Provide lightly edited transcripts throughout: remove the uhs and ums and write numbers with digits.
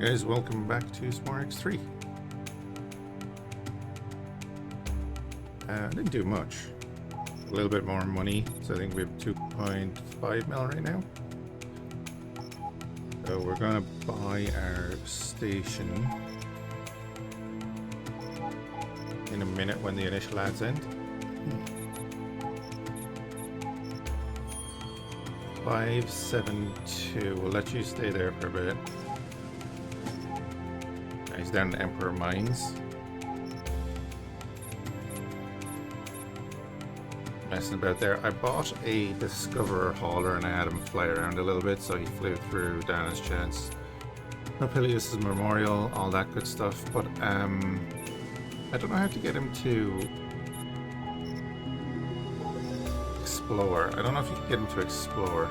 Guys, welcome back to Fhiachs 3. Didn't do much. A little bit more money, so I think we have 2.5 mil right now. So we're gonna buy our station in a minute when the initial ads end. 572. We'll let you stay there for a bit. He's down in Emperor Mines. Messing about there. I bought a Discoverer hauler and I had him fly around a little bit, so he flew through Dana's chance. Imperial's memorial, all that good stuff, but I don't know how to get him to explore. I don't know if you can get him to explore.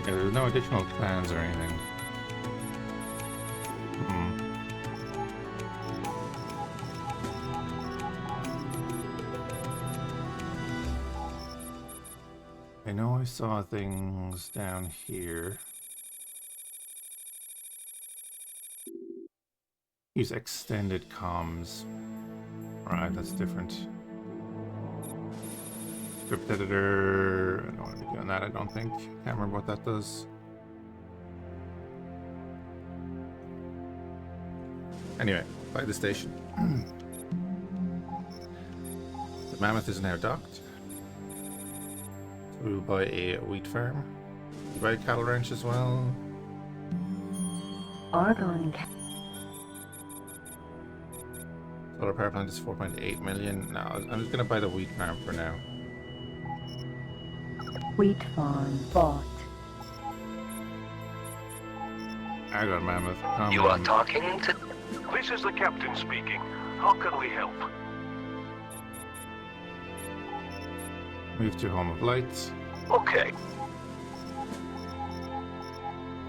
There's no additional plans or anything. I know I saw things down here. Use extended comms. Alright, that's different. Script editor, I don't want to be doing that, I don't think. Can't remember what that does. Anyway, by the station. The mammoth is now docked. So we'll buy a wheat farm. We'll buy a cattle ranch as well. Argon. Solar power plant is 4.8 million. No, I'm just gonna buy the wheat farm for now. Wheat farm bought. I got mammoth. Come You are on. talking to... This is the captain speaking. How can we help? Move to Home of Lights. Okay.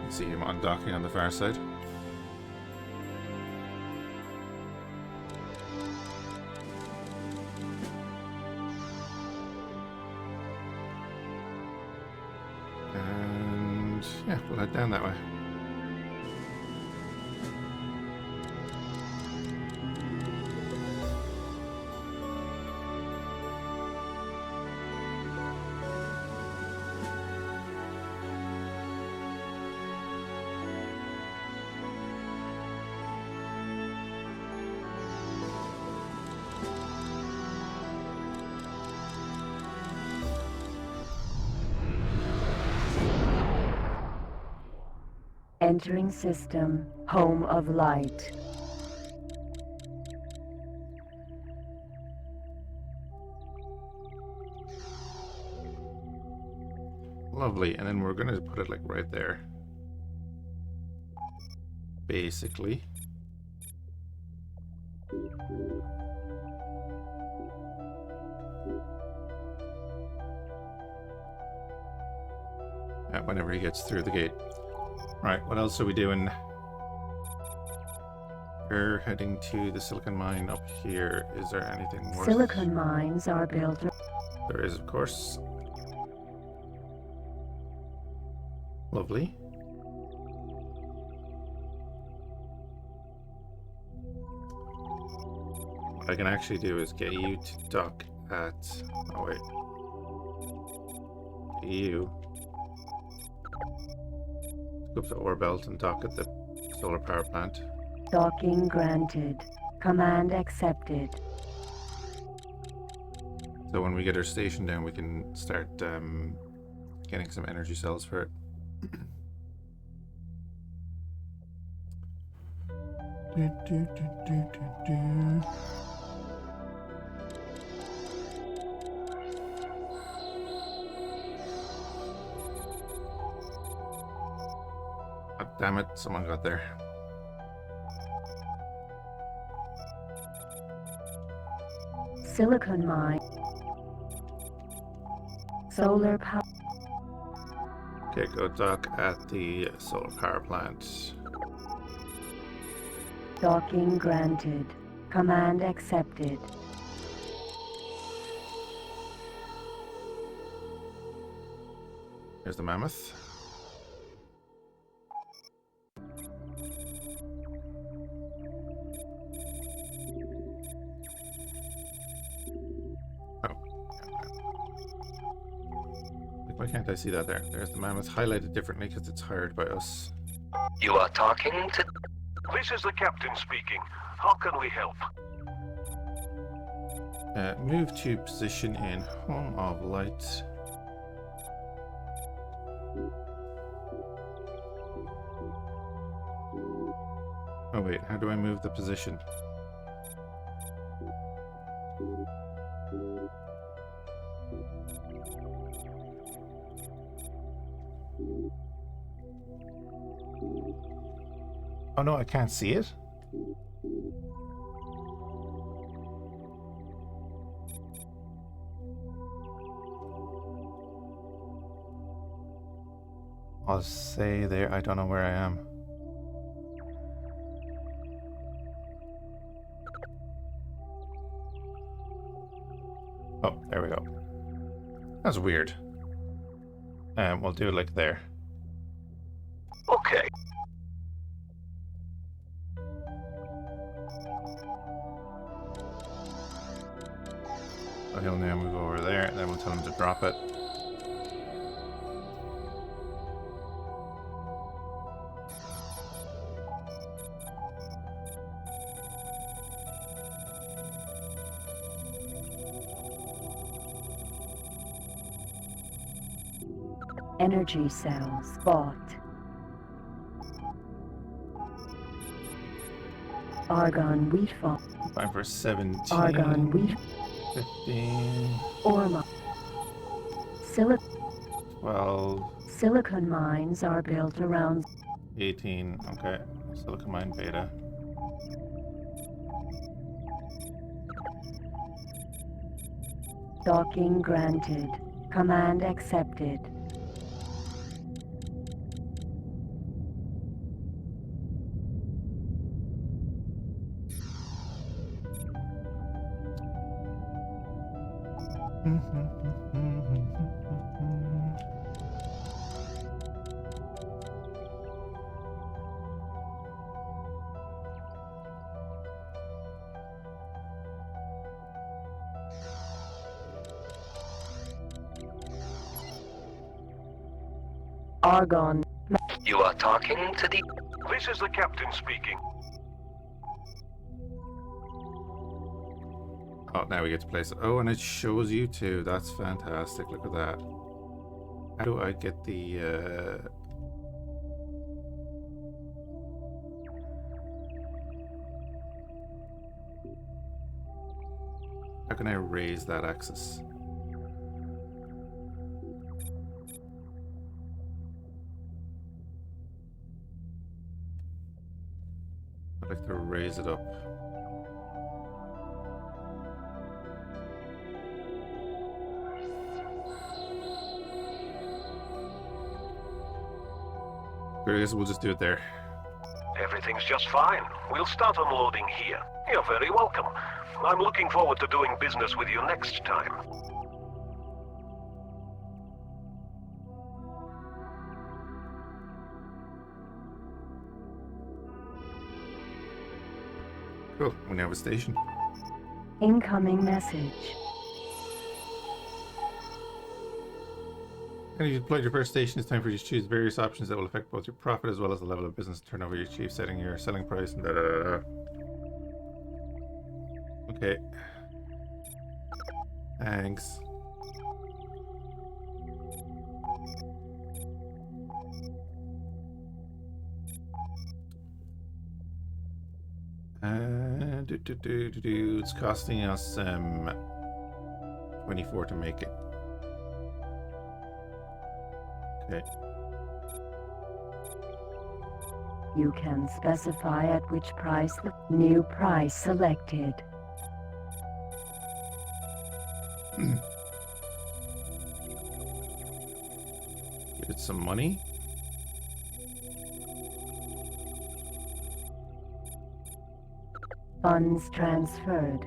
See him undocking on the far side. And yeah, we'll head down that way. Entering system. Home of light. Lovely, and then we're gonna put it like right there. Basically. Whenever he gets through the gate. Right, what else are we doing? We're heading to the silicon mine up here. Is there anything worth? Silicon mines are built. There is, of course. Lovely. What I can actually do is get you to dock at... Oh, wait. Get you... Go up to ore belt and dock at the solar power plant. Docking granted. Command accepted. So when we get our station down, we can start getting some energy cells for it. God damn it, someone got there. Silicon mine. Solar power. Okay, go dock at the solar power plant. Docking granted. Command accepted. Here's the mammoth. Why can't I see that there? There's the mammoth highlighted differently because it's hired by us. You are talking to... This is the captain speaking. How can we help? Move to position in Home of Light. Oh wait, how do I move the position? Oh no, I can't see it? I'll say there, I don't know where I am. Oh, there we go. That's weird. We'll do it like there. Okay. So he'll now move over there, and then we'll tell him to drop it. Energy cells bought. Argon wheat farm. Time for 17. Argon wheat. 15. Orma. 12. Silicon mines are built around 18. Okay. Silicon mine beta. docking granted. Command accepted. Argon. You are talking to the... This is the captain speaking. Oh, now we get to place it. Oh, and it shows you too. That's fantastic. Look at that. How do I get the... How can I raise that axis? I'd like to raise it up. I guess we'll just do it there. Everything's just fine. We'll start unloading here. You're very welcome. I'm looking forward to doing business with you next time. Cool. We now have a station. Incoming message. And you've deployed your first station. It's time for you to choose various options that will affect both your profit as well as the level of business turnover you achieve, setting your selling price and da-da-da-da. Okay. Thanks. It's costing us 24 to make it. Okay. You can specify at which price the new price selected. Give it some money. Funds transferred.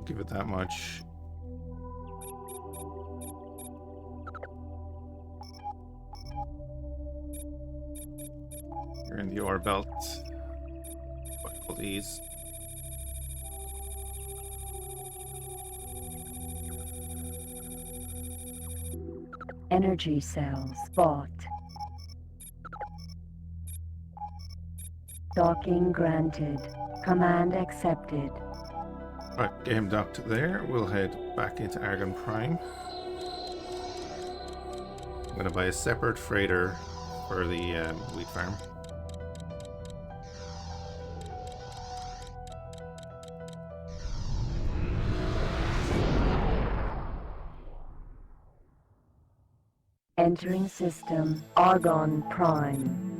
Give it that much. You're in the ore belt. Buy all these. Energy cells bought. Docking granted. Command accepted. Right, game docked there. We'll head back into Argon Prime. I'm going to buy a separate freighter for the wheat farm. Entering system. Argon Prime.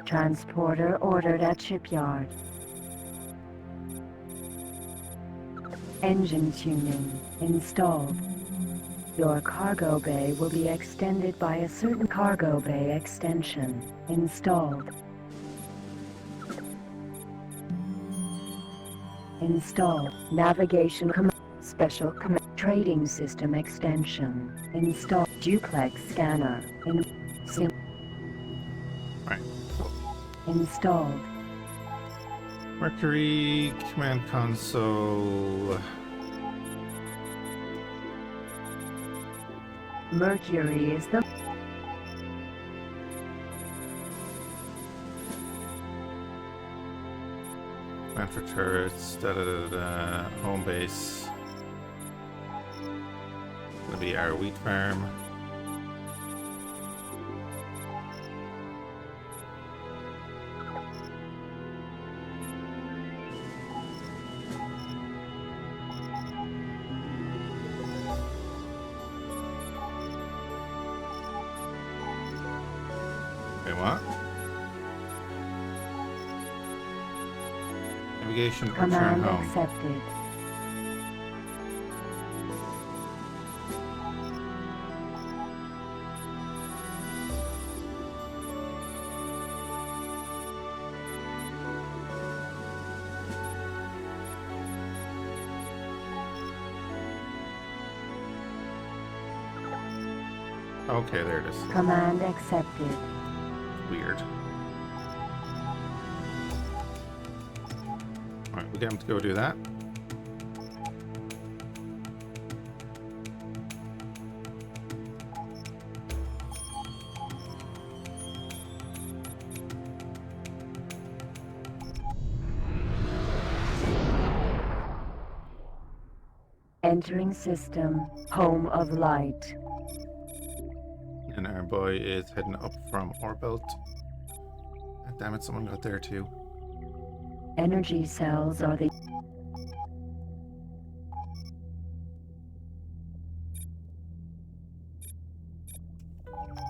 Transporter ordered at shipyard. Engine tuning installed. Your cargo bay will be extended by a certain cargo bay extension installed. Installed. Navigation command. Special command. Trading system extension installed. Duplex scanner Right. installed. Mercury command console. Mercury is the Command for turrets. Home base. Gonna be our wheat farm. Wait, what? Navigation, return command home. accepted. Okay, there it is. Command accepted. Weird. Alright, we get him to go do that. Entering system. Home of light. And our boy is heading up from Orbelt. Ah, damn it, someone got there too. Energy cells are the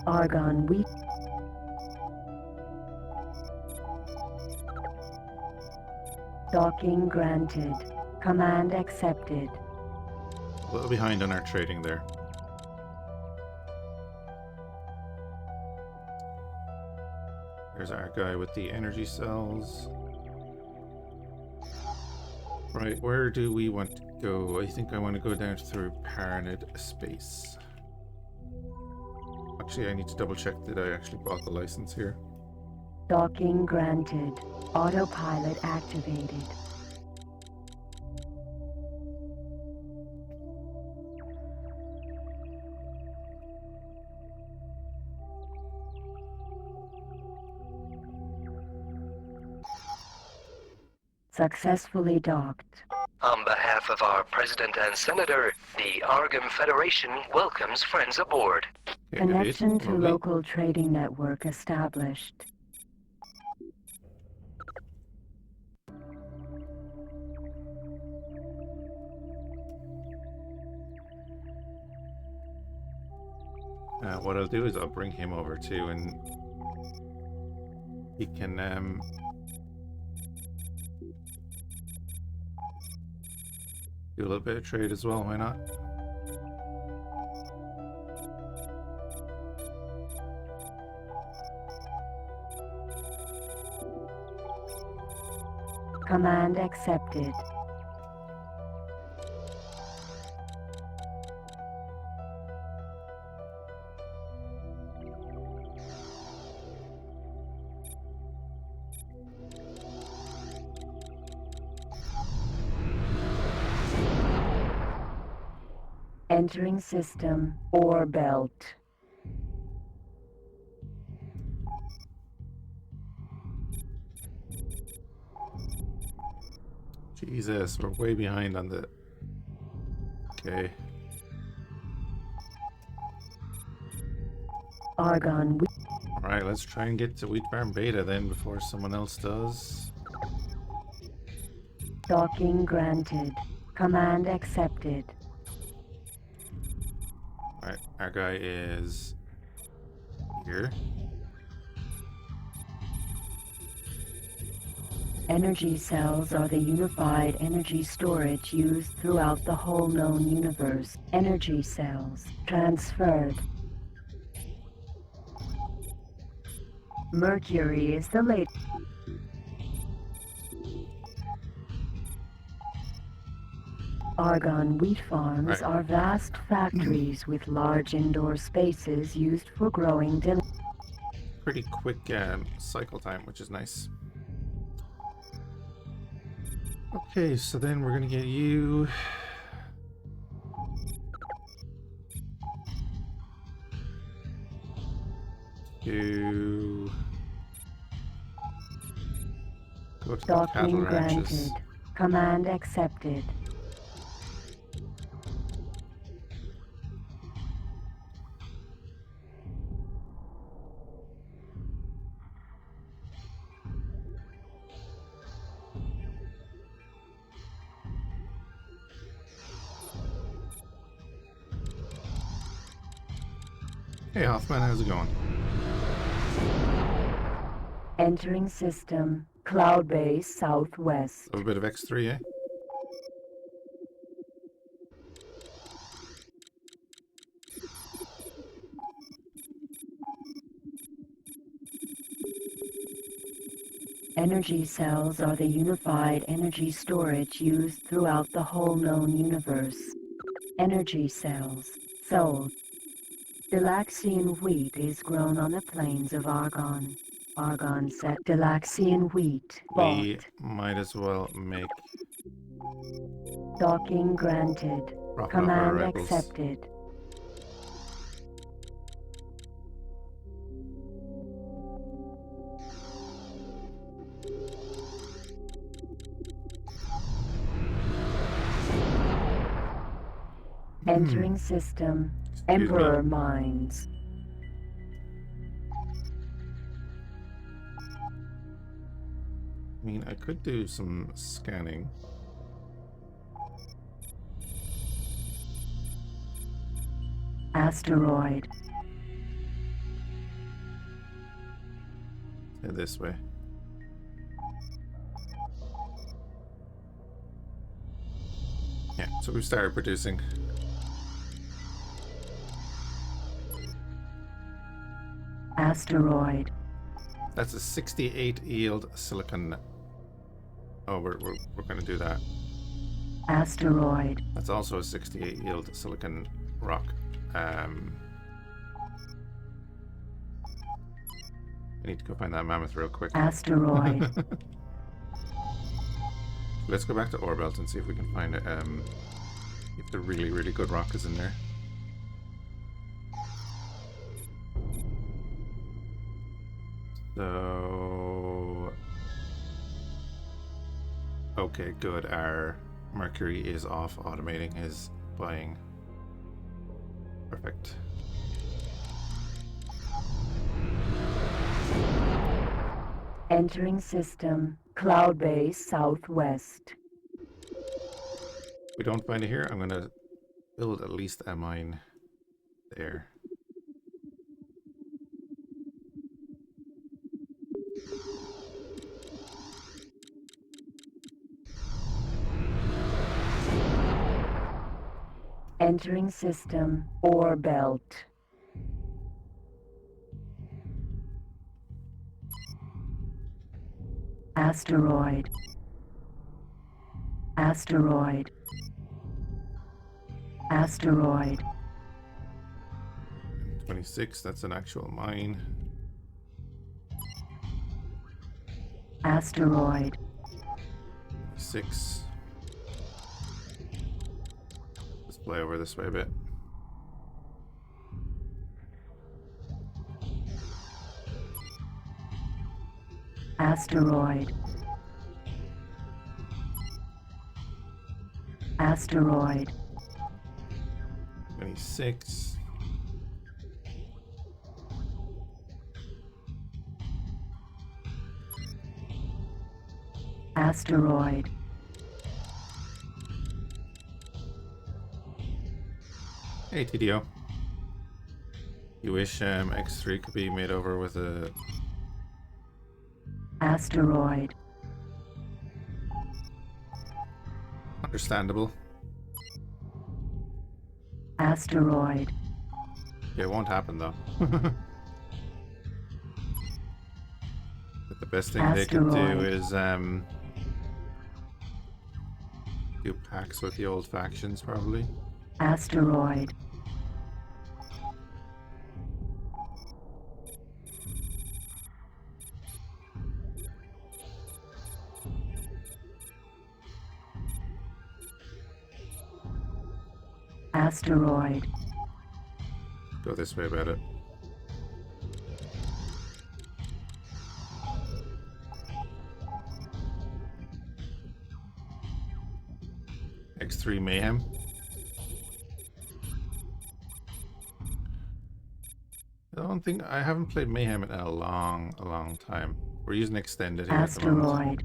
Argon wheat. Docking granted. Command accepted. A little behind on our trading there. There's our guy with the energy cells. Right, where do we want to go? I think I want to go down through Paranid Space. Actually, I need to double check that I actually bought the license here. Docking granted. Autopilot activated. Successfully docked. On behalf of our President and Senator, the Argon Federation welcomes friends aboard. Yeah, Connection to lovely. local trading network established. What I'll do is I'll bring him over too, and he can Do a little bit of trade as well, why not? Command accepted. Entering system, ore belt. Jesus, we're way behind on the... Okay. Argon. Alright, let's try and get to Wheat Farm Beta then before someone else does. Docking granted. Command accepted. Alright, our guy is here. Energy cells are the unified energy storage used throughout the whole known universe. Energy cells transferred. Mercury is the late. Argon wheat farms Right. are vast factories with large indoor spaces used for growing Pretty quick cycle time, which is nice. Okay, so then we're gonna get you... to... go to the cattle docking ranches. granted. Command accepted. Hey Hoffman, how's it going? Entering system, cloud base southwest. A little bit of X3, eh? Energy cells are the unified energy storage used throughout the whole known universe. Energy cells sold. Delaxian wheat is grown on the plains of Argon. Argon set Delaxian wheat We bought. might as well make Docking granted. profit off our Command rebels. accepted. Entering system. Excuse me. Emperor mines. I mean, I could do some scanning. Asteroid. Head this way. Yeah, so we've started producing. Asteroid. That's a 68 yield silicon. Oh, we're going to do that. Asteroid. That's also a 68 yield silicon rock. I need to go find that mammoth real quick. Asteroid. Let's go back to Orbelt and see if we can find it. If the really, really good rock is in there. So... okay, good. Our Mercury is off automating his buying. Perfect. Entering system. Cloud base southwest. If we don't find it here, I'm going to build at least a mine there. Entering system ore belt. Asteroid. Asteroid. Asteroid. 26, that's an actual mine. Asteroid. 6. Let's play over this way a bit. Asteroid. Asteroid. 26. Asteroid. Hey TDO. You wish X3 could be made over with a Asteroid. understandable. Asteroid. Yeah, it won't happen though. But the best thing they could do Asteroid. is do packs with the old factions probably. Asteroid. Asteroid. Go this way about it. X3 Mayhem. I don't think I haven't played Mayhem in a long time. We're using extended here at the moment. Asteroid.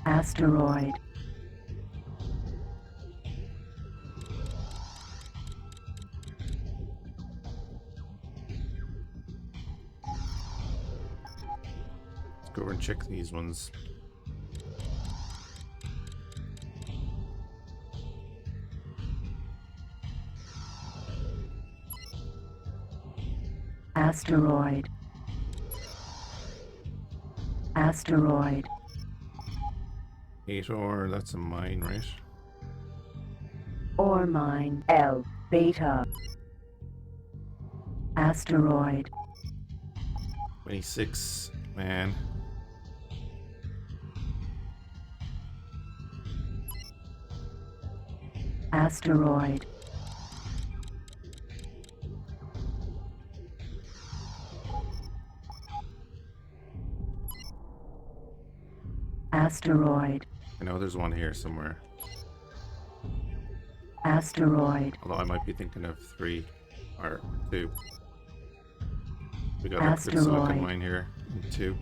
Asteroid. Let's go over and check these ones. Asteroid. Asteroid. 8 ore, that's a mine, right? Ore mine. L. Beta. Asteroid. 26, man. Asteroid. Asteroid. I know there's one here somewhere. Asteroid. Although I might be thinking of 3 or 2. We got a good silicon Asteroid. mine here in 2.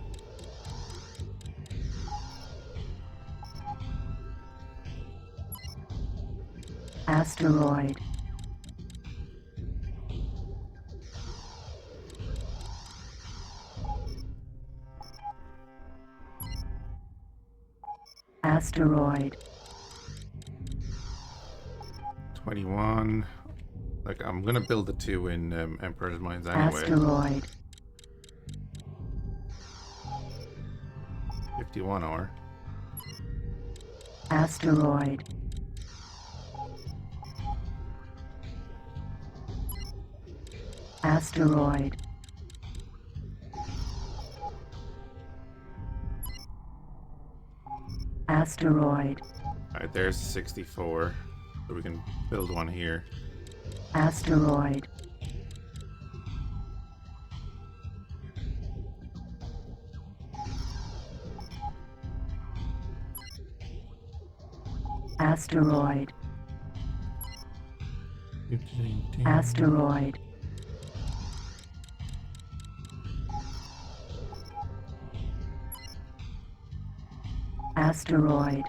Asteroid. Asteroid. 21. Like, I'm gonna build the 2 in Emperor's Mines anyway. Asteroid. 51 ore. Asteroid. Asteroid. Asteroid. Alright, there's 64. So we can build one here. Asteroid. Asteroid. Asteroid. Asteroid.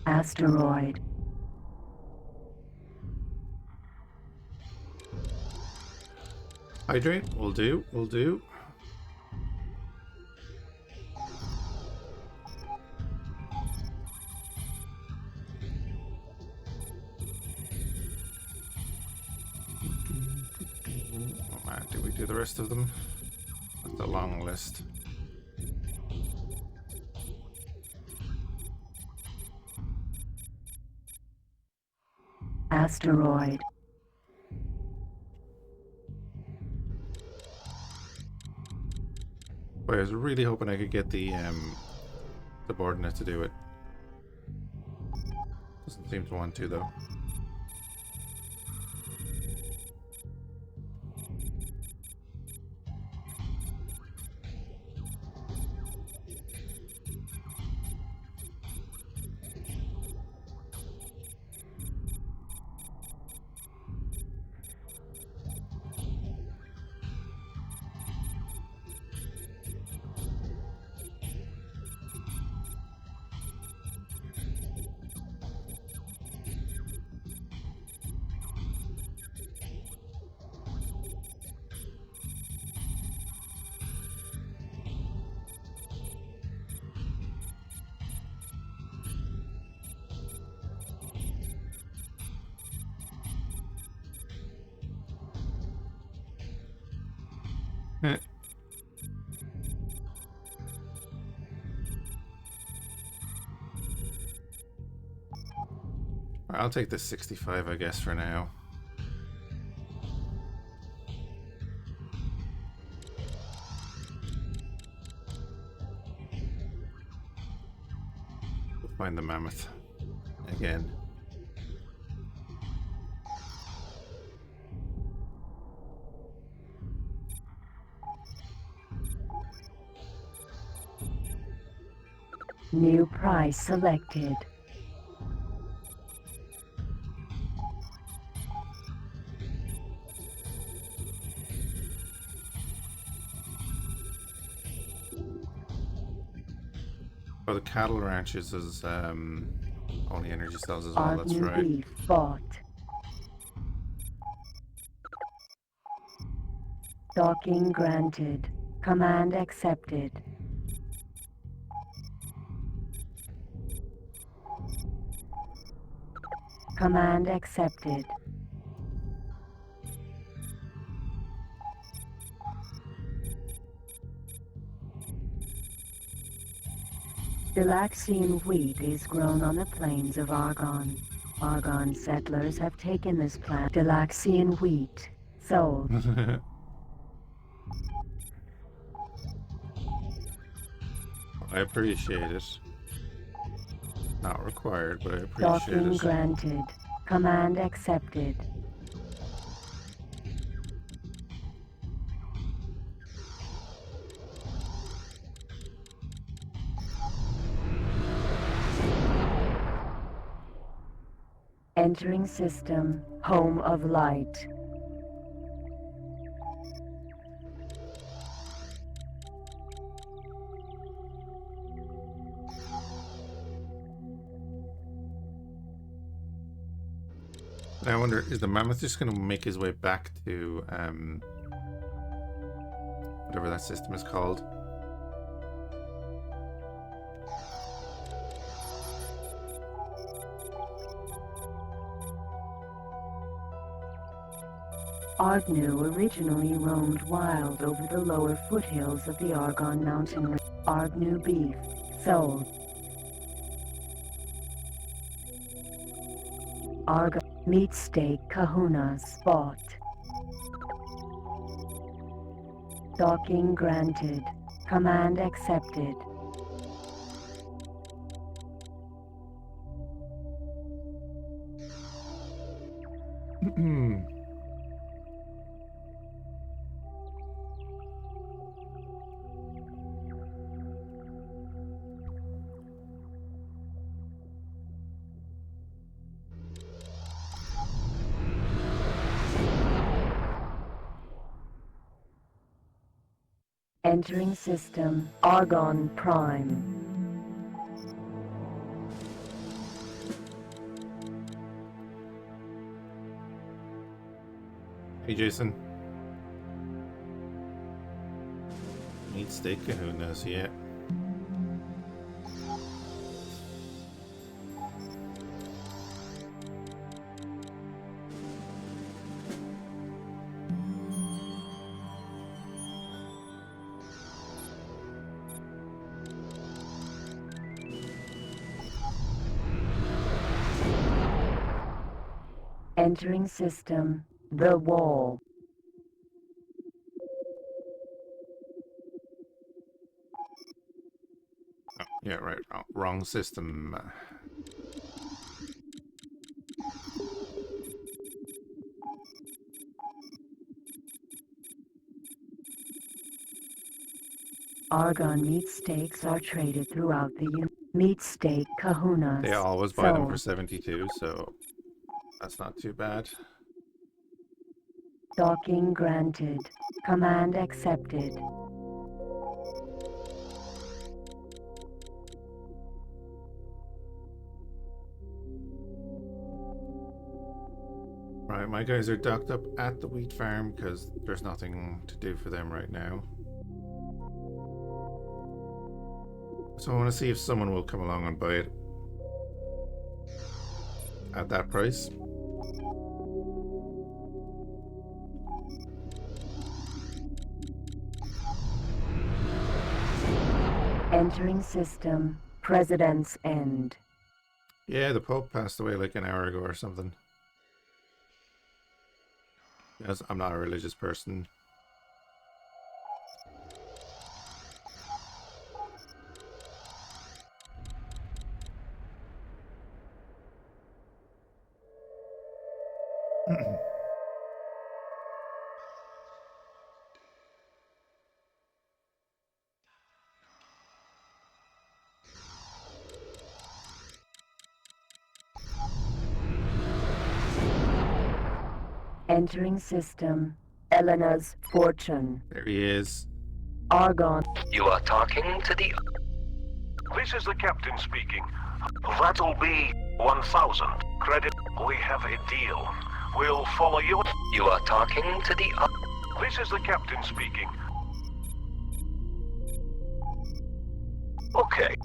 Asteroid. Hydrate, will do, will do. Oh man, did we do the rest of them? That's a long list. Asteroid. Boy, I was really hoping I could get the subordinate to do it. Doesn't seem to want to though. Eh. I'll take this 65, I guess, for now. We'll find the mammoth again. New price selected. Oh, the cattle ranches is only energy cells as well, Our that's new right. beef bought. Docking granted. Command accepted. Command accepted. Delaxian wheat is grown on the plains of Argon. Argon settlers have taken this plant. Delaxian wheat. Sold. I appreciate it. Not required, but I appreciate Docking it. granted. Command accepted. Entering system. Home of light. I wonder, is the mammoth just going to make his way back to whatever that system is called? Ardnu originally roamed wild over the lower foothills of the Argon mountain range. Ardnu beef. Sold. Argon meat steak kahunas bought. Docking granted. Command accepted. Entering system. Argon Prime. Hey, Jason. Meat steak kahunas, yeah. Entering system. The Wall. Oh, yeah, right. Wrong system. Argon meat steaks are traded throughout the meat steak kahunas. They always buy them for Sold. 72, so that's not too bad. Docking granted. Command accepted. Right, my guys are docked up at the wheat farm because there's nothing to do for them right now. So I want to see if someone will come along and buy it at that price. Entering system. President's End. Yeah, the Pope passed away like an hour ago or something. Yes, I'm not a religious person. Entering system. Elena's Fortune. There he is. Argon. You are talking to the... This is the captain speaking. That'll be 1,000. Credit. We have a deal. We'll follow you. You are talking to the... This is the captain speaking. Okay.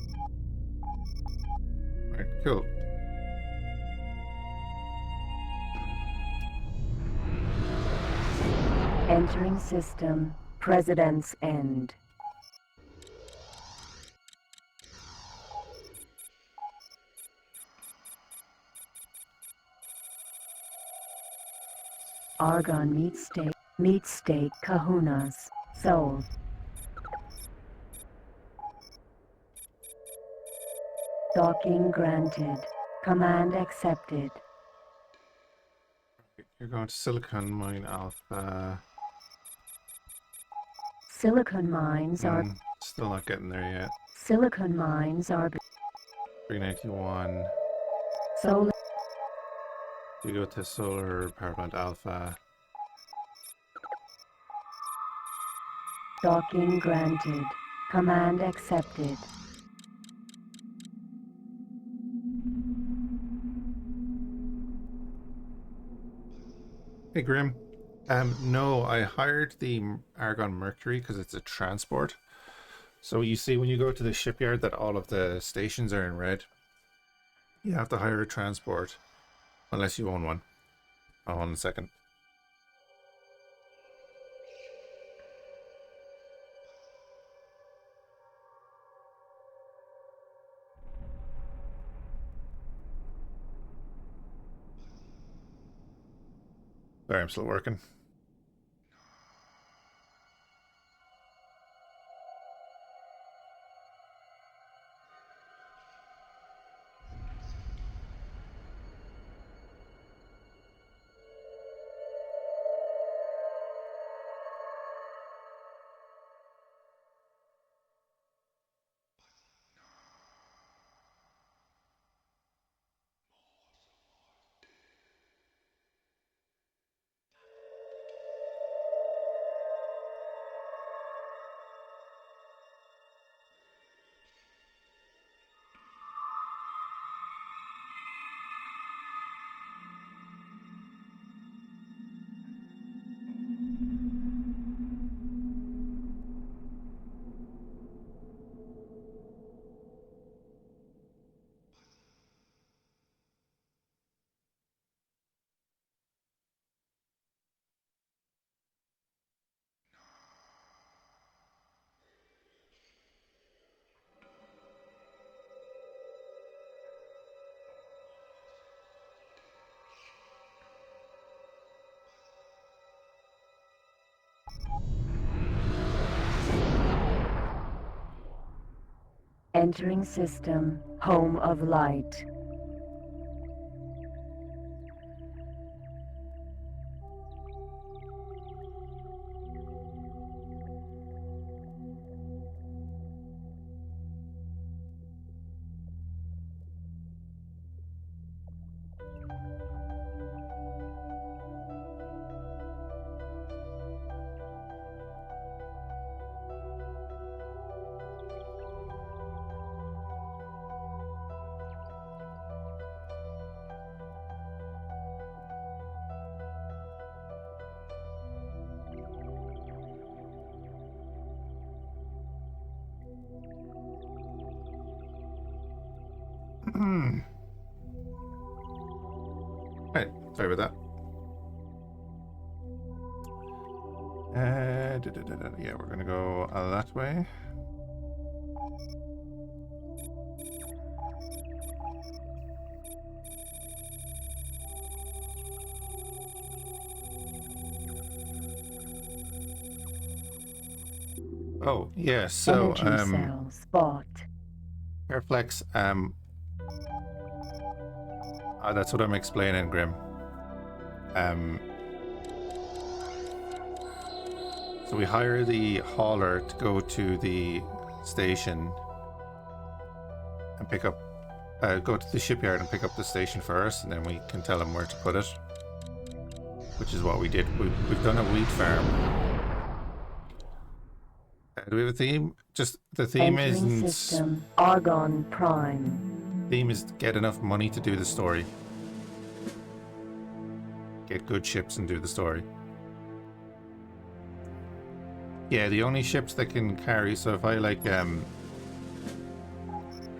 Right, cool. Entering system. President's End. Argon meat steak kahunas. Sold. Docking granted. Command accepted. You're going to Silicon Mine Alpha. Silicon mines are Still not getting there yet. silicon mines are 391. solar. You go to Solar Power Plant Alpha. Docking granted. Command accepted. Hey, Grim. No, I hired the Argon Mercury because it's a transport. So you see when you go to the shipyard that all of the stations are in red. You have to hire a transport unless you own one. Hold on a second. Sorry, I'm still working. Entering system, home of light. Right, sorry about that. Yeah, we're gonna go that way. Oh, yeah, so, Energy cells bought. Airflex, that's what I'm explaining, Grim. So we hire the hauler to go to the station and pick up, go to the shipyard and pick up the station first, and then we can tell them where to put it. Which is what we did. We've done a wheat farm. Do we have a theme? Just the theme Entering isn't. system, Argon Prime. Theme is get enough money to do the story. Get good ships and do the story. Yeah, the only ships that can carry. So if I like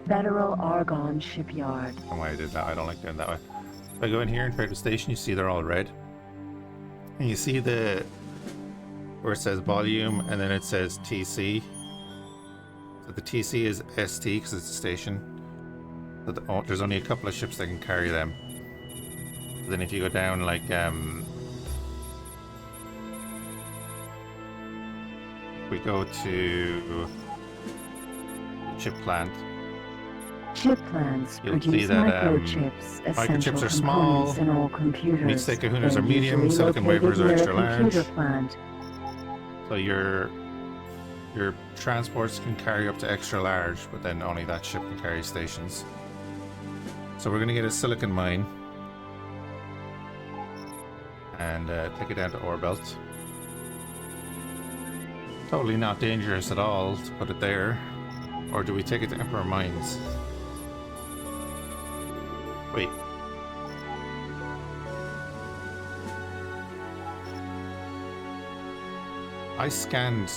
Federal Argon Shipyard. I don't know why I did that. I don't like doing that way. If I go in here and trade the station, you see they're all red. And you see the where it says volume and then it says TC. So the TC is ST because it's a station. So there's only a couple of ships that can carry them. So then if you go down like we go to chip plant. Chip plants You'll see produce that, microchips, essential microchips are small, components in all computers. meat stick kahunas They're are medium, usually silicon located wafers are near a extra large. computer plant. So your transports can carry up to extra large, but then only that ship can carry stations. So we're gonna get a silicon mine and take it down to ore belt. Totally not dangerous at all to put it there. Or do we take it to Emperor Mines? Wait. I scanned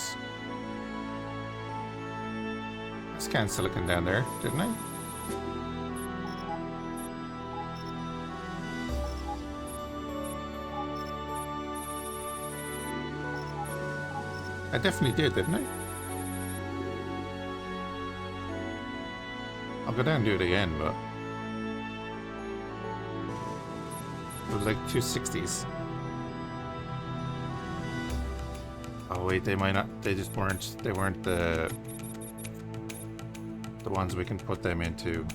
silicon down there, didn't I? I definitely did, didn't I? I'll go down and do it again, but it was like 260s. Oh wait, they might not. They just weren't. They weren't the ones we can put them into.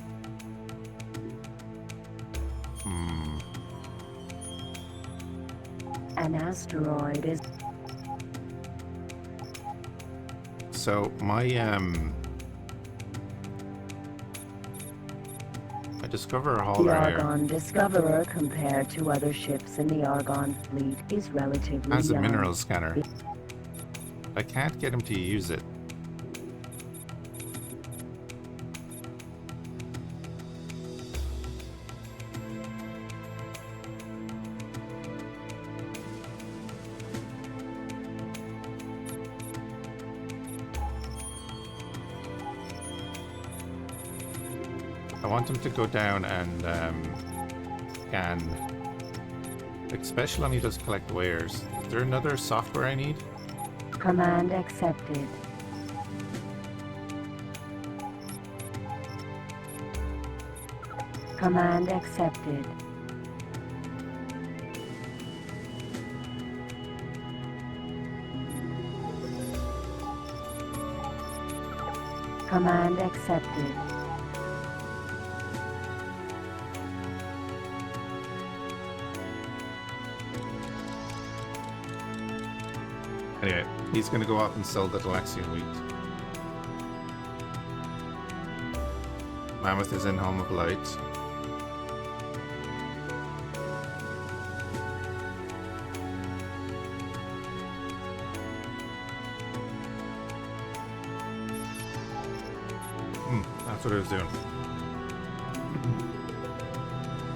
An asteroid is So my Discoverer the hauler here Argon Discoverer compared to other ships in the Argon fleet is relatively has a young. mineral scanner. I can't get him to use it. I want him to go down and scan. Like special only does collect wares. Is there another software I need? Command accepted. Command accepted. Command accepted. Anyway, he's going to go off and sell the Galaxian wheat. Mammoth is in Home of Light. That's what I was doing.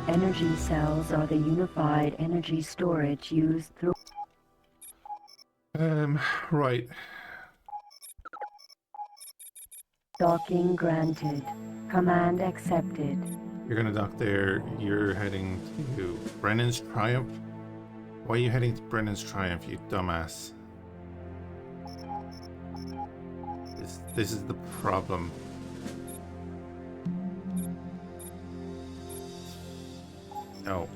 Energy cells are the unified energy storage used through... Right. Docking granted. Command accepted. You're gonna dock there. You're heading to Brennan's Triumph. Why are you heading to Brennan's Triumph, you dumbass? This is the problem. No.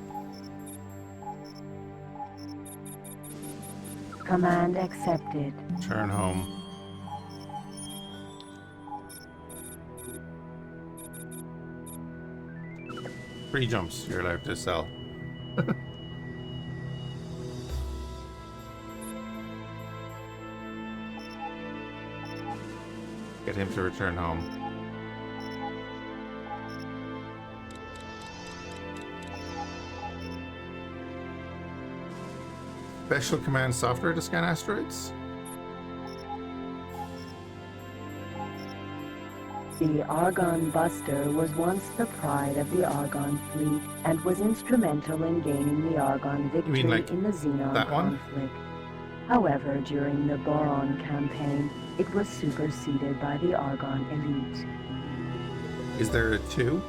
Command accepted. Turn home. Three jumps you're allowed to sell. Get him to return home. Special command software to scan asteroids? The Argon Buster was once the pride of the Argon fleet and was instrumental in gaining the Argon victory like in the Xenon that one? conflict. However, during the Boron campaign, it was superseded by the Argon elite. Is there a 2?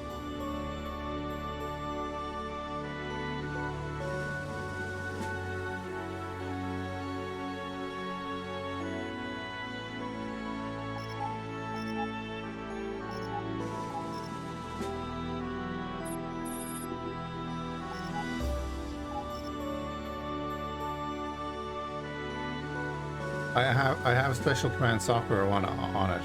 I have special command software on it.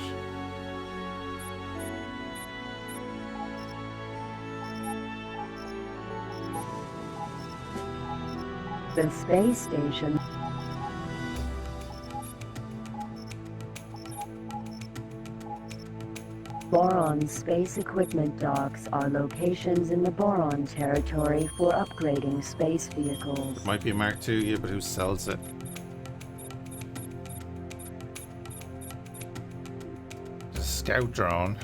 The space station Boron space equipment docks are locations in the Boron territory for upgrading space vehicles. It might be a Mark II, yeah, but who sells it? Scout drone.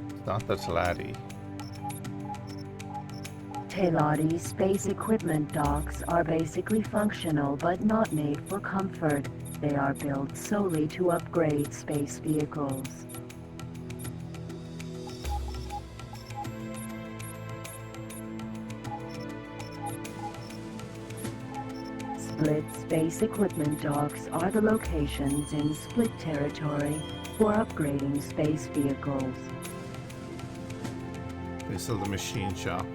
It's not the Taladi. Teladi space equipment docks are basically functional but not made for comfort. They are built solely to upgrade space vehicles. Split space equipment docks are the locations in Split territory for upgrading space vehicles. They sell the machine shop.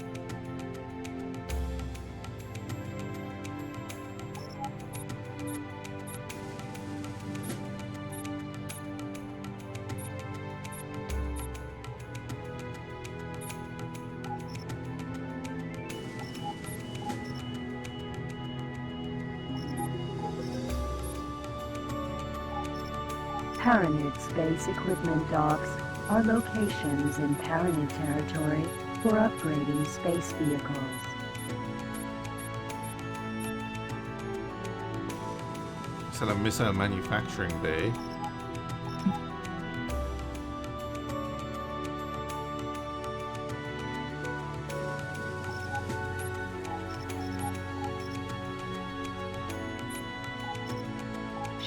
Paranid space equipment docks are locations in Paranid territory for upgrading space vehicles. Sell a missile manufacturing bay.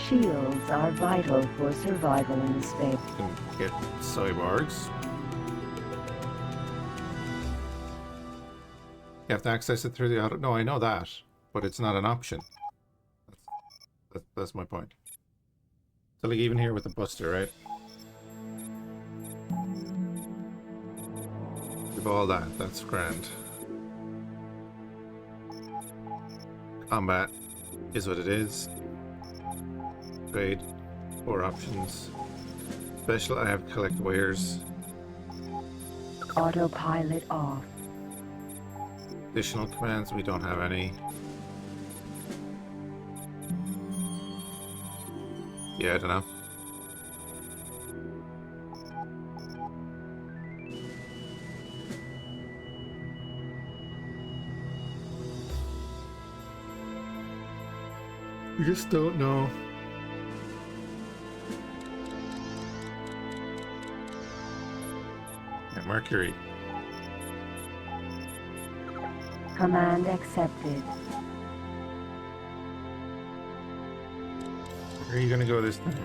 Shields are vital for survival in space. Can get cyborgs. You have to access it through the auto. No, I know that, but it's not an option. That's my point. So like even here with the Buster, right? With all that, that's grand. Combat is what it is. Trade. 4 options. Special, I have collect wares. Autopilot off. Additional commands, we don't have any. Yeah, I don't know. We just don't know. Yeah, Mercury. Command accepted. Where are you gonna go this time?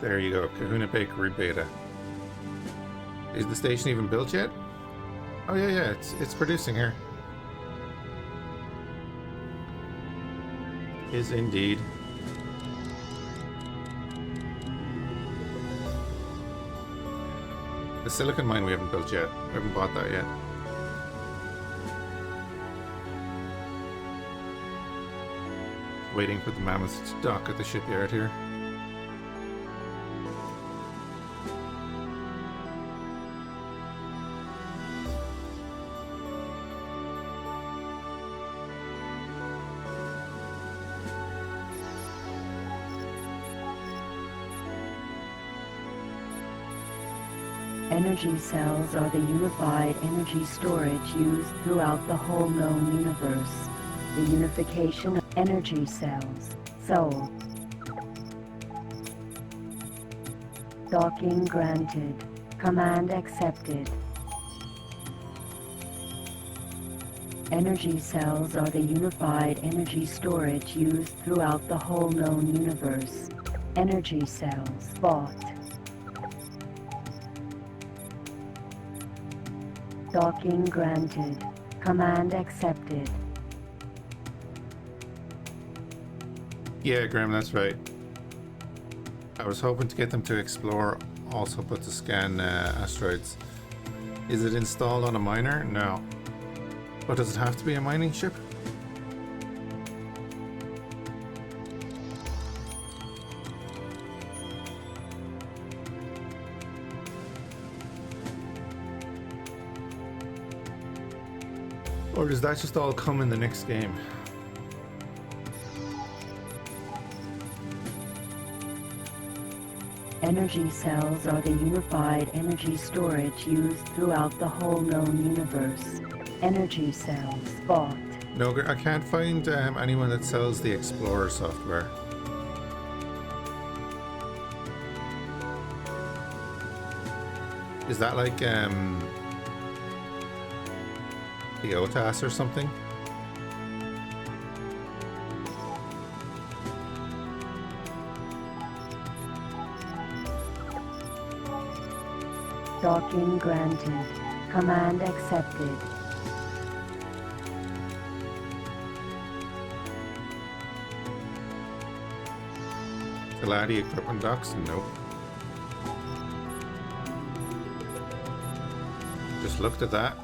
There you go, Kahuna Bakery Beta. Is the station even built yet? Oh yeah, it's producing here. Is indeed. The silicon mine we haven't built yet. We haven't bought that yet. Waiting for the mammoth to dock at the shipyard here. Energy cells are the unified energy storage used throughout the whole known universe. The unification of energy cells. Sold. Docking granted. Command accepted. Energy cells are the unified energy storage used throughout the whole known universe. Energy cells bought. Docking granted. Command accepted. Yeah, Graham, that's right. I was hoping to get them to explore, also but to scan asteroids. Is it installed on a miner? No. But does it have to be a mining ship? Or does that just all come in the next game? Energy cells are the unified energy storage used throughout the whole known universe. Energy cells bought. No, I can't find anyone that sells the Explorer software. Is that like the OTAS or something? Docking granted. Command accepted. Galati equipment docks? Nope. Just looked at that.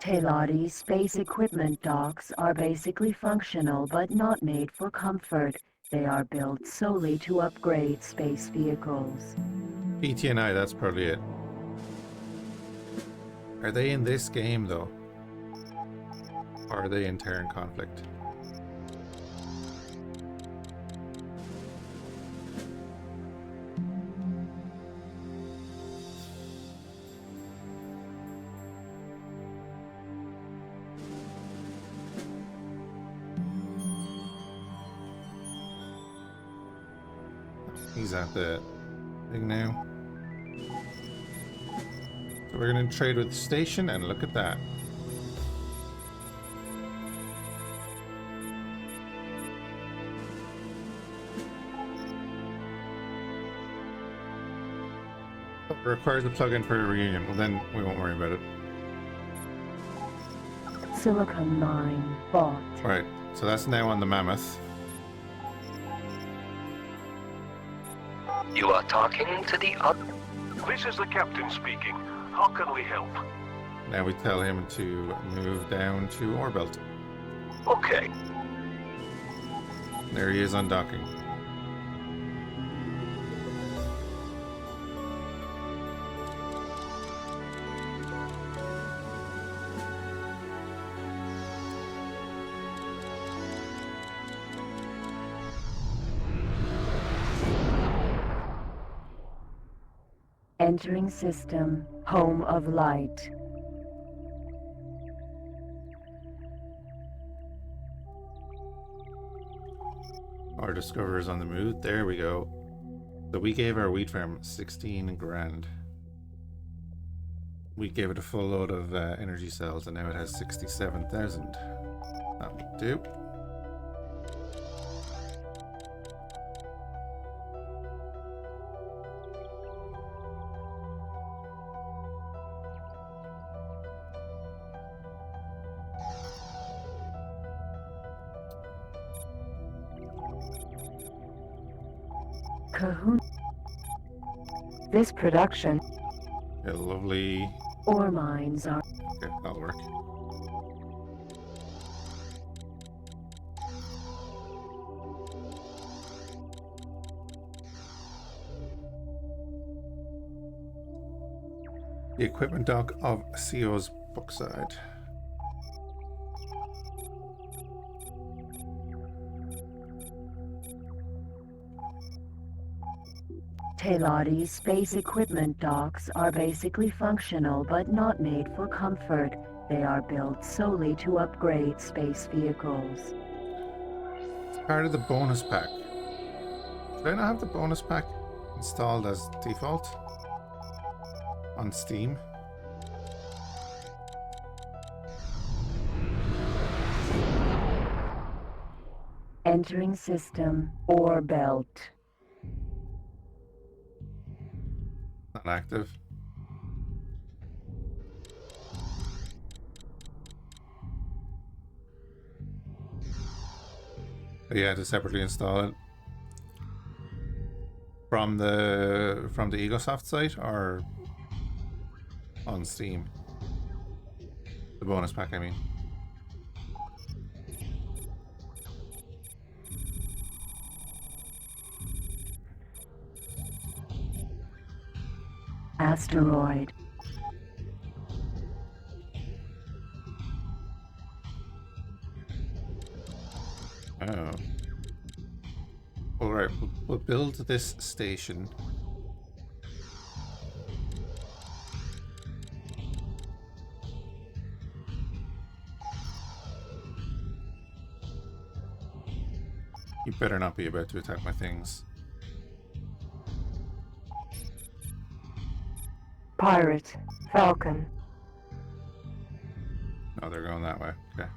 Teladi space equipment docks are basically functional but not made for comfort. They are built solely to upgrade space vehicles. PTNI, that's probably it. Are they in this game though? Or are they in Terran Conflict? He's at the thing now. So we're going to trade with the station, and look at that. It requires a plug-in for a reunion. Well, then we won't worry about it. Silicon mine bought. Right, so that's now on the Mammoth. You are talking to the This is the captain speaking. How can we help? Now we tell him to move down to Orbelt. Okay. There he is undocking. Entering system, home of light. Our discoverer's on the move. There we go. So we gave our wheat farm 16 grand. We gave it a full load of energy cells and now it has 67,000. That would do. Cahoon. This production. Yeah, lovely. Ore mines are. Okay, that'll work. The equipment dock of CO's Brookside. Teladi space equipment docks are basically functional but not made for comfort. They are built solely to upgrade space vehicles. It's part of the bonus pack. Should I not have the bonus pack installed as default on Steam? Entering system, ore belt. Not active. But yeah, to separately install it from the Egosoft site or on Steam. The bonus pack, I mean. Asteroid. Oh. Alright, we'll build this station. You better not be about to attack my things. Pirate. Falcon. No, they're going that way. Okay.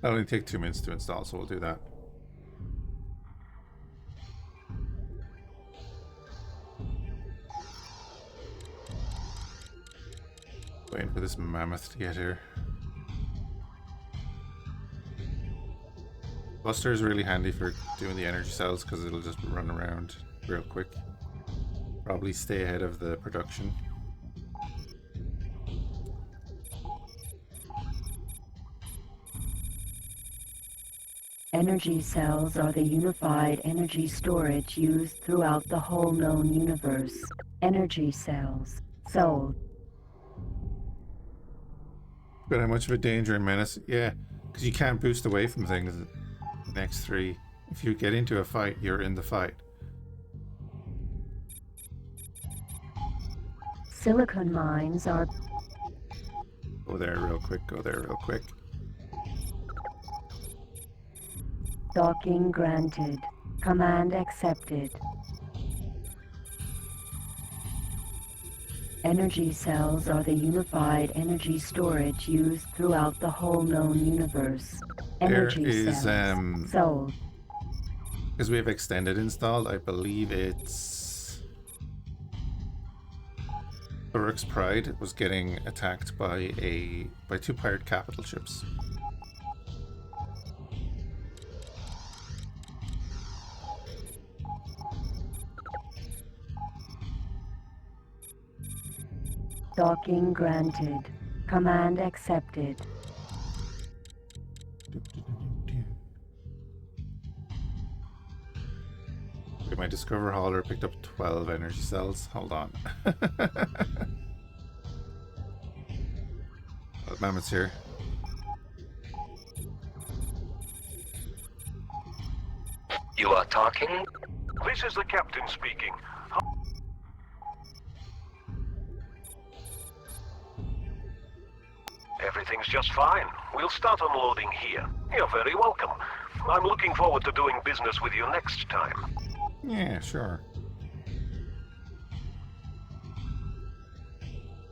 That'll only take 2 minutes to install, so we'll do that. Waiting for this mammoth to get here. Buster is really handy for doing the energy cells because it'll just run around real quick. Probably stay ahead of the production. Energy cells are the unified energy storage used throughout the whole known universe. Energy cells. Sold. But how much of a danger and menace? Yeah, because you can't boost away from things. The next 3. If you get into a fight, you're in the fight. Silicon mines are. Go there real quick, go there real quick. Docking granted. Command accepted. Energy cells are the unified energy storage used throughout the whole known universe. Energy There is, cells. Sold. because we have extended installed, I believe it's Uruk's Pride was getting attacked by two pirate capital ships. Docking granted. Command accepted. Okay, my Discover hauler picked up 12 energy cells. Hold on. Mammoth's here. You are talking? This is the captain speaking. Everything's just fine. We'll start unloading here. You're very welcome. I'm looking forward to doing business with you next time. Yeah, sure.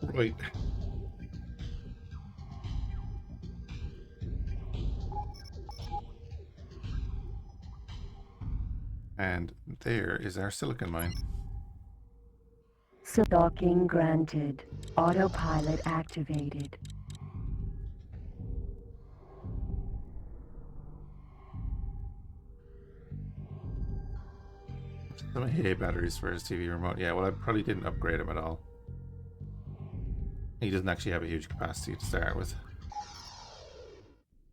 Right. And there is our silicon mine. So docking granted. Autopilot activated. Some AA batteries for his TV remote. Yeah, well, I probably didn't upgrade him at all. He doesn't actually have a huge capacity to start with.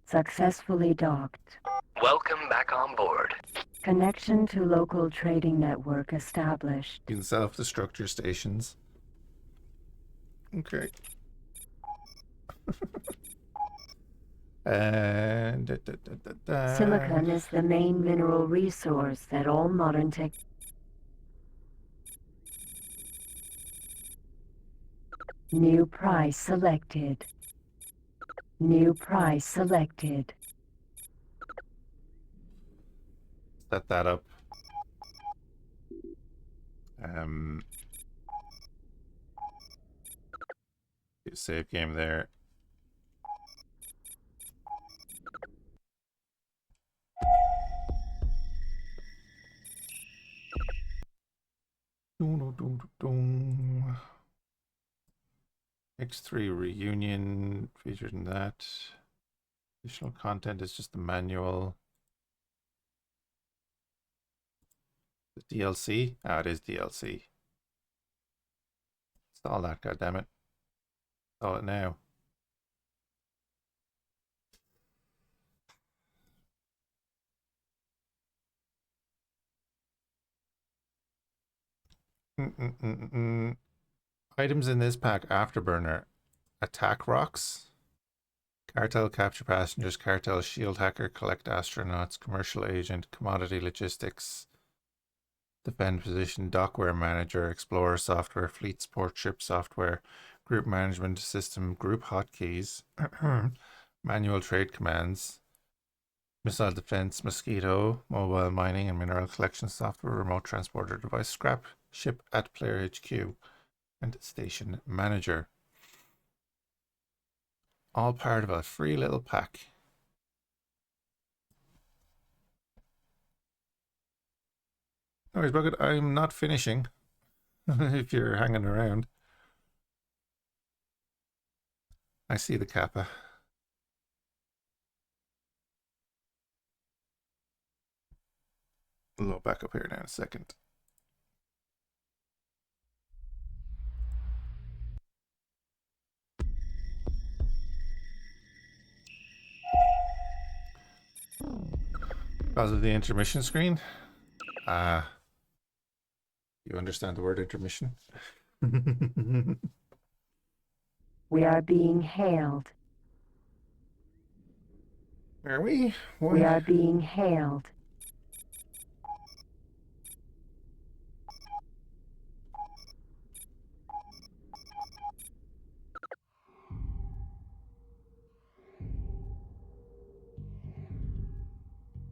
Successfully docked. Welcome back on board. Connection to local trading network established. You can self-destruct your stations. Okay. And Silicon is the main mineral resource that all modern tech. New price selected. New price selected. set that up. Do a save game there. X3 reunion featured in that. Additional content is just the manual. The DLC? Ah, it is DLC. Install that, goddammit. Install it now. Items in this pack: Afterburner, Attack Rocks, Cartel Capture Passengers, Cartel Shield Hacker, Collect Astronauts, Commercial Agent, Commodity Logistics, Defend Position, Dockware Manager, Explorer Software, Fleet Support Ship Software, Group Management System, Group Hotkeys, Manual Trade Commands, Missile Defense, Mosquito, Mobile Mining and Mineral Collection Software, Remote Transporter Device, Scrap Ship at Player HQ, and Station Manager. All part of a free little pack. Anyways, Bucket, I'm not finishing. If you're hanging around. I see the Kappa. I'll back up here now in a second. Because of the intermission screen. You understand the word intermission? We are being hailed. Are we? What? We are being hailed.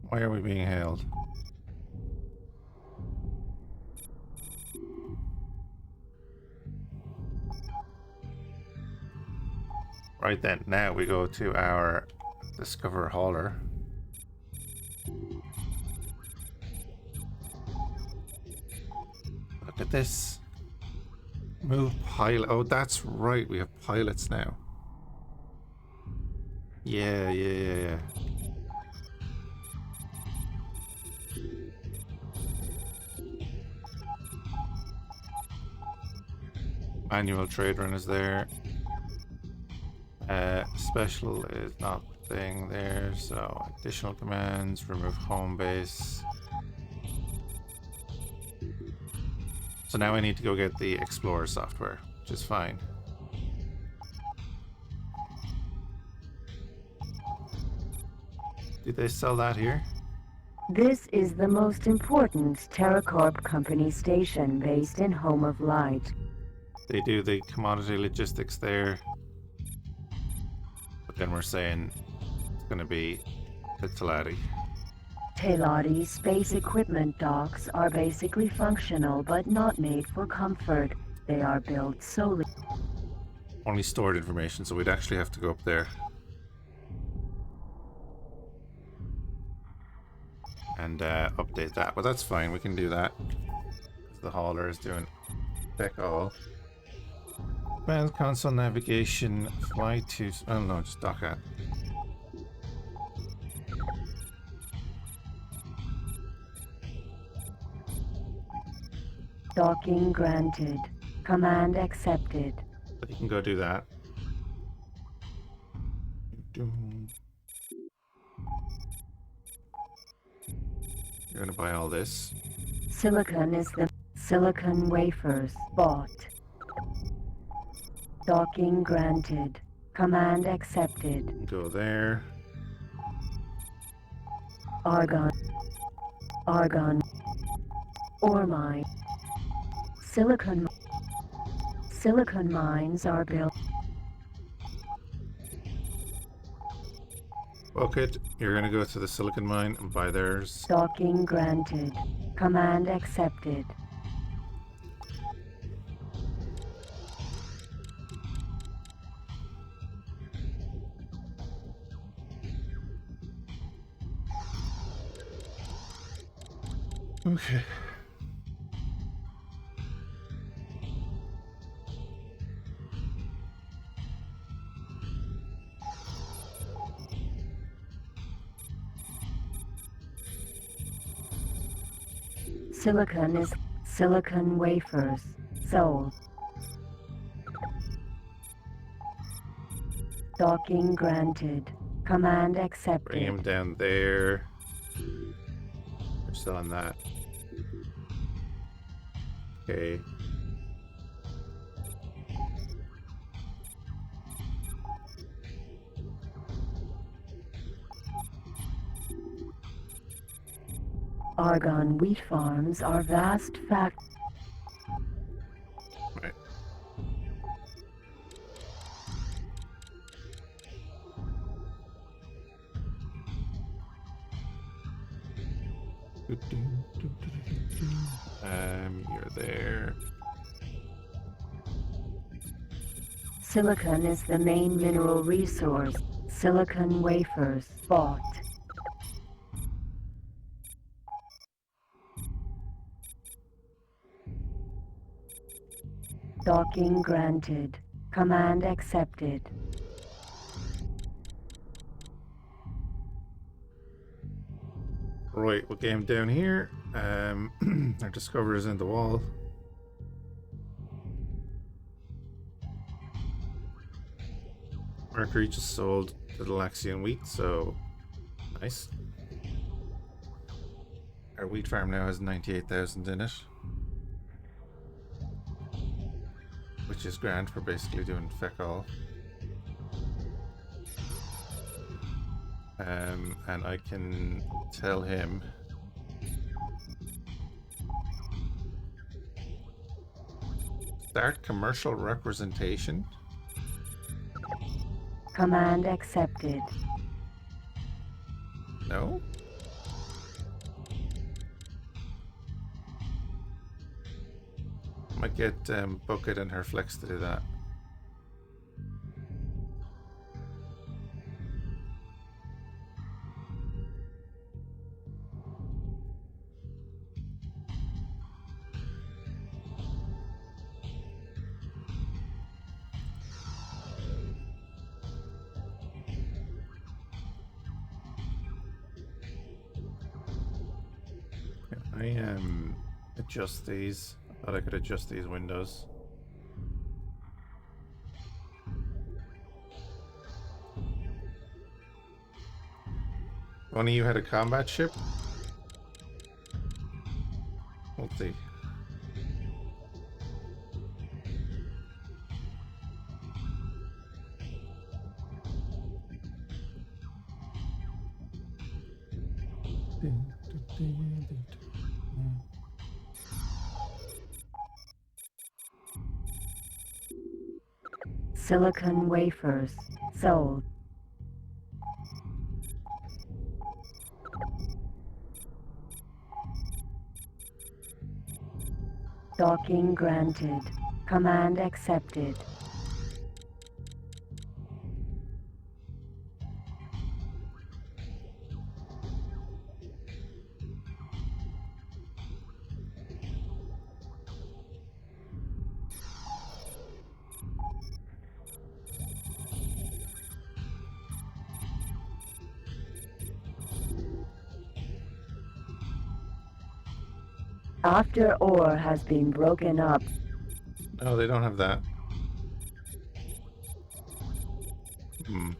Why are we being hailed? Right then, now we go to our Discover hauler. Look at this. Move pilot. Oh, that's right. We have pilots now. Yeah. Manual trade run is there. Special is not the thing there. So additional commands. Remove home base. So now I need to go get the Explorer software, which is fine. Did they sell that here? This is the most important TerraCorp company station based in Home of Light. They do the commodity logistics there. But then we're saying it's going to be the Teladi. Teladi space equipment docks are basically functional but not made for comfort. They are built solely. Only stored information, so we'd actually have to go up there. And update that. But that's fine, we can do that. The hauler is doing spec all. Command console navigation, fly to... Oh no, just dock at. Docking granted. Command accepted. But you can go do that. You're gonna buy all this. Silicon is the silicon wafers bought. Docking granted. Command accepted. Go there. Argon. Ore mine. Silicon mines are built. Bucket, you're gonna go to the silicon mine and buy theirs. Docking granted. Command accepted. Okay. Silicon is silicon wafers sold. Docking granted. Command accepted. Bring him down there. We're selling that. Okay. Argon wheat farms are vast fact. Right. You're there. Silicon is the main mineral resource. Silicon wafers bought. Docking granted. Command accepted. Right, we'll get him down here. Our discover is in the wall. Mercury just sold to the Laxian wheat, so nice. Our wheat farm now has 98,000 in it, which is grand for basically doing feck all. And I can tell him start commercial representation. Command accepted. No? Might get Bucket and her Flex to do that. I adjust these. I thought I could adjust these windows. One of you had a combat ship? We'll see. Silicon wafers sold. Docking granted. Command accepted. After ore has been broken up, No, they don't have that. Hmm.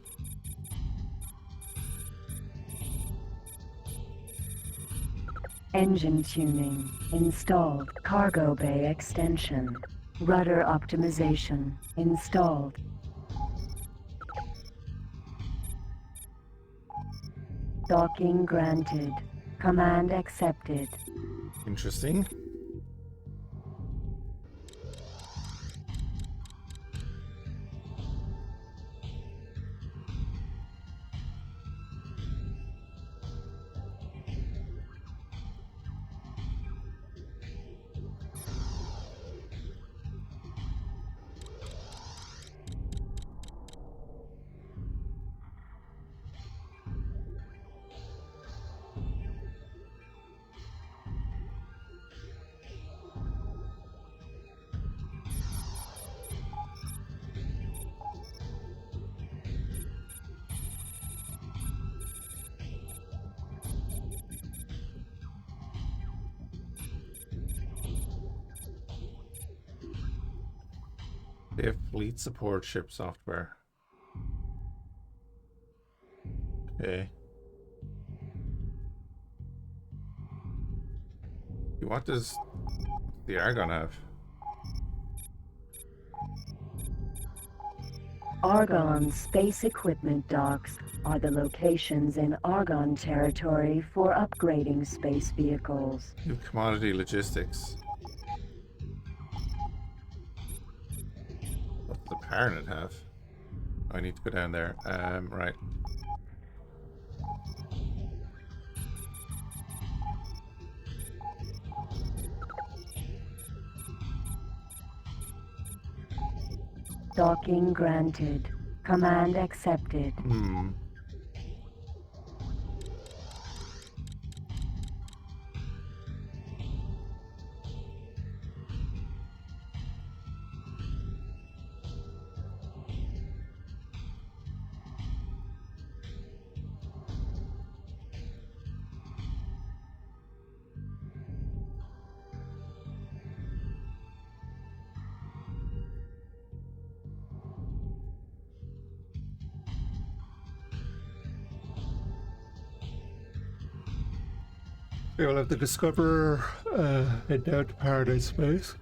engine tuning installed, cargo bay extension, rudder optimization installed. Docking granted. Command accepted. Interesting. They have fleet support ship software. Okay. What does the Argon have? Argon space equipment docks are the locations in Argon territory for upgrading space vehicles. New commodity logistics. What does the Parnet have? Oh, I need to go down there. Right. Docking granted. Command accepted. Hmm. We'll have the Discoverer head down to Paradise Space.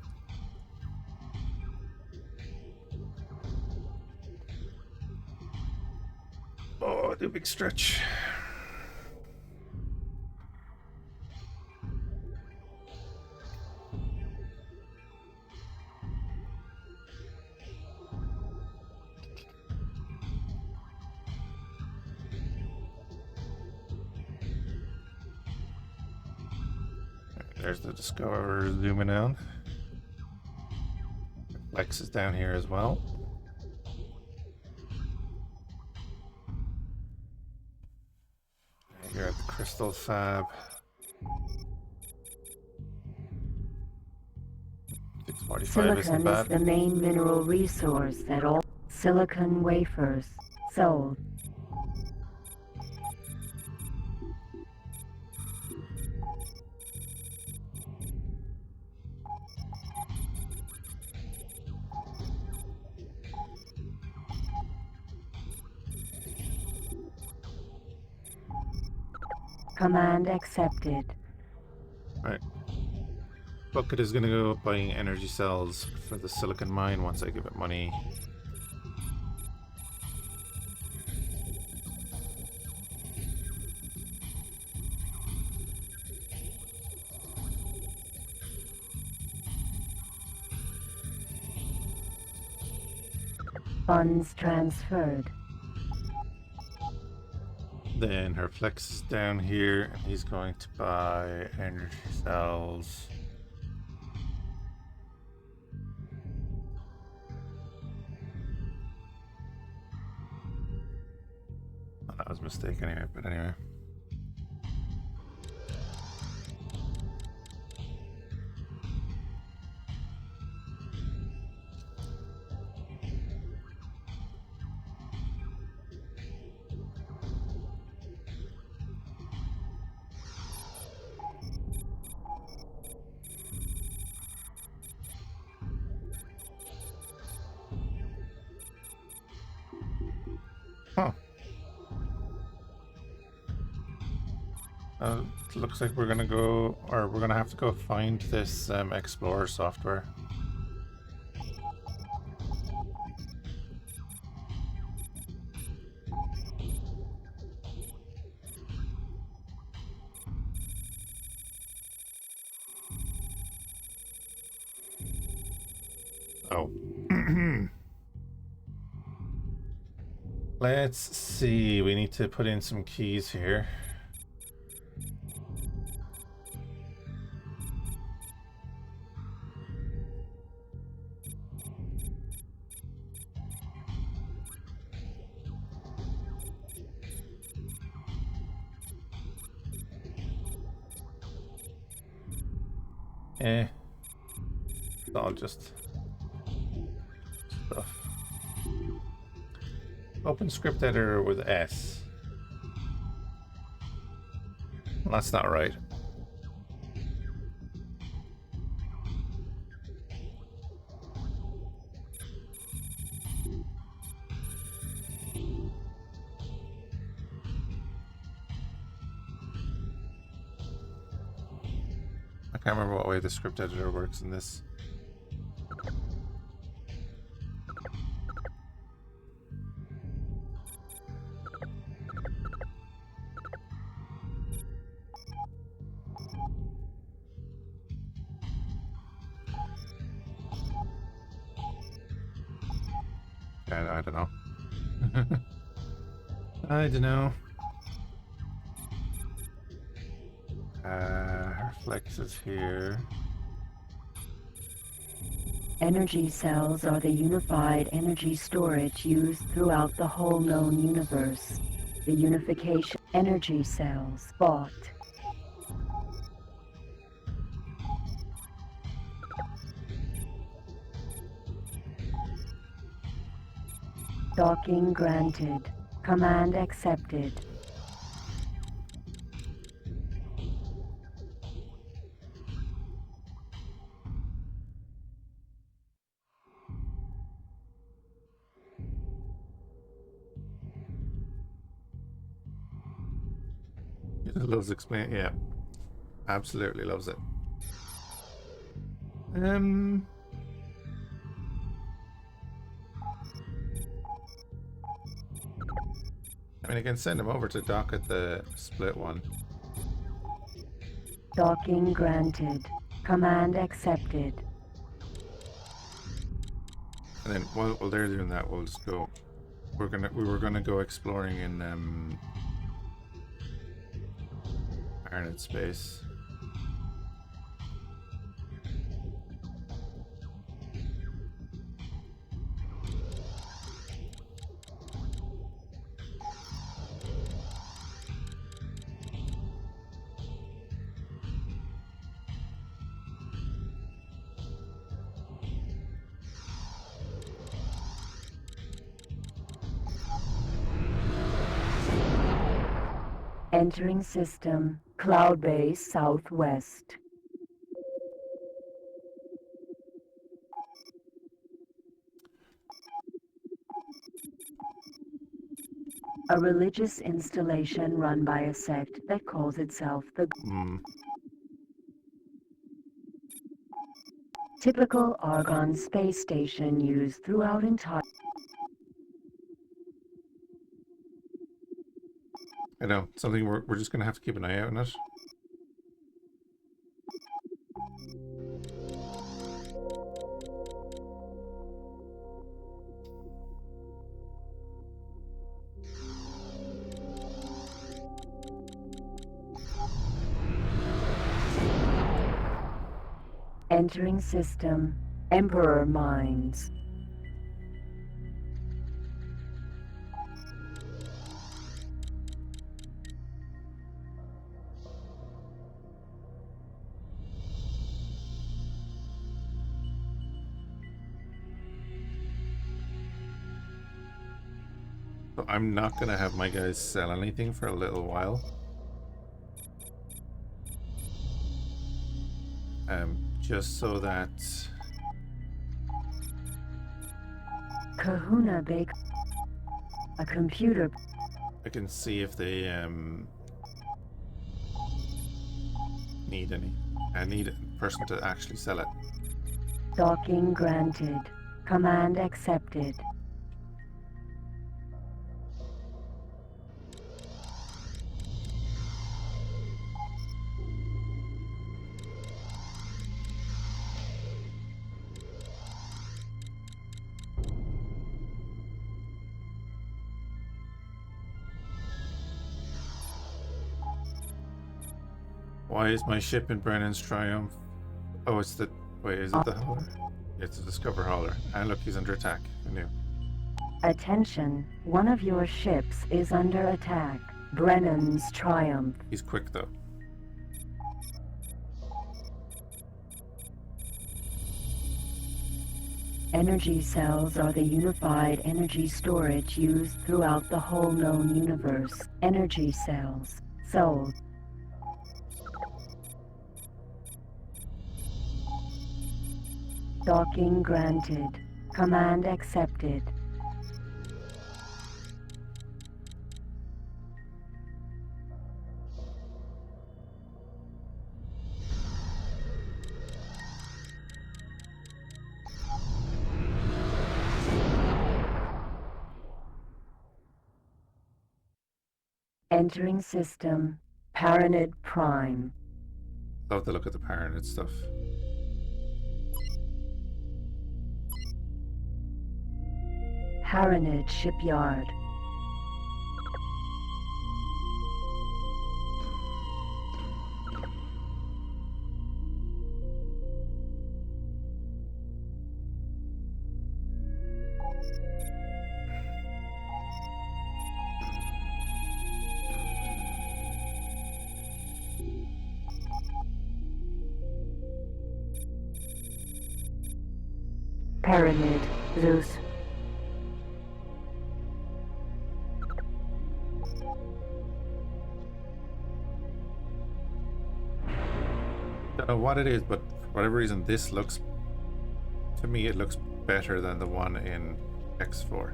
Oh, the big stretch. There's the Discoverer zooming out. Flex is down here as well. Here at the Crystal Fab. 645 isn't Silicon is bad. the main mineral resource at all. Silicon wafers sold. Command accepted. Right. Bucket is gonna go buying energy cells for the silicon mine once I give it money. Funds transferred. Then her flex is down here, and he's going to buy energy cells. Oh, that was a mistake anyway, but anyway. Huh. It looks like we're gonna go, or we're gonna have to go find this Explorer software. Oh. Let's see, we need to put in some keys here. It's all just stuff. Open script editor with S. Well, that's not right. I can't remember what way the script editor works in this. I don't know. I don't know. Her flex is here. Energy cells are the unified energy storage used throughout the whole known universe. The unification energy cells bought. Docking granted. Command accepted. He loves explain. Yeah, absolutely loves it. I mean, I can send him over to dock at the split one. Docking granted. Command accepted. And then while they're doing that, we'll just go. We were gonna go exploring in Arnett space. Entering system. Cloud base southwest. A religious installation run by a sect that calls itself the typical Argon space station used throughout entire. I know, something we're just gonna have to keep an eye out on it. Entering system, Emperor Mines. So I'm not gonna have my guys sell anything for a little while. Just so that Kahuna Bake. A computer. I can see if they need any. I need a person to actually sell it. Docking granted. Command accepted. Why is my ship in Brennan's Triumph? Oh, it's the... Wait, is it the hauler? It's a Discover hauler. And look, he's under attack. I knew. Attention, one of your ships is under attack. Brennan's Triumph. He's quick, though. Energy cells are the unified energy storage used throughout the whole known universe. Energy cells. Sold. Docking granted. Command accepted. Entering system, Paranid Prime. Love to look at the Paranid stuff. Paranid Shipyard. Paranid Zeus. Don't know what it is, but for whatever reason, this looks... To me, it looks better than the one in X4.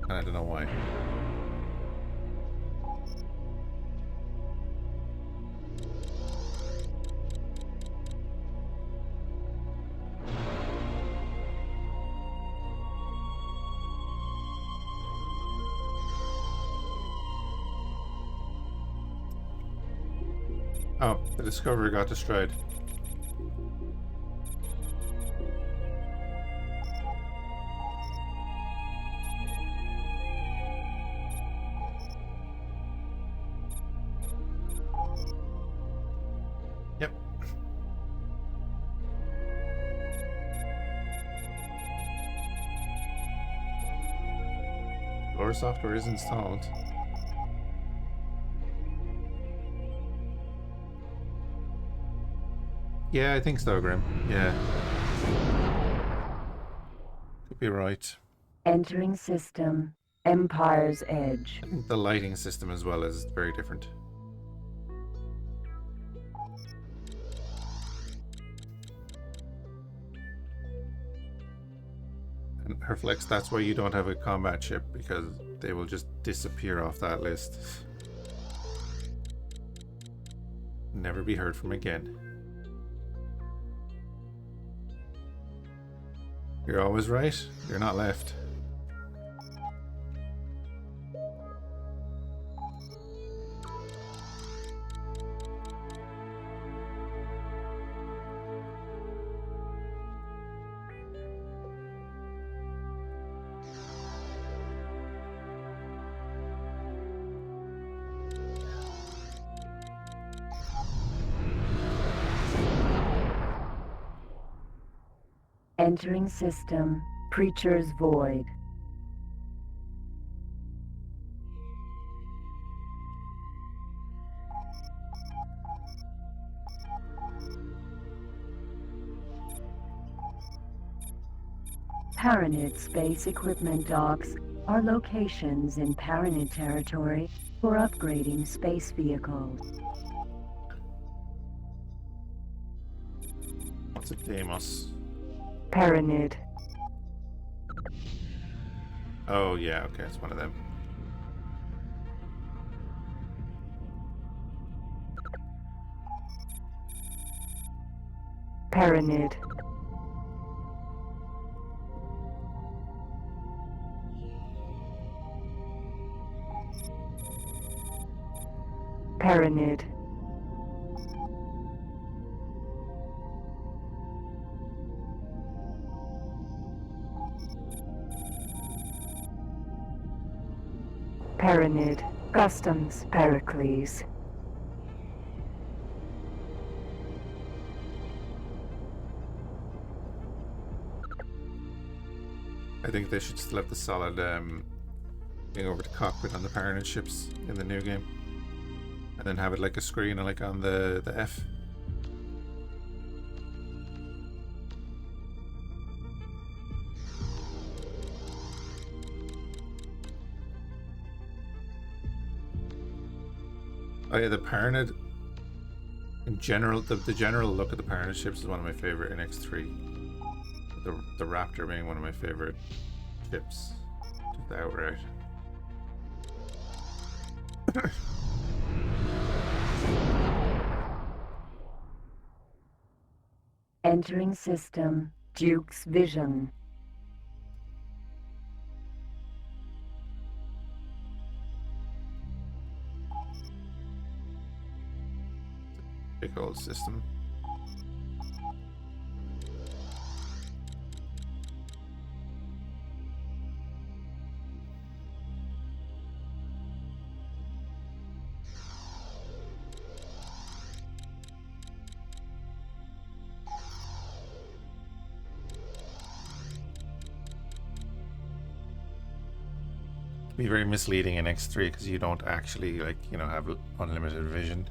And I don't know why. Oh, the Discovery got destroyed. Yep. Lore software is installed. Yeah, I think so, Grim. Yeah. Could be right. Entering system, Empire's Edge. I think the lighting system as well is very different. Flex, that's why you don't have a combat ship, because they will just disappear off that list. Never be heard from again. You're always right. You're not left. Entering system, Preacher's Void. Paranid space equipment docks are locations in Paranid territory for upgrading space vehicles. What's a Deimos? Paranid. Oh yeah, okay, it's one of them. Paranid. Paranid. Paranid. Customs Pericles. I think they should still have the solid thing over the cockpit on the Paranid ships in the new game. And then have it like a screen like on the F. Oh yeah, the Paranid in general, the general look at the Paranid ships is one of my favorite in X3. The Raptor being one of my favorite ships. Just outright. Entering system, Duke's Vision. Big old system. Be very misleading in X3 because you don't actually have unlimited vision.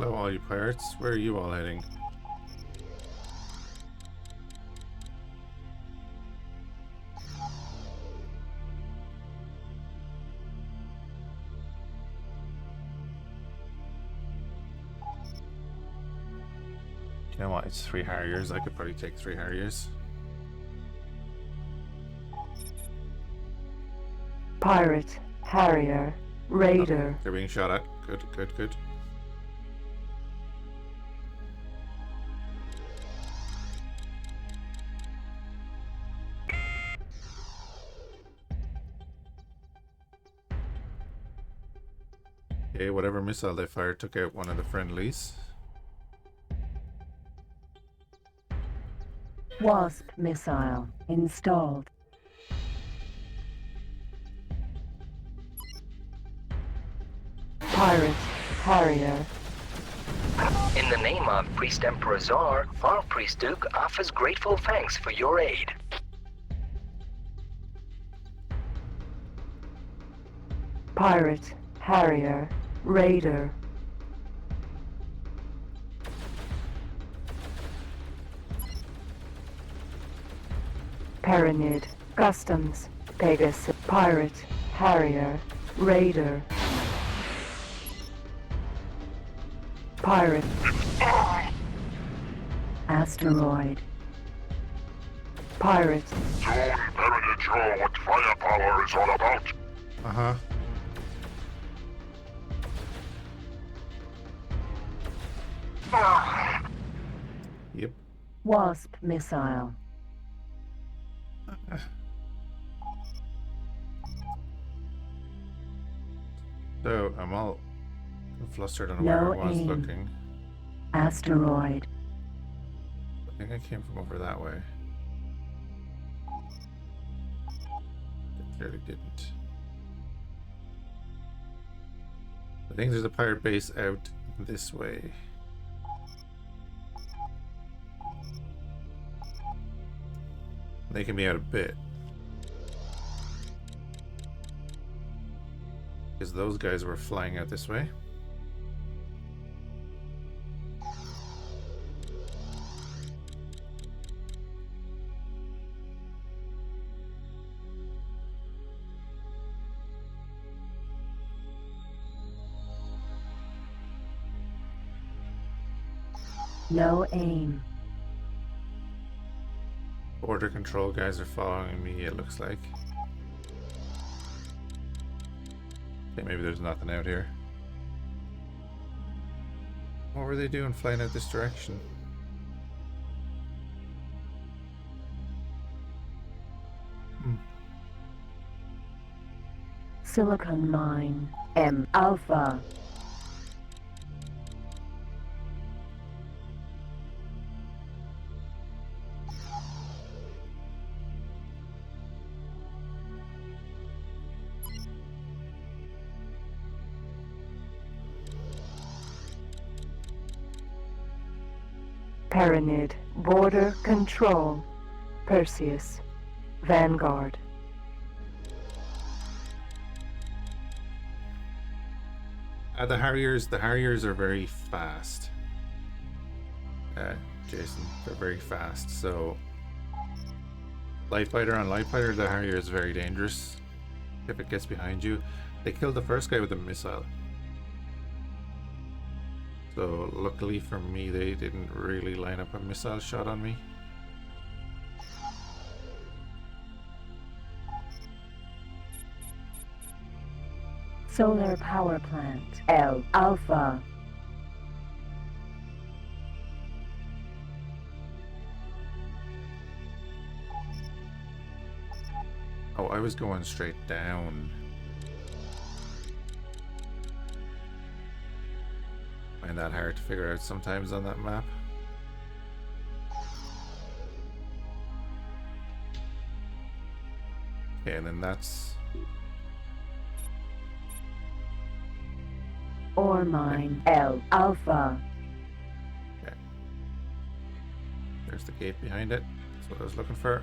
Hello all you pirates, where are you all heading? You know what, it's 3 Harriers, I could probably take 3 Harriers. Pirate, Harrier, Raider. Oh, they're being shot at. Good, good, good. Okay, whatever missile they fired took out one of the friendlies. Wasp missile installed. Pirate, Harrier, In the name of Priest Emperor Czar, our Priest Duke offers grateful thanks for your aid. Pirate, Harrier, Raider, Pyramid, Customs, Pegasus, Pirate, Harrier, Raider, Pirate, Asteroid, Pirate, Soon Pyramid show what firepower is all about. Uh-huh. Yep. Wasp Missile, So, I'm all flustered on No where I was aim. looking. Asteroid, I think I came from over that way. I clearly didn't. I think there's a pirate base out this way. They can be out a bit. Because those guys were flying out this way. no aim, Border control guys are following me, it looks like. Okay, maybe there's nothing out here. What were they doing flying out this direction? Silicon Mine, M Alpha, Pyramid, Border Control, Perseus, Vanguard, The Harriers are very fast. Jason, they're very fast, so light fighter on light fighter, the Harrier is very dangerous. If it gets behind you, they killed the first guy with a missile. So luckily for me, they didn't really line up a missile shot on me. Solar Power Plant, L Alpha, Oh, I was going straight down. Find that hard to figure out sometimes on that map. Okay, and then that's... Ore Mine, L Alpha, Okay. There's the gate behind it. That's what I was looking for.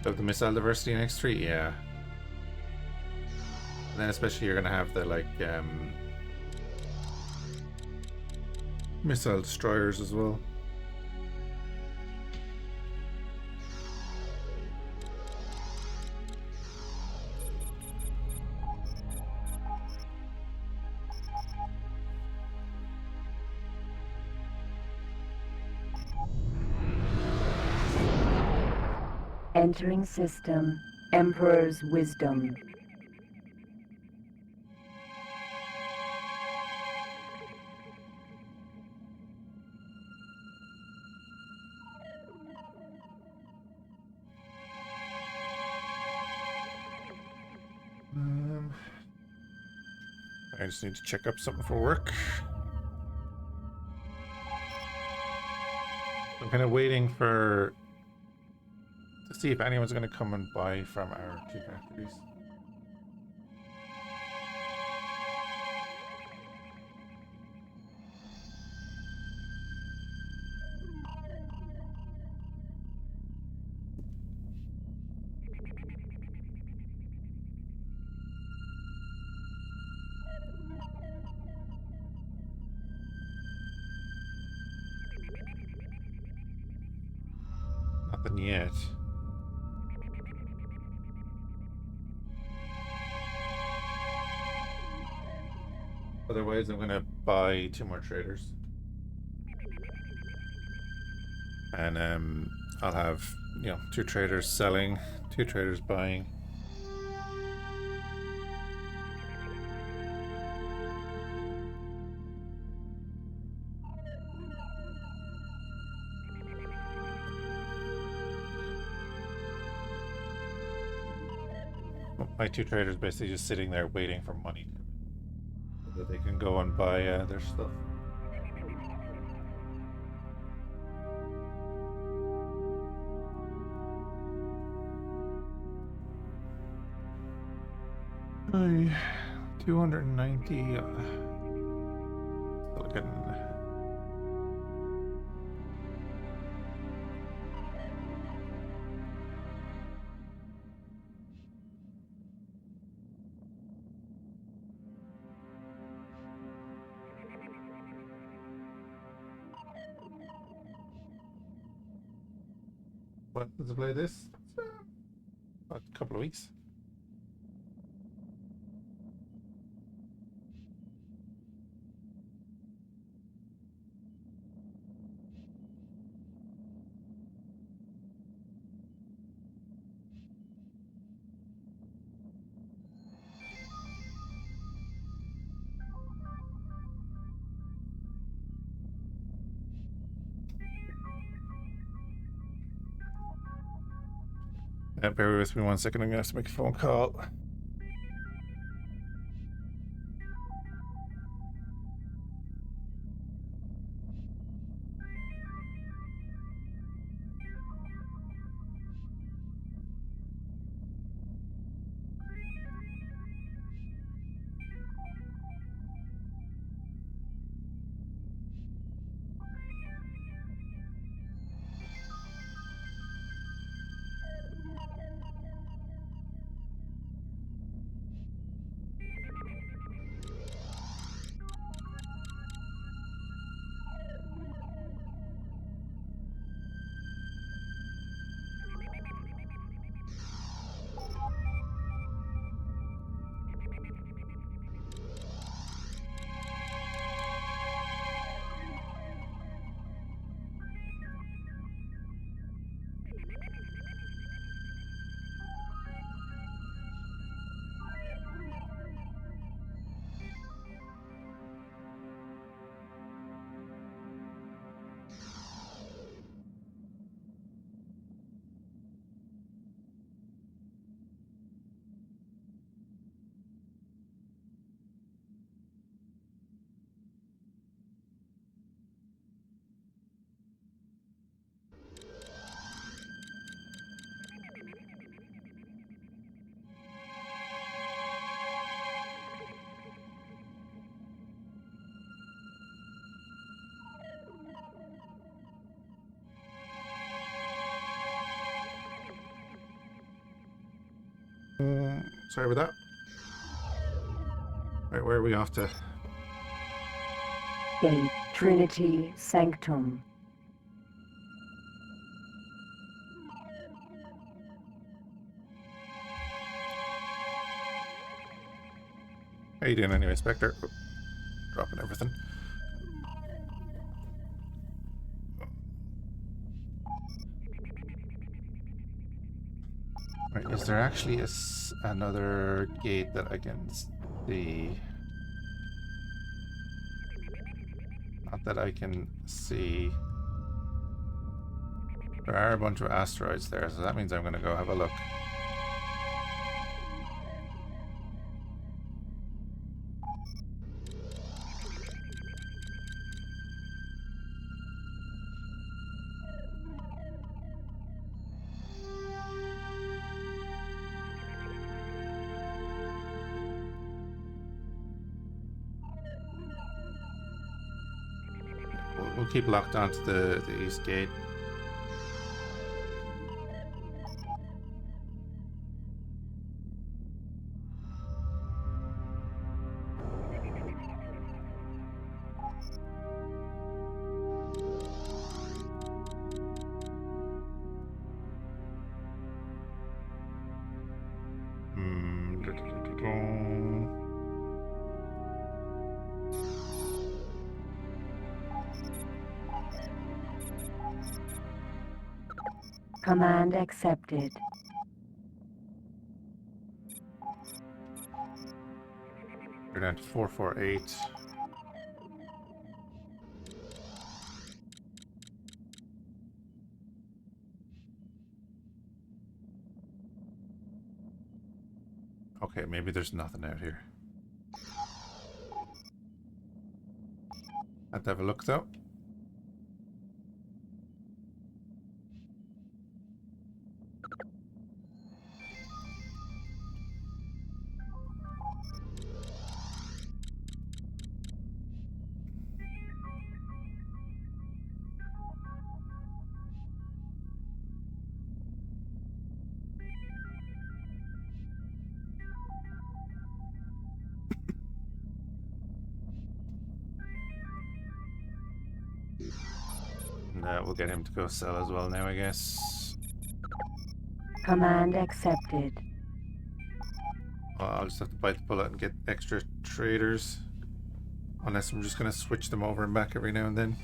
Of the missile diversity in X3, yeah. And then especially you're gonna have the like missile destroyers as well. entering system, Emperor's Wisdom. I just need to check up something for work. I'm kind of waiting to see if anyone's going to come and buy from our two factories. Nothing yet. Otherwise, I'm going to buy 2 more traders. And I'll have, 2 traders selling, 2 traders buying. My 2 traders basically just sitting there waiting for money so that they can go and buy their stuff. Hey, 290. Still getting. What does it play this? A couple of weeks. Bear with me 1 second, I'm going to have to make a phone call. Sorry about that. Right, where are we off to? Gate Trinity Sanctum. How you doing anyway, Spectre? Oh, dropping everything. Right, is there actually another gate that I can see? Not that I can see. There are a bunch of asteroids there, so that means I'm going to go have a look. keep locked onto the east gate. Command accepted. We're down to 448. Okay, maybe there's nothing out here. Have to have a look though. And we'll get him to go sell as well now, I guess. Command accepted. I'll just have to bite the bullet and get extra traders. Unless I'm just going to switch them over and back every now and then.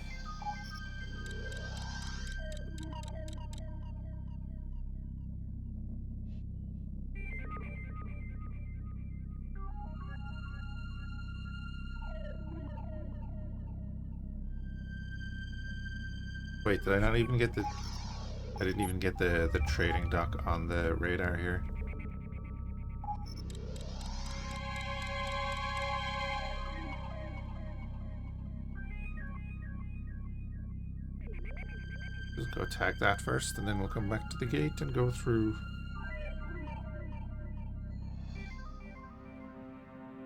Wait, did I not even get the... I didn't even get the trading dock on the radar here. Just go attack that first, and then we'll come back to the gate and go through.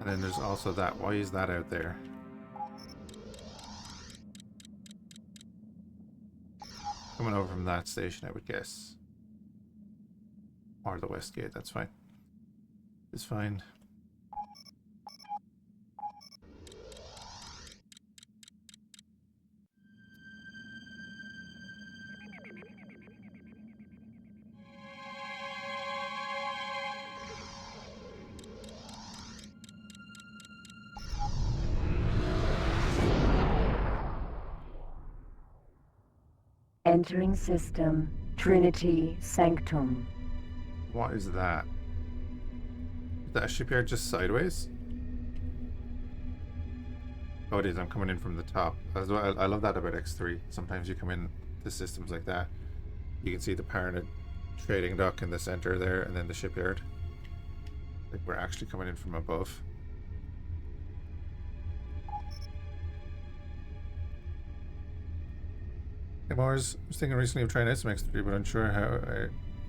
And then there's also that. Why is that out there? Coming over from that station, I would guess. Or the west gate, that's fine. It's fine. Entering system, Trinity Sanctum. What is that? Is that a shipyard just sideways? Oh, it is. I'm coming in from the top. As well, I love that about X3. Sometimes you come in to systems like that. You can see the Paranoid trading dock in the center there, and then the shipyard. Like we're actually coming in from above. Hey Mars, I was thinking recently of trying out some X3, but unsure how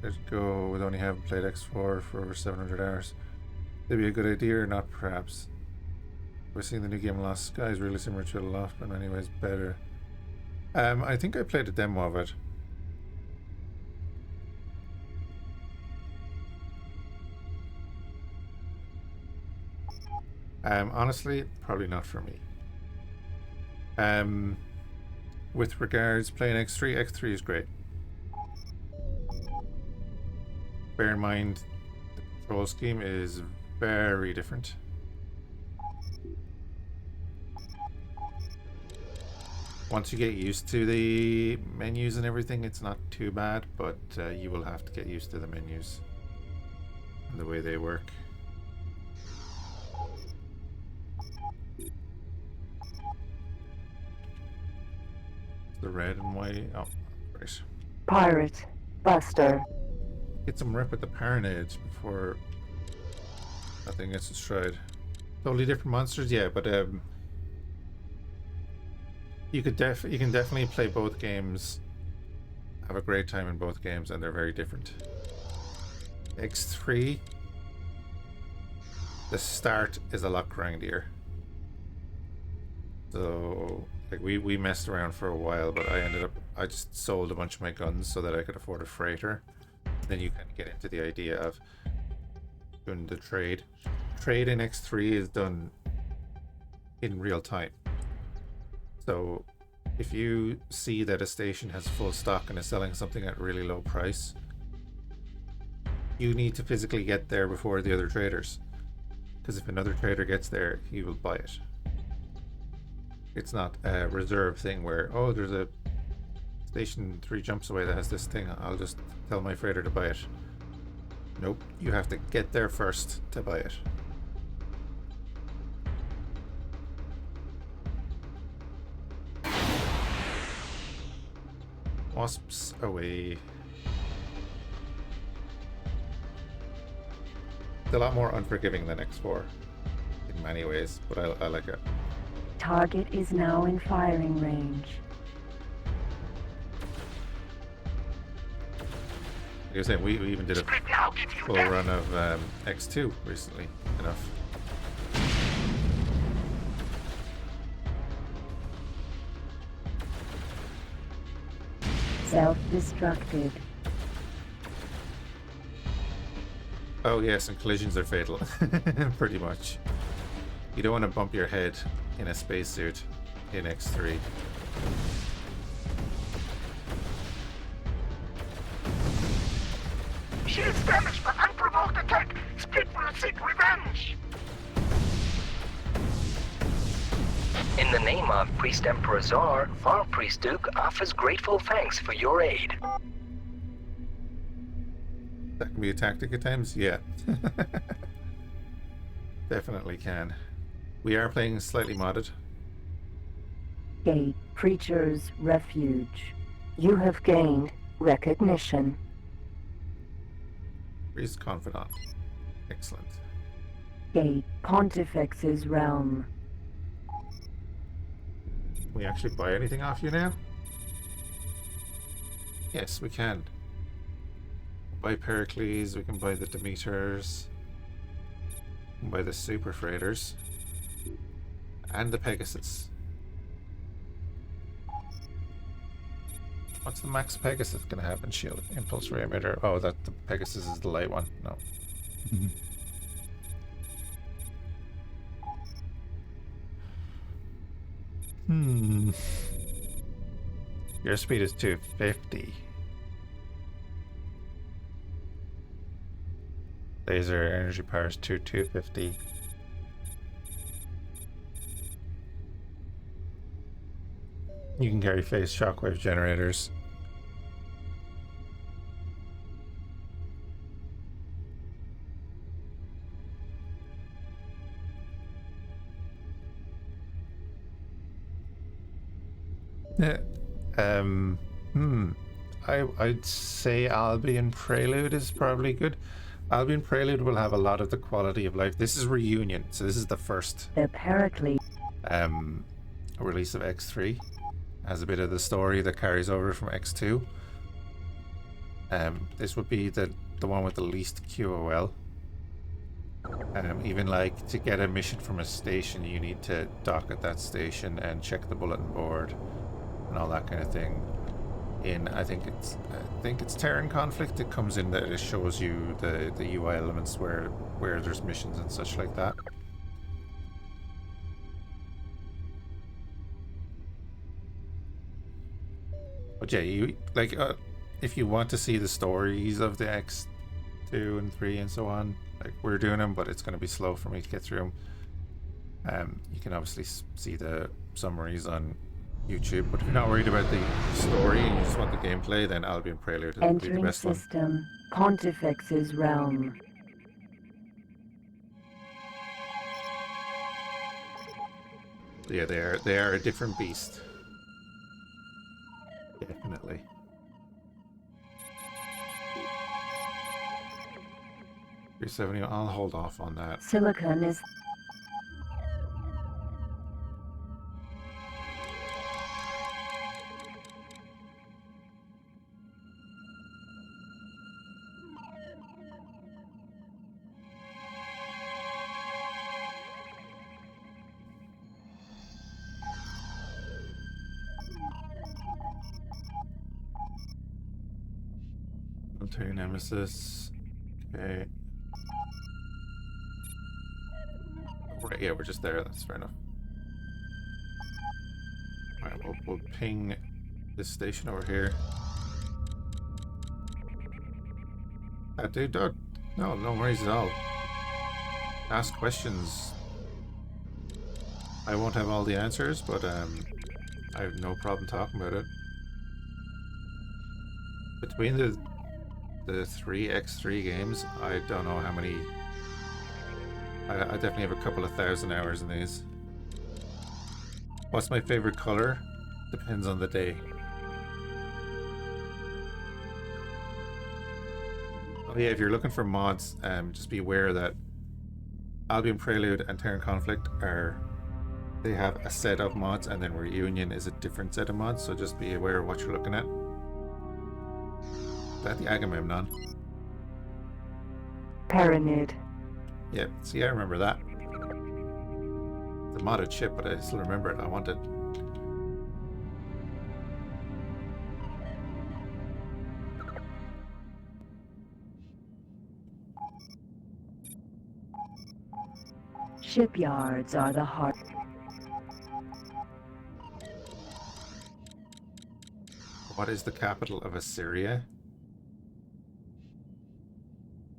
I'd go with only having played X4 for over 700 hours. Maybe a good idea or not, perhaps. We're seeing the new game Lost Sky is really similar to it a lot, but in many ways better. I think I played a demo of it. Honestly, probably not for me. With regards playing X3, X3 is great. Bear in mind, the control scheme is very different. Once you get used to the menus and everything, it's not too bad, but you will have to get used to the menus and the way they work. The red and white. Oh, right. Pirate. Buster. Get some rep with the Paranoids before that thing gets destroyed. Totally different monsters, yeah, but you can definitely play both games, have a great time in both games, and they're very different. X3, the start is a lot grindier. So Like we messed around for a while, but I just sold a bunch of my guns so that I could afford a freighter. Then you kind of get into the idea of doing the trade. Trade in X3 is done in real time. So if you see that a station has full stock and is selling something at a really low price, you need to physically get there before the other traders. Because if another trader gets there, he will buy it. It's not a reserve thing where, oh, there's a station 3 jumps away that has this thing, I'll just tell my freighter to buy it. Nope, you have to get there first to buy it. Wasps away. It's a lot more unforgiving than X4 in many ways, but I like it. Target is now in firing range. Like I was saying, we even did a full run of X2 recently enough. Self-destructed. Oh yes, and collisions are fatal. Pretty much. You don't want to bump your head in a spacesuit in X3. Shields damaged by unprovoked attack. Split will seek revenge. In the name of Priest Emperor Czar, our Priest Duke offers grateful thanks for your aid. That can be a tactic at times, yeah. Definitely can. We are playing slightly modded. Gate Preacher's Refuge. You have gained recognition. Priest Confidant. Excellent. Gate Pontifex's Realm. Can we actually buy anything off you now? Yes, we can. Buy Pericles, we can buy the Demeters, we can buy the Super Freighters, and the Pegasus. What's the max Pegasus gonna have in shield? Impulse ray emitter. Oh, that the Pegasus is the light one. No. Your speed is 250. Laser energy power is 250. You can carry phase shockwave generators. Yeah. I'd say Albion Prelude is probably good. Albion Prelude will have a lot of the quality of life. This is Reunion, so this is the first The Pericles. release of X3. Has a bit of the story that carries over from X2. This would be the one with the least QOL. Even like to get a mission from a station, you need to dock at that station and check the bulletin board and all that kind of thing. I think it's Terran Conflict. It comes in that it shows you the UI elements where there's missions and such like that. But yeah, you like if you want to see the stories of the X2 and 3 and so on, like we're doing them, but it's going to be slow for me to get through them. You can obviously see the summaries on YouTube, but if you're not worried about the story and you just want the gameplay, then Albion Prelude will be the Entering best one. system. Pontifex's Realm. Yeah, they are a different beast. Definitely. I'll hold off on that. Silicon is Military nemesis. Okay. Right, yeah, we're just there. That's fair enough. Alright, we'll ping this station over here. Dude, no worries at all. Ask questions. I won't have all the answers, but I have no problem talking about it. Between the three X3 games, I don't know how many. I definitely have a couple of thousand hours in these. What's my favorite color? Depends on the day. Oh yeah, if you're looking for mods, just be aware that Albion Prelude and Terran Conflict they have a set of mods, and then Reunion is a different set of mods, so just be aware of what you're looking at. Is that the Agamemnon? Pyramid. Yeah, see, I remember that. It's a modded ship, but I still remember it. I want it. Shipyards are the heart. What is the capital of Assyria?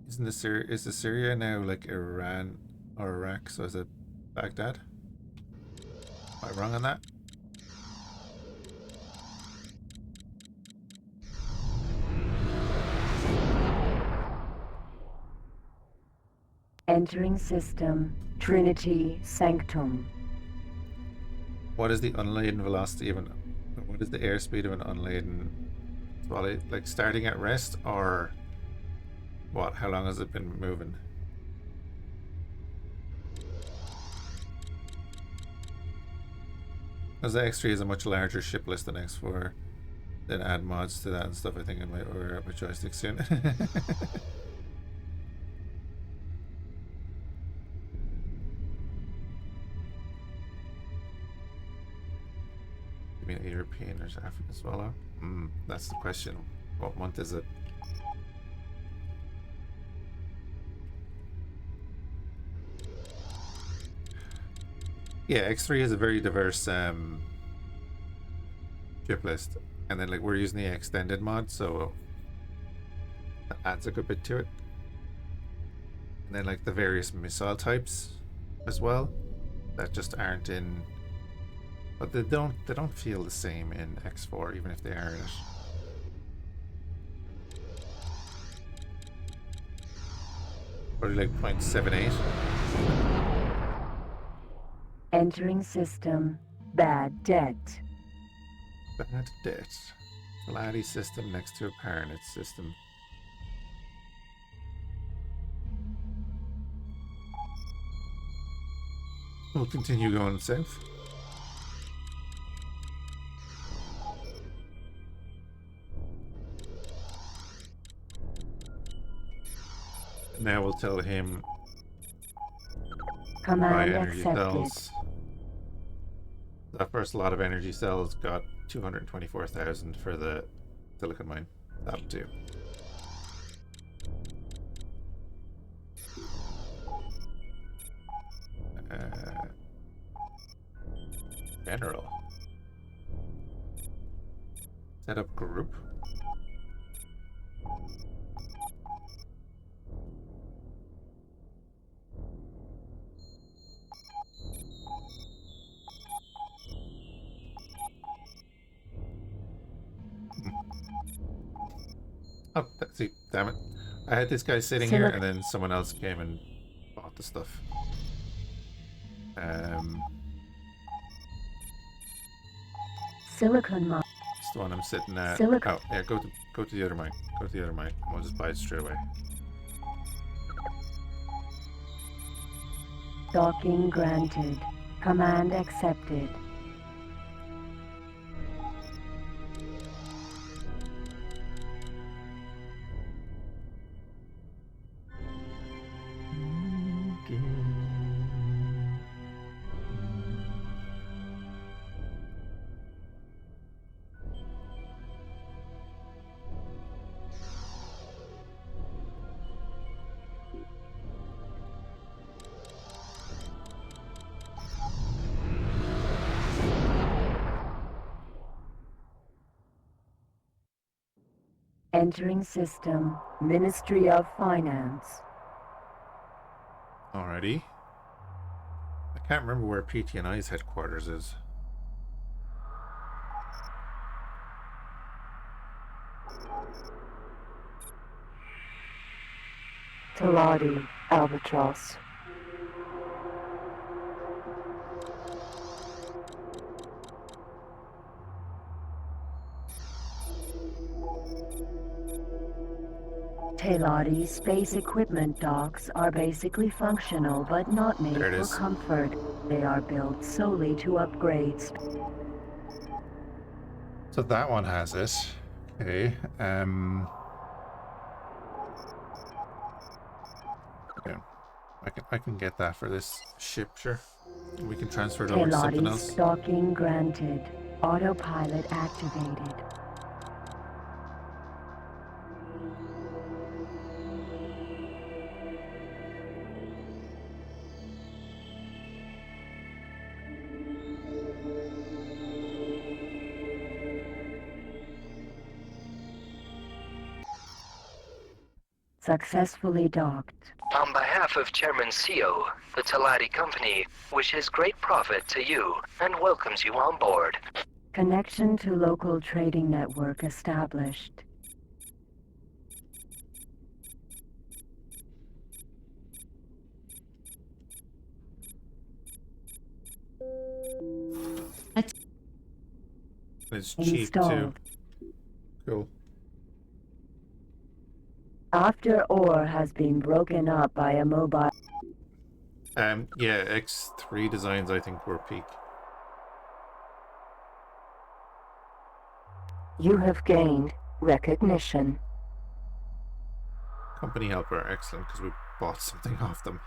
Isn't is Assyria now like Iran or Iraq? So is it Baghdad? Am I wrong on that? Entering system. Trinity Sanctum. What is the unladen velocity of an? What is the airspeed of an unladen trolley? Like starting at rest, or what? How long has it been moving? Because the X3 is a much larger ship list than X4. Then add mods to that and stuff. I think I might order up my joystick soon. Give me a European or African swallow. That's the question. What month is it? Yeah, X3 is a very diverse ship list, and then like we're using the extended mod, so that adds a good bit to it. And then like the various missile types as well that just aren't in, but they don't feel the same in X4, even if they are in it. Probably like 0.78. Entering system. Bad debt. Bad debt. Laddie system next to a Paranoid system. We'll continue going south. Now we'll tell him buy Command energy accepted. cells. That first lot of energy cells got 224,000 for the silicon mine. That'll do. General. Set up group. Oh, see, damn it. I had this guy sitting here and then someone else came and bought the stuff. Silicon mine. It's the one I'm sitting at. Silicon. Oh, yeah, go to the other mine. Go to the other mine. We'll just buy it straight away. Docking granted. Command accepted. Entering system, Ministry of Finance. Alrighty. I can't remember where PT&I's headquarters is. Taladi, Albatross. Taladi space equipment docks are basically functional but not made There it for is. comfort. They are built solely to upgrade. So that one has it. Okay. Yeah, I can get that for this ship, sure. We can transfer it over to something Taladi else. docking granted. Autopilot activated. Successfully docked. On behalf of Chairman CEO, the Taladi Company wishes great profit to you and welcomes you on board. Connection to local trading network established. It's cheap too. Installed. Cool. After ore has been broken up by a mobile. Yeah, X3 designs I think were peak. You have gained recognition. Company helper, excellent, because we bought something off them.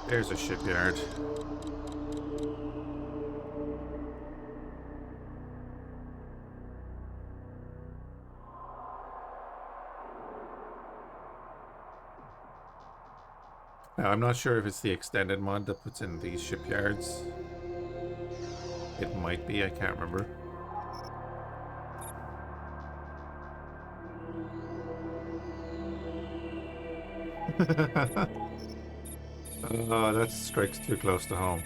There's a shipyard. Now, I'm not sure if it's the extended mod that puts in these shipyards. It might be, I can't remember. Oh, that strikes too close to home.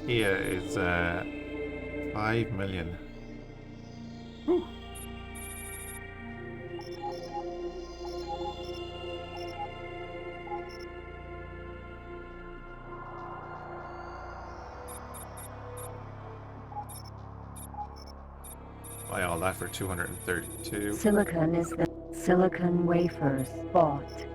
Kia is 5 million. Whew. Buy all that for 232. Silicon is the silicon wafers bought.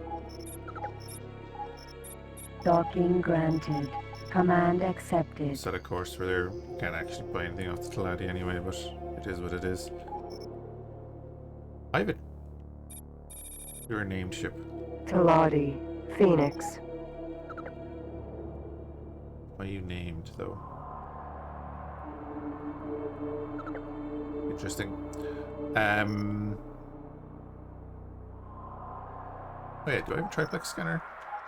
Docking granted. Command accepted. Set a course for there. Can't actually buy anything off the Taladi anyway, but it is what it is. Ivan, you're a named ship. Taladi, Phoenix. Why are you named though? Interesting. Wait, do I have a triplex scanner?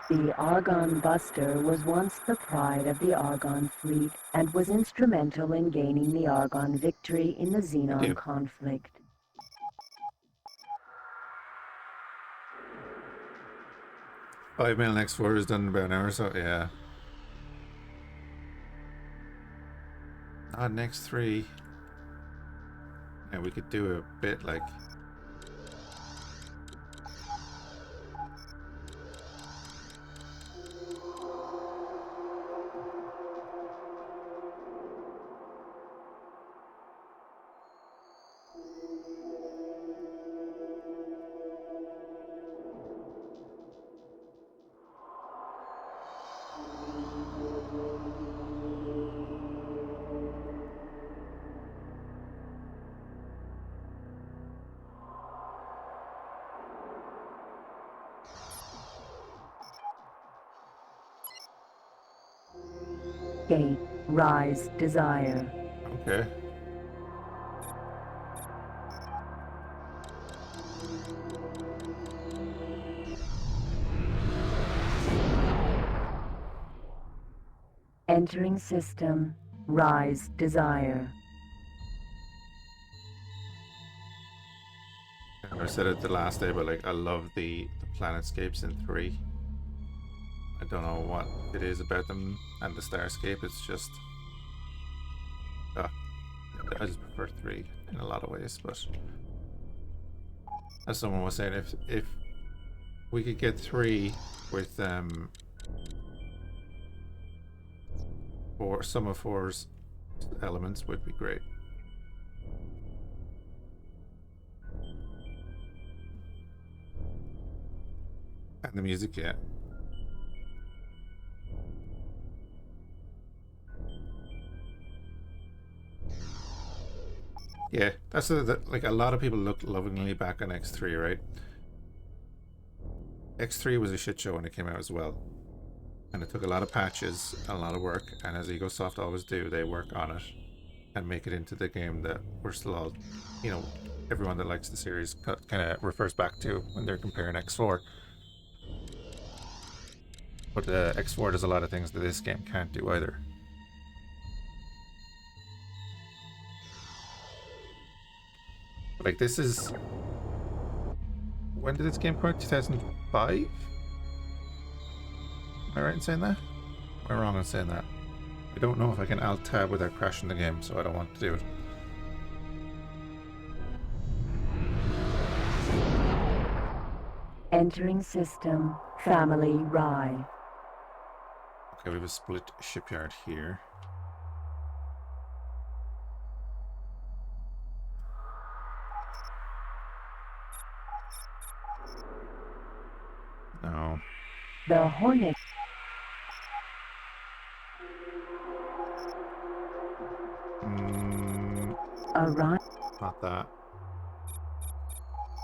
The Argon Buster was once the pride of the Argon fleet and was instrumental in gaining the Argon victory in the I do. Xenon conflict. $5 million X4 is done in about an hour or so, yeah. Not an X3. Yeah, we could do a bit like... Gate. Rise. Desire. Okay. Entering system. Rise. Desire. I said it the last day, but like I love the planetscapes in 3. I don't know what it is about them and the Starscape. It's just I just prefer 3 in a lot of ways. But as someone was saying, if we could get 3 with or some of 4's elements would be great. And the music, yeah. Yeah, that's like a lot of people look lovingly back on X3, right? X3 was a shit show when it came out as well. And it took a lot of patches, a lot of work, and as EgoSoft always do, they work on it and make it into the game that we're still all, you know, everyone that likes the series kind of refers back to when they're comparing X4. But X4 does a lot of things that this game can't do either. Like this is... When did this game come out? 2005? Am I right in saying that? Am I wrong in saying that? I don't know if I can Alt-Tab without crashing the game, so I don't want to do it. Entering system. Family Rye. Okay, we have a split shipyard here. No. The Hornet. Orion. Not that.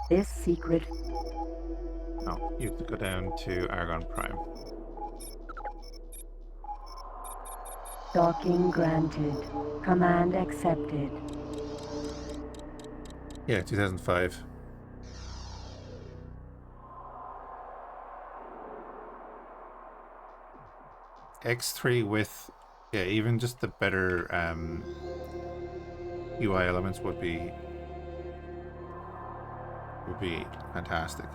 This secret. No, you have to go down to Argon Prime. Docking granted. Command accepted. Yeah, 2005. X3 with, yeah, even just the better UI elements would be fantastic.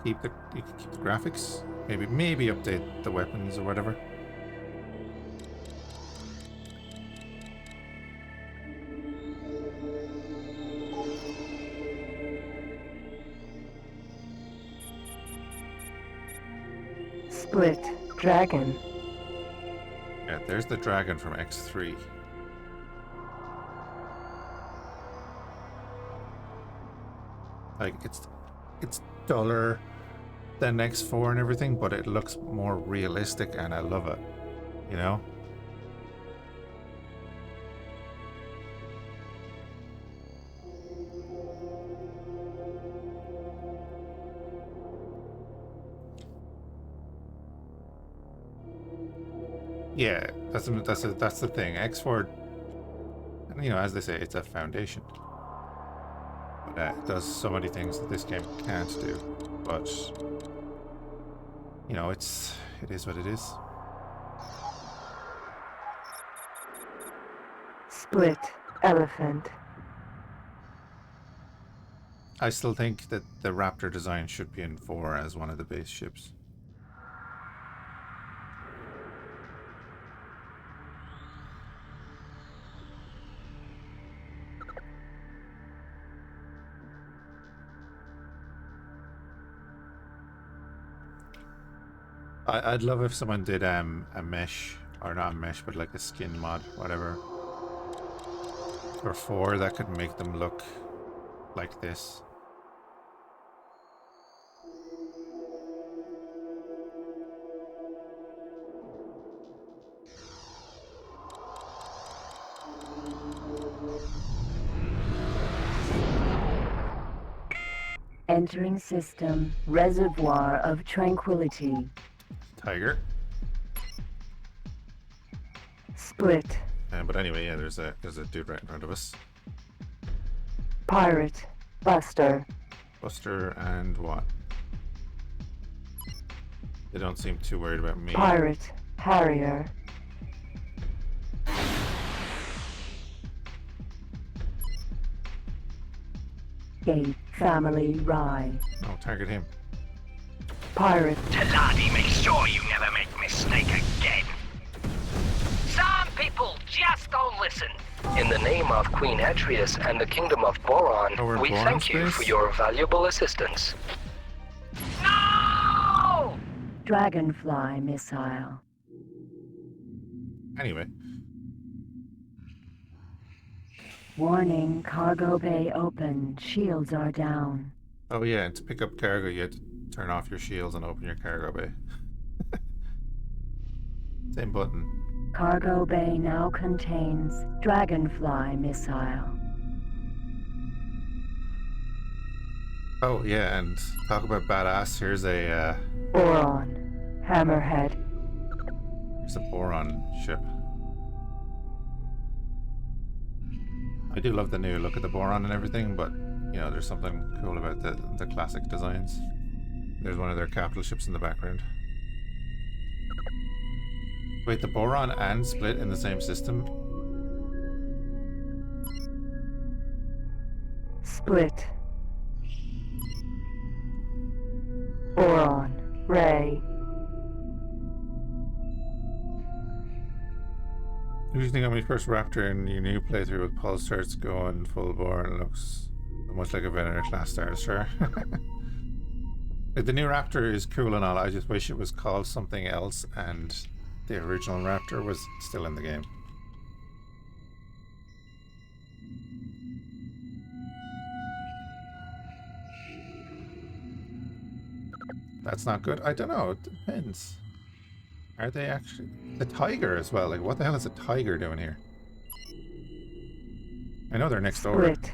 You can keep the graphics, maybe update the weapons or whatever. Split. Dragon. Yeah, there's the dragon from X3. Like it's duller than X4 and everything, but it looks more realistic and I love it. You know? Yeah, that's the thing. X4, you know, as they say, it's a foundation. But it does so many things that this game can't do. But you know, it is what it is. Split. Elephant. I still think that the Raptor design should be in 4 as one of the base ships. I'd love if someone did a mesh, or not a mesh, but like a skin mod, whatever, for 4 that could make them look like this. Entering system. Reservoir of Tranquility. Tiger. Split. But anyway, yeah, there's a dude right in front of us. Pirate. Buster. Buster and what? They don't seem too worried about me. Pirate. Harrier. Gate. Family. Rye. No, target him. Pirate. Teladi, make sure you never make mistake again. Some people just don't listen. In the name of Queen Atreus and the Kingdom of Boron, Oh, we're in we Boron thank you space? for your valuable assistance. No! Dragonfly missile. Anyway, Warning, cargo bay open. Shields are down. oh yeah, and to pick up cargo, you had to turn off your shields and open your cargo bay. Same button. Cargo bay now contains Dragonfly missile. Oh yeah, and talk about badass. Here's a Boron. Hammerhead. Boron ship. I do love the new look at the Boron and everything, but you know, there's something cool about the classic designs. There's one of their capital ships in the background. Wait, the Boron and Split in the same system? Split. Boron. Ray. What do you think of my first Raptor in your new playthrough with pulse starts going full bore and it looks much like a Venator class Starsector? Like, the new Raptor is cool and all, I just wish it was called something else and the original Raptor was still in the game. That's not good. I don't know, it depends. Are they actually... The tiger as well, like what the hell is a tiger doing here? I know they're next door. Split.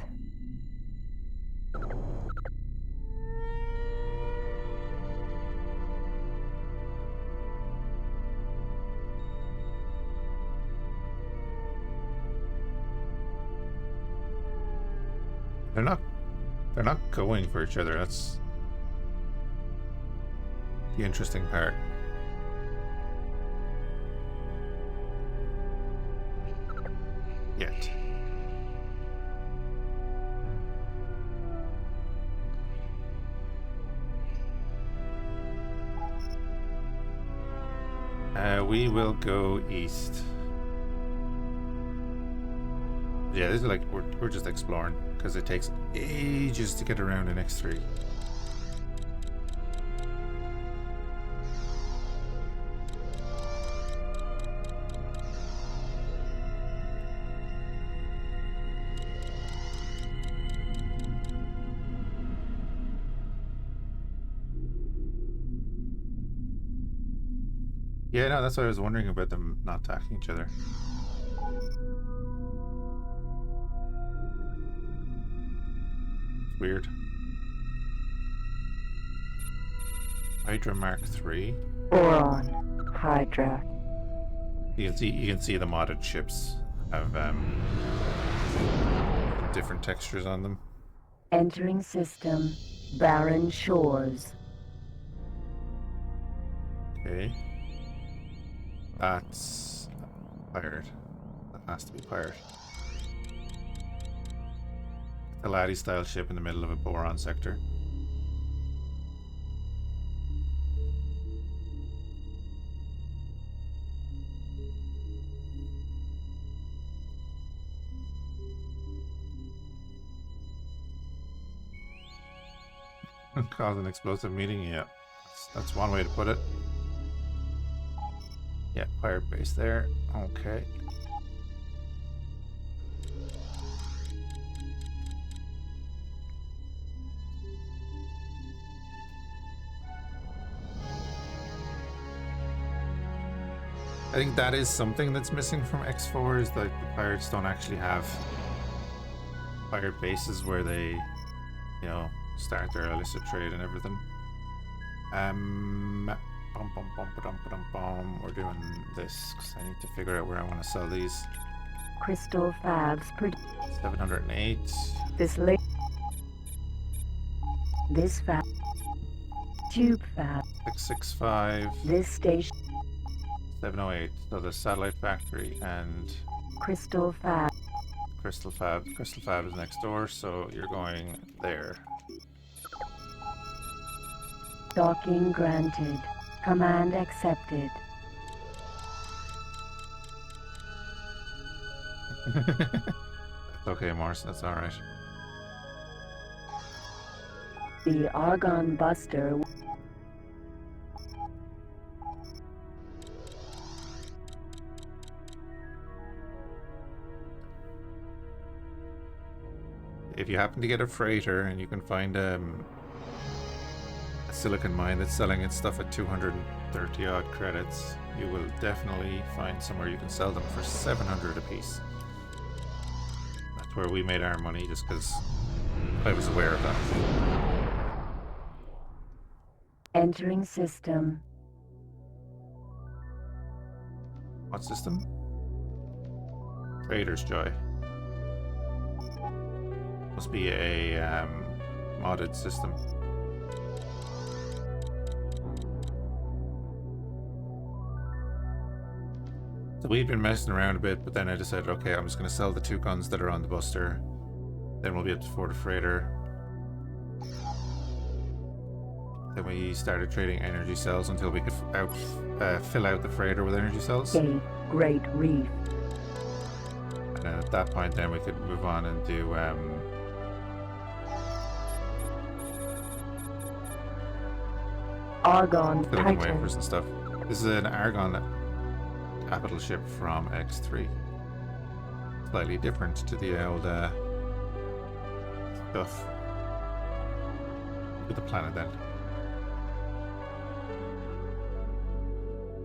They're not going for each other, that's the interesting part. Yet. We will go east. Yeah, this is like we're just exploring because it takes ages to get around in X3. Yeah, no, that's what I was wondering about them not attacking each other. It's weird. Hydra Mark III. Boron. Hydra. You can see the modded ships have different textures on them. Entering system. Barren shores. Okay. That's pirate. That has to be pirate. A laddie style ship in the middle of a boron sector. Cause an explosive meeting, yeah. That's one way to put it. Yeah, pirate base there. Okay. I think that is something that's missing from X4 is that the pirates don't actually have pirate bases where they, you know, start their illicit trade and everything. We're doing this because I need to figure out where I want to sell these. Crystal fabs 708. This fab. Tube fab. 665. This station. 708. So the satellite factory and Crystal fab. Crystal Fab. Crystal Fab is next door, so you're going there. Docking granted. Command accepted. That's okay, Morse. That's alright. The Argon Buster. If you happen to get a freighter and you can find a silicon mine that's selling its stuff at 230 odd credits, you will definitely find somewhere you can sell them for 700 apiece. That's where we made our money, just because I was aware of that. Entering system. What system? Trader's Joy. Must be a modded system. So we've been messing around a bit, but then I decided, okay, I'm just going to sell the 2 guns that are on the Buster. Then we'll be able to afford a freighter. Then we started trading energy cells until we could fill out the freighter with energy cells. Great Reef. And then at that point, then we could move on and do Argon silicon Titan. wafers and stuff. This is an Argon capital ship from X3. Slightly different to the old stuff. Look at the planet then.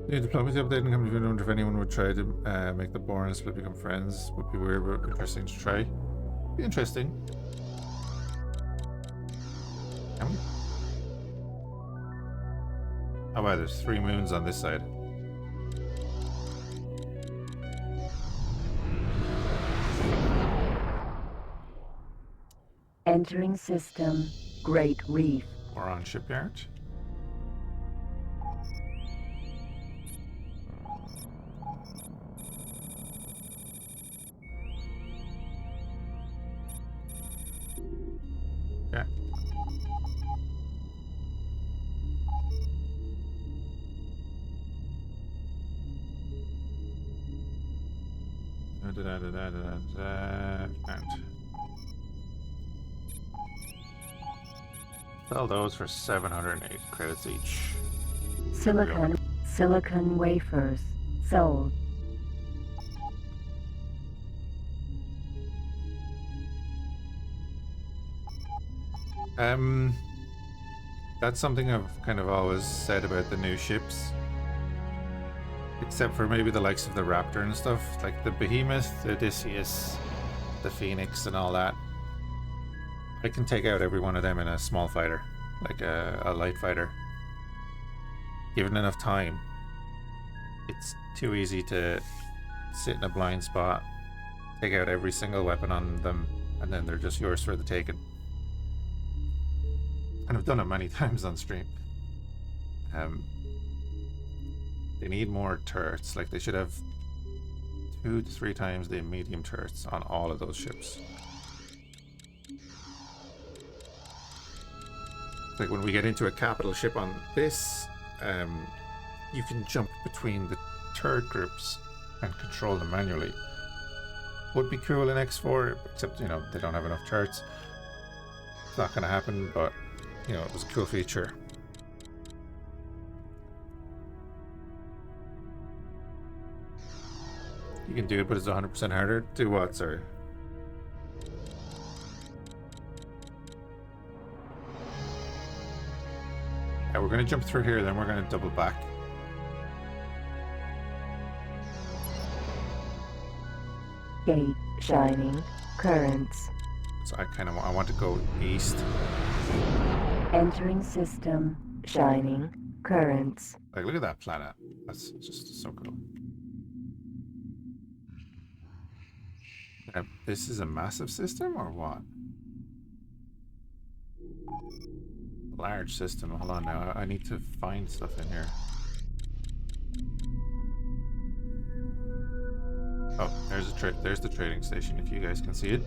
The diplomacy update and come to wonder if anyone would try to make the Boran split become friends. Would be weird but interesting to try. Be interesting. How many? Oh wow, there's 3 moons on this side. Entering system. Great Reef. We're on shipyard. Okay. And sell those for 708 credits each. Silicon wafers. Sold. That's something I've kind of always said about the new ships. Except for maybe the likes of the Raptor and stuff. Like the Behemoth, the Odysseus, the Phoenix and all that. I can take out every one of them in a small fighter. Like a light fighter. Given enough time. It's too easy to sit in a blind spot, take out every single weapon on them, and then they're just yours for the taking. And I've done it many times on stream. They need more turrets. Like they should have 2 to 3 times the medium turrets on all of those ships. Like when we get into a capital ship on this, you can jump between the turret groups and control them manually. Would be cool in X4, except you know they don't have enough turrets. It's not going to happen, but you know it was a cool feature. You can do it, but it's 100% harder. Do what, sorry? Yeah, we're going to jump through here, then we're going to double back. Gate shining. Currents. So I want to go east. Entering system. Shining. currents. Like, look at that planet. That's just so cool. This is a massive system or what? Large system. Hold on now. I need to find stuff in here. Oh, there's the trading station if you guys can see it.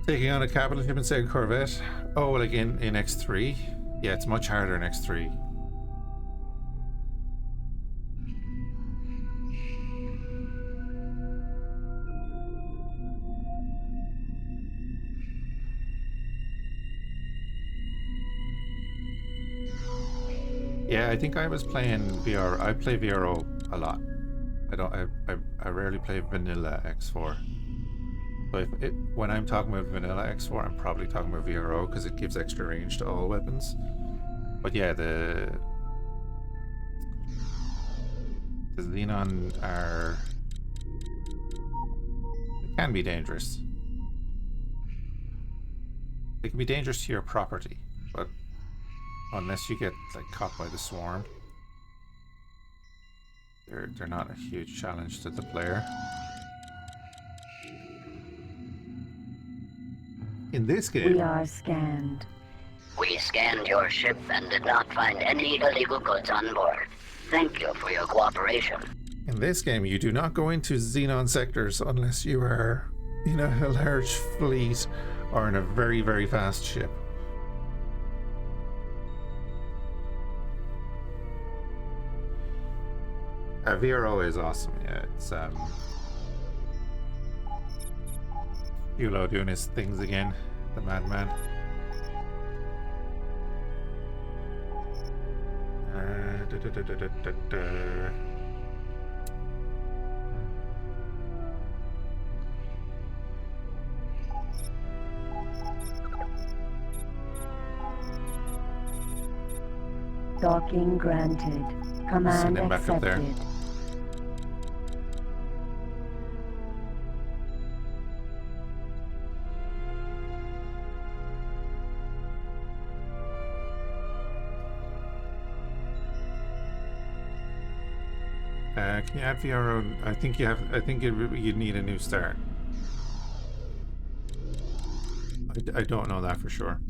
Taking on a capital ship and say corvette. Oh, like in X3? Yeah, it's much harder in X3. Yeah, I think I was playing VR. I play VRO a lot. I rarely play vanilla X4. So when I'm talking about vanilla X4, I'm probably talking about VRO because it gives extra range to all weapons. But yeah, the Xenon can be dangerous. They can be dangerous to your property, but unless you get like caught by the swarm, they're not a huge challenge to the player. In this game, We are scanned. We scanned your ship and did not find any illegal goods on board. Thank you for your cooperation. in this game, you do not go into Xenon sectors unless you are in a large fleet or in a very, very fast ship. VRO is awesome. Yeah, it's Yulo doing his things again, the madman. Docking granted. Command Send him back up there. accepted. Can you add VRO? I think you have. I think you'd need a new start. I don't know that for sure.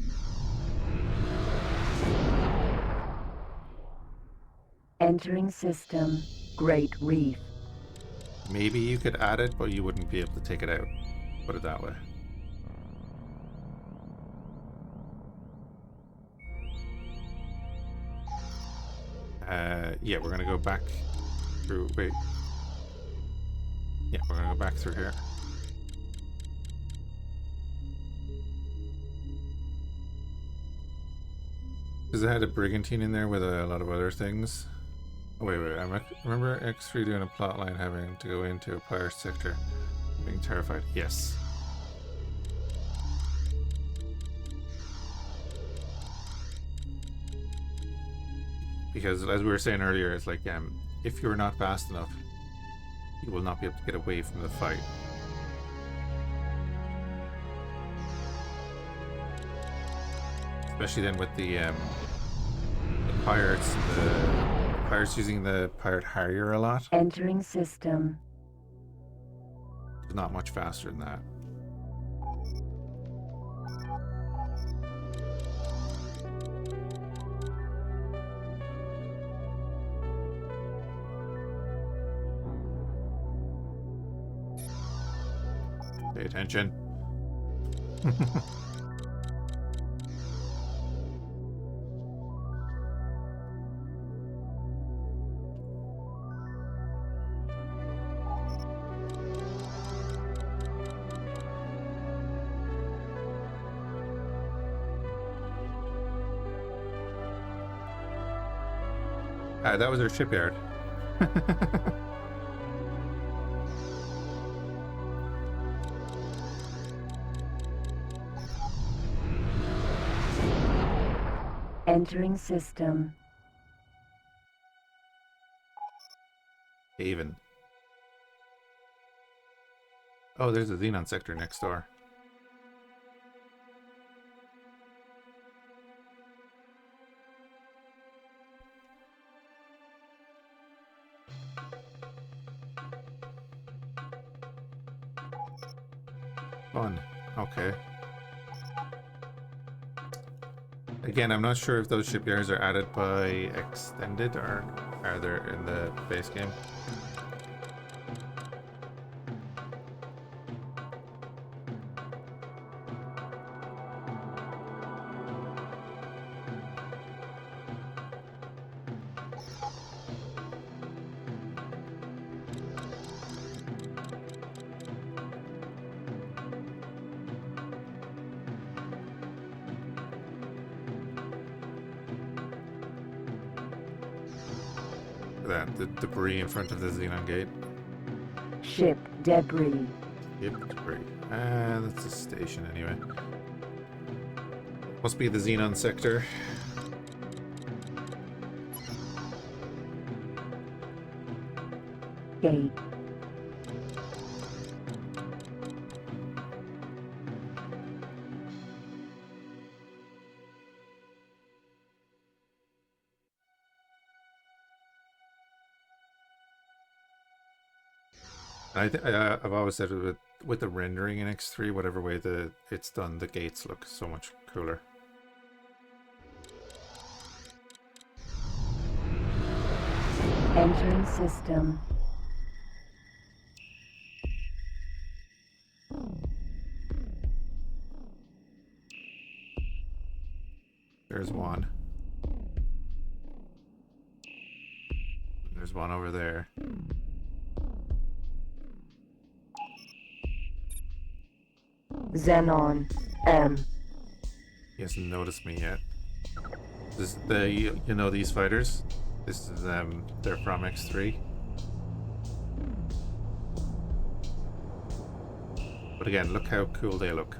Entering system. Great Reef. Maybe you could add it, but you wouldn't be able to take it out. Put it that way. Yeah, we're gonna go back through. Wait. Yeah, we're gonna go back through here. Because it had a brigantine in there with a lot of other things. Oh, wait. I remember X3 doing a plotline having to go into a pirate sector, being terrified. Yes. Because as we were saying earlier, it's like if you're not fast enough, you will not be able to get away from the fight. Especially then with the pirates, the pirates using the pirate harrier a lot. Entering system. It's not much faster than that. Pay attention. That was our shipyard. Entering system. Haven. Oh, there's a Xenon sector next door. Fun. Okay. Again, I'm not sure if those shipyards are added by extended or are they in the base game. That the debris in front of the Xenon gate. Ship debris. Yep, debris. That's a station anyway. Must be the Xenon sector. Gate. I've always said with the rendering in X3, whatever way it's done, the gates look so much cooler. Entering system. There's one. There's one over there. Xenon M. He hasn't noticed me yet. This the you know these fighters? This is they're from X3. But again, look how cool they look.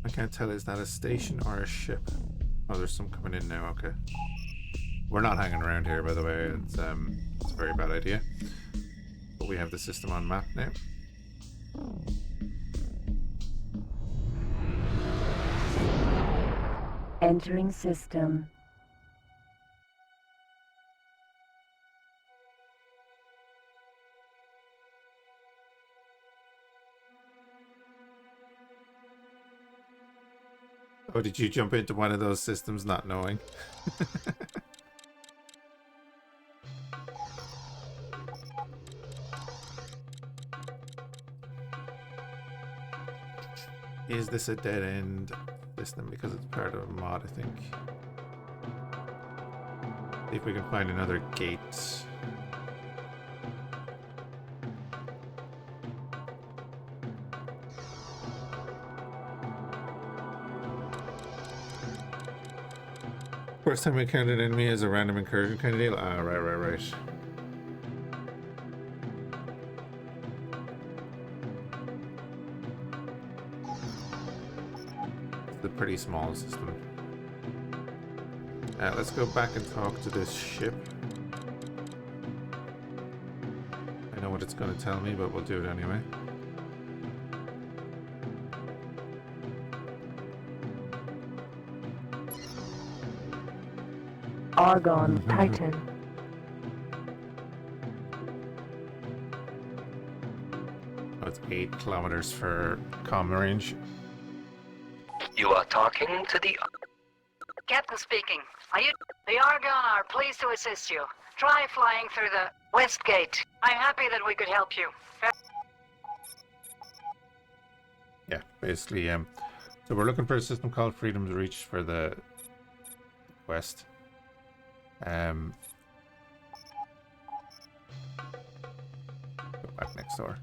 I can't tell, is that a station or a ship? Oh, there's some coming in now, okay. We're not hanging around here, by the way. It's a very bad idea. But we have the system on map now. Entering system. Oh, did you jump into one of those systems not knowing? Is this a dead end system? Because it's part of a mod, I think. See if we can find another gate. First time I encountered an enemy as a random incursion kind of deal? Ah, right. It's a pretty small system. Let's go back and talk to this ship. I know what it's going to tell me, but we'll do it anyway. Argon Titan. Oh, it's 8 kilometers for comm range. You are talking to the... Captain speaking. The Argon are pleased to assist you. Try flying through the West Gate. I'm happy that we could help you. Yeah, basically, so we're looking for a system called Freedom's Reach for the west. Go back next door.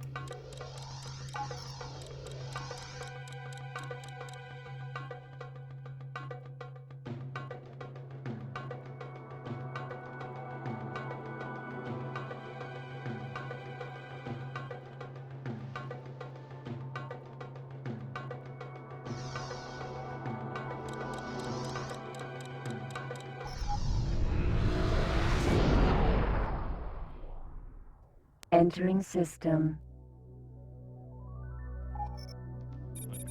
Entering system.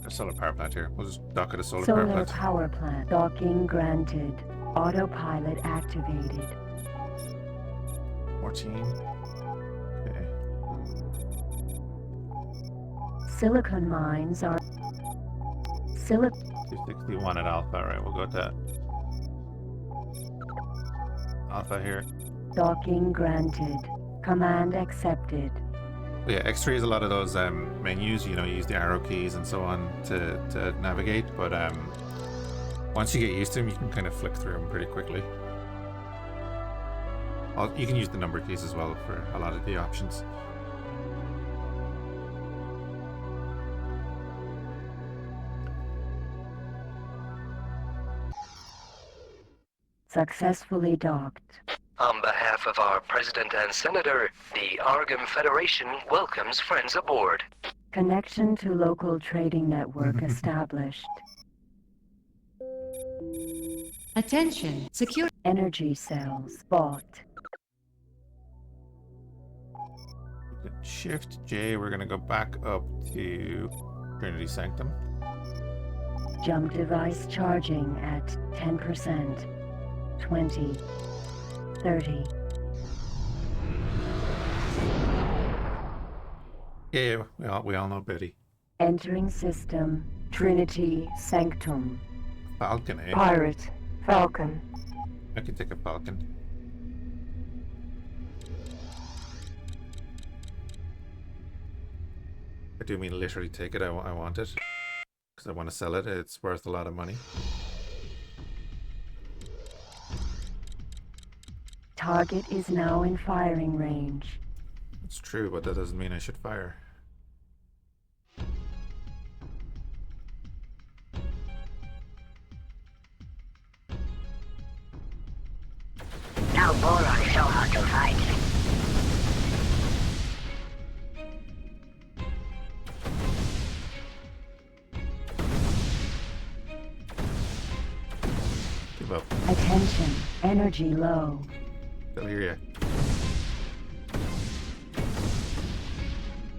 A solar power plant here. We'll just dock at a solar power Solar plant. power plant. Docking granted. Autopilot activated. 14. Okay. Silicon mines are... 261 at Alpha. Right, we'll go with that. Alpha here. Docking granted. Command accepted. Yeah, X3 is a lot of those menus, you know, you use the arrow keys and so on to navigate, but once you get used to them, you can kind of flick through them pretty quickly. You can use the number keys as well for a lot of the options. Successfully docked. On behalf of our President and Senator, the Argon Federation welcomes friends aboard. Connection to local trading network established. Attention, secure. Energy cells bought. Shift J, we're going to go back up to Trinity Sanctum. Jump device charging at 10%. 20. 30. Yeah, we all know Betty. Entering system. Trinity Sanctum. Falcon, eh? Pirate. Falcon. I can take a Falcon. I do mean literally take it. I want it. Because I want to sell it. It's worth a lot of money. Target is now in firing range. It's true, but that doesn't mean I should fire. Now Boron show how to fight. Give up. Attention. Energy low. Still hear ya.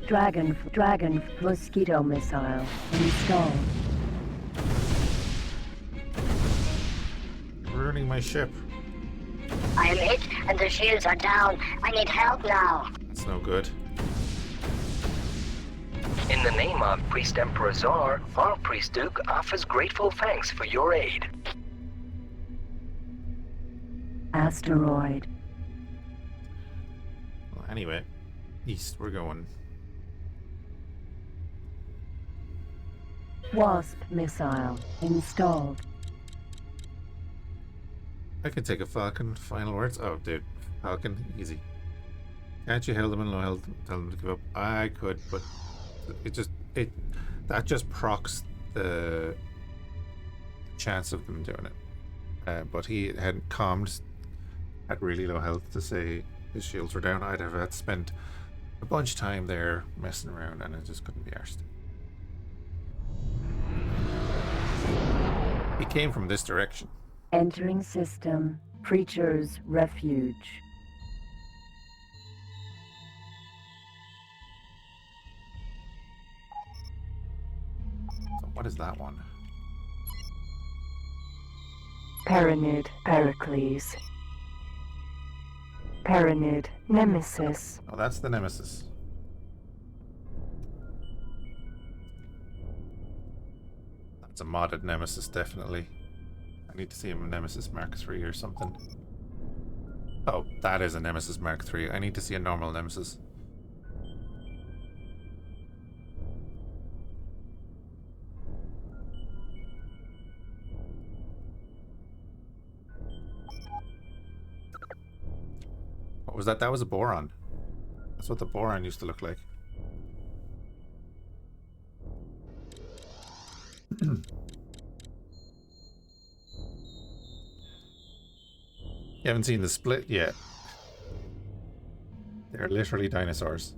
Dragon mosquito missile installed. Ruining my ship. I am hit and the shields are down. I need help now. That's no good. In the name of Priest Emperor Czar, our Priest Duke offers grateful thanks for your aid. Asteroid. Well, anyway, east we're going. Wasp missile installed. I can take a Falcon. Final words? Oh, dude. Falcon, easy. Can't you hail them in low health? Tell them to give up. I could, but that just procs the chance of them doing it. But he had calmed at really low health to say his shields were down. I'd have had to spend a bunch of time there messing around, and I just couldn't be arsed. He came from this direction. Entering system. Preacher's refuge. So what is that one? Paranid Pericles. Paranid Nemesis. Oh, that's the Nemesis. That's a modded Nemesis, definitely. I need to see a Nemesis Mark III or something. Oh, that is a Nemesis Mark III. I need to see a normal Nemesis. What was that? That was a Boron. That's what the Boron used to look like. You haven't seen the split yet. They're literally dinosaurs.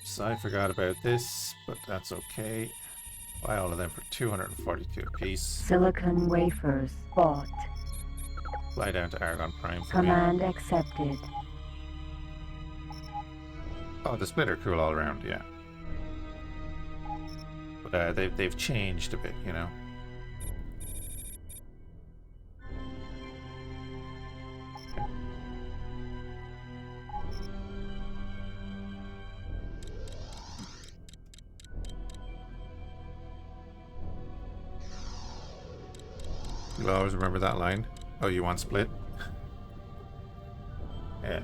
Oops, I forgot about this, but that's okay. Buy all of them for 242 apiece. Silicon wafers bought. Fly down to Argon Prime for me. Command accepted. Oh, the split are cool all around, yeah. But they've changed a bit, you know. You'll always remember that line. Oh, you want split? Yeah.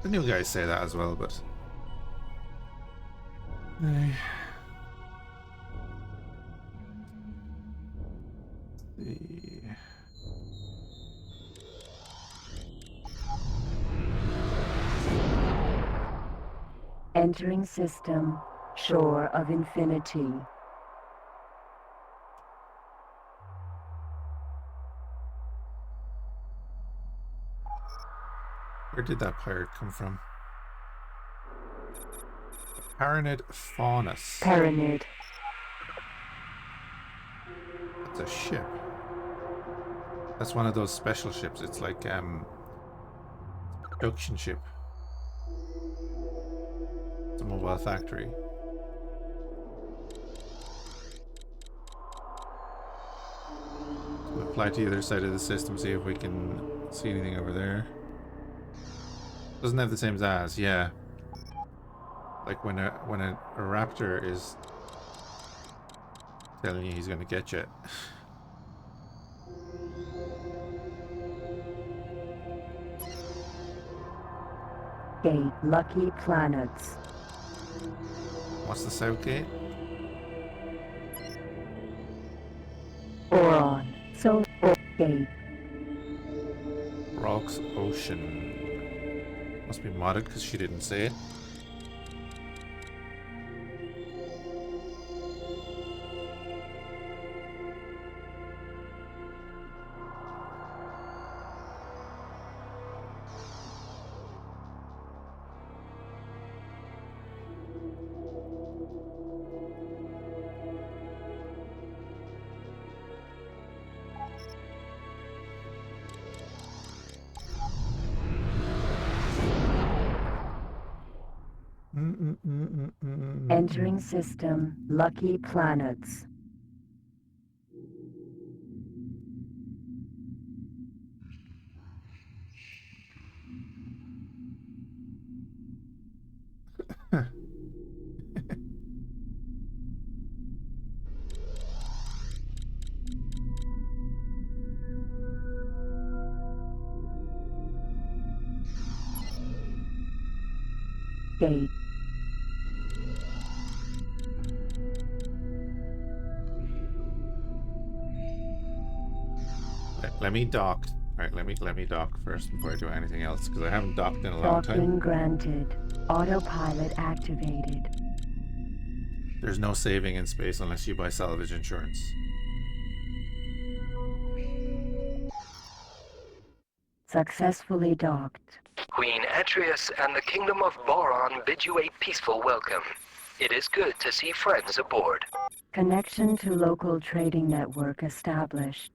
The new guys say that as well, but... Entering system. Shore of Infinity. Where did that pirate come from? Paranid Faunus. Paranid. That's a ship. That's one of those special ships. It's like production ship. It's a mobile factory. So we'll fly to the other side of the system, see if we can see anything over there. Doesn't have the same as, yeah. Like when a raptor is telling you he's gonna get you. Gate. Lucky planets. What's the south gate? Boron. Soul Gate. Rocks Ocean. Must be modded because she didn't say it. Entering system. Lucky planets. Gate. Let me dock. Alright, let me dock first before I do anything else, because I haven't docked in a long time. Docking granted. Autopilot activated. There's no saving in space unless you buy salvage insurance. Successfully docked. Queen Atreus and the Kingdom of Boron bid you a peaceful welcome. It is good to see friends aboard. Connection to local trading network established.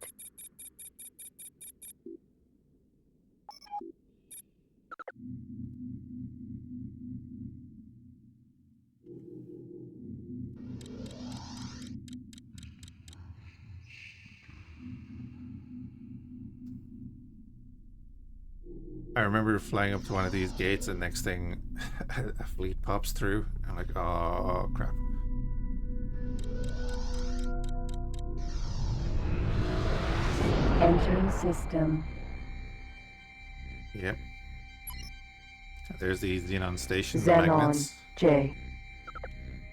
I remember flying up to one of these gates and next thing a fleet pops through. I'm like, oh crap. Entering system. Yep. There's the Xenon station, the Xenon. magnets. J.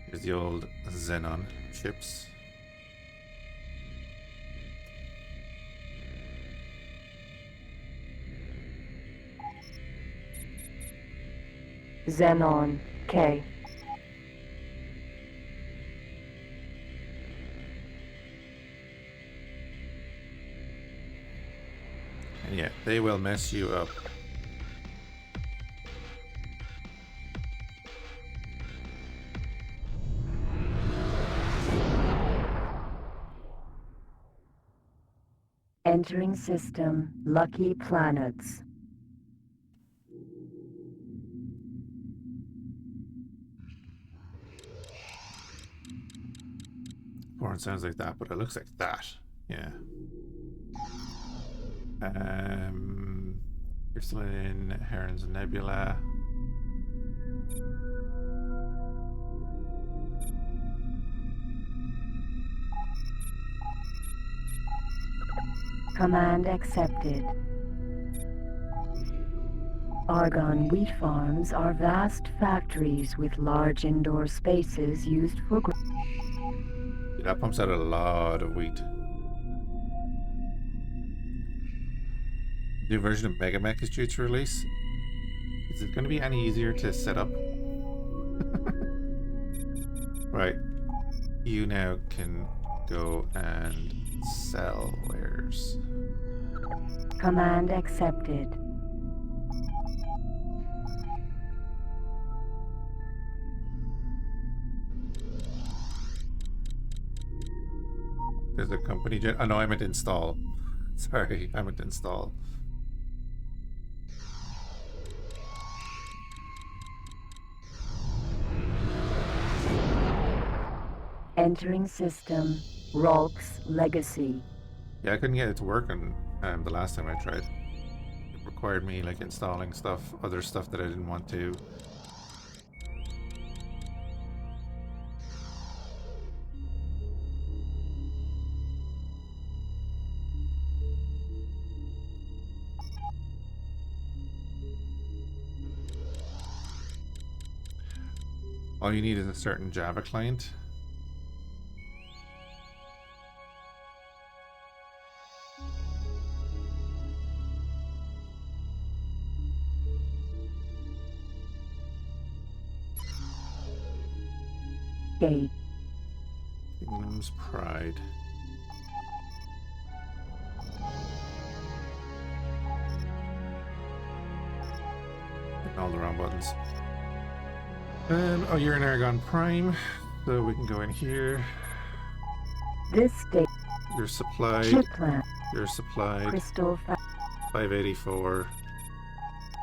There's the old Xenon ships. Xenon. K. And yeah, they will mess you up. Entering system, lucky planets. Porn sounds like that, but it looks like that. Yeah. Crystalline, Heron's Nebula. Command accepted. Argon wheat farms are vast factories with large indoor spaces used for Yeah, that pumps out a lot of wheat. New version of Megamech is due to release. Is it going to be any easier to set up? Right. You now can go and sell wares. Command accepted. There's a company oh no, I meant install. Sorry, I meant install. Entering system, Rolk's Legacy. Yeah, I couldn't get it to work on the last time I tried. It required me like installing stuff, other stuff that I didn't want to. All you need is a certain Java client. Gate. Kingdom's Pride. Hitting all the wrong buttons. Oh, you're in Aragon Prime, so we can go in here. This state. You're supplied. Chip plant. You're supplied. Crystal fab. 584.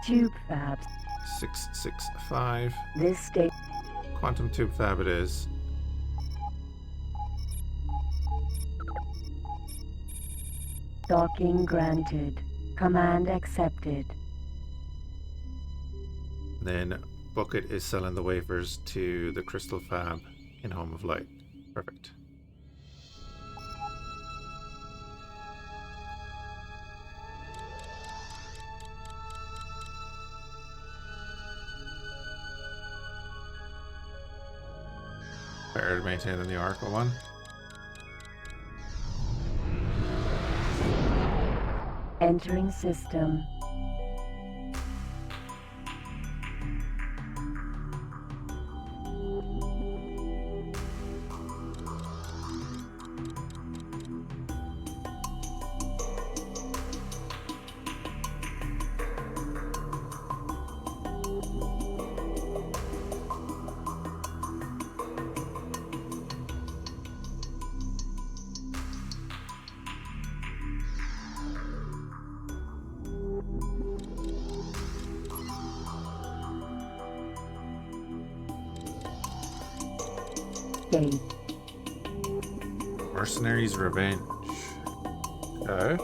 Tube fabs. 665. This state. Quantum tube fab it is. Docking granted. Command accepted. Then Bucket is selling the wafers to the Crystal Fab in Home of Light. Perfect. Better to maintain than the Oracle one. Entering system. Gate. Mercenaries Revenge. Okay.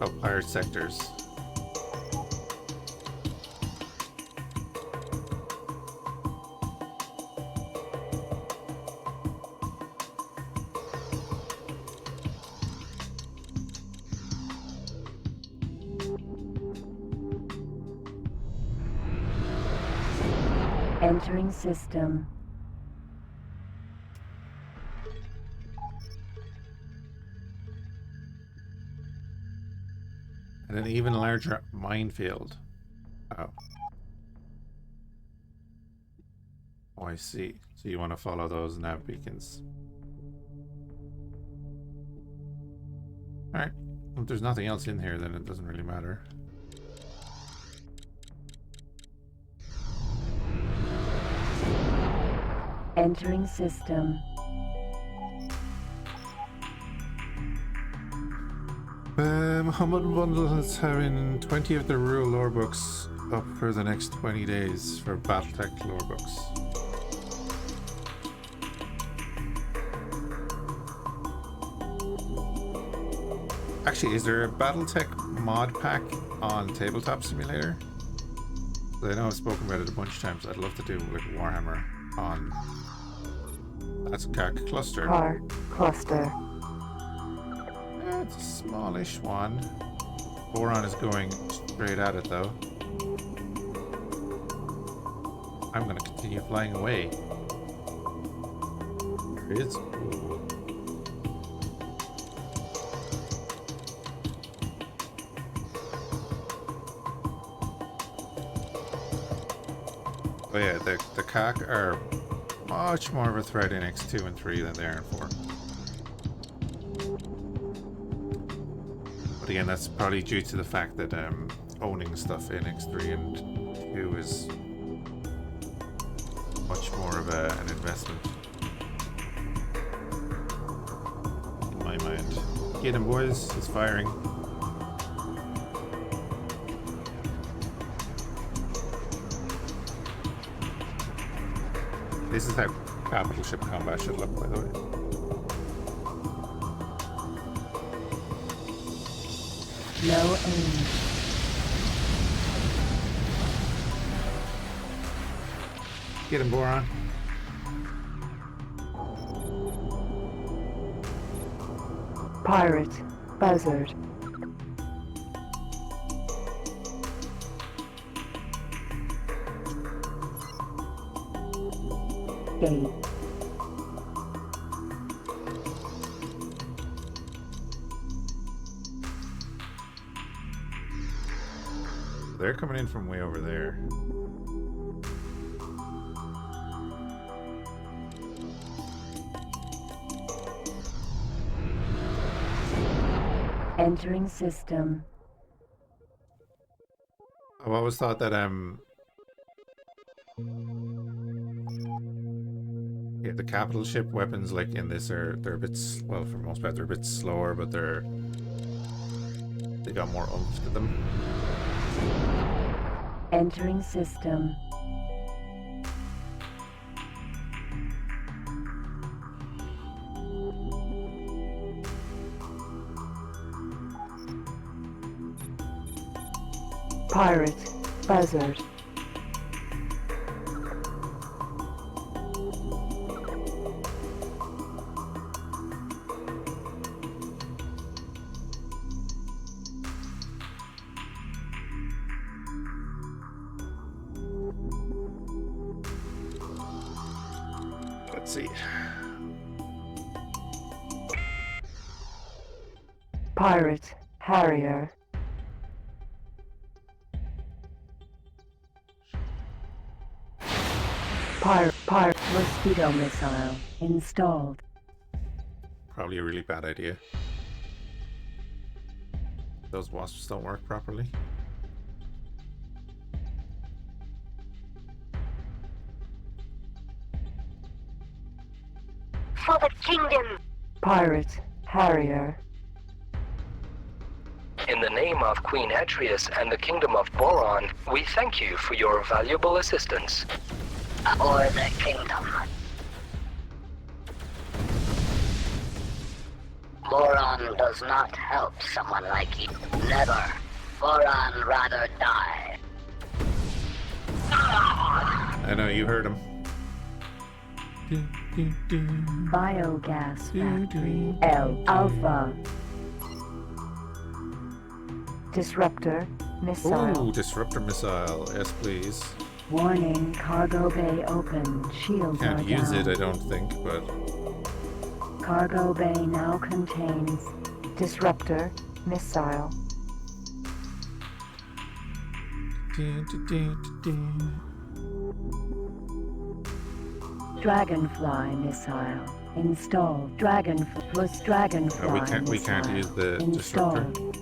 Oh, pirate sectors. Entering system. And an even larger minefield. Oh. Oh, I see. So you want to follow those nav beacons. Alright. If there's nothing else in here, then it doesn't really matter. Entering system. Humble Bundle is having 20 of the rule lore books up for the next 20 days for Battletech lore books. Actually, is there a Battletech mod pack on Tabletop Simulator? I know I've spoken about it a bunch of times. I'd love to do like Warhammer on. That's a CAC cluster. Car cluster. It's a smallish one. Boron is going straight at it though. I'm going to continue flying away. There it is. Ooh. Oh yeah, the CAC are much more of a threat in X2 and 3 than they are in 4. But again, that's probably due to the fact that owning stuff in X3 and 2 is much more of an investment. In my mind. Get him, boys. He's firing. This is how capital ship combat should look, by the way. Low aim. Get him, Boron. Pirate. Buzzard. Gate. They're coming in from way over there. Entering system. I've always thought that yeah, the capital ship weapons like in this they're a bit well, for the most part they're a bit slower, but they got more oomph to them. Entering system. Pirate. Buzzard. Let's see. Pirate. Harrier. Pirate mosquito missile installed. Probably a really bad idea. Those wasps don't work properly. For the kingdom! Pirate. Harrier. In the name of Queen Atreus and the Kingdom of Boron, we thank you for your valuable assistance. For the kingdom. Boron does not help someone like you. Never. Boron rather die. I know, you heard him. Biogas factory. L. Alpha. Disruptor missile. Ooh, disruptor missile. Yes, please. Warning, cargo bay open. Shields are Can't use down. it, I don't think, but Cargo bay now contains disruptor missile. Dragonfly missile installed. Dragonfly we can't missile use the installed. disruptor.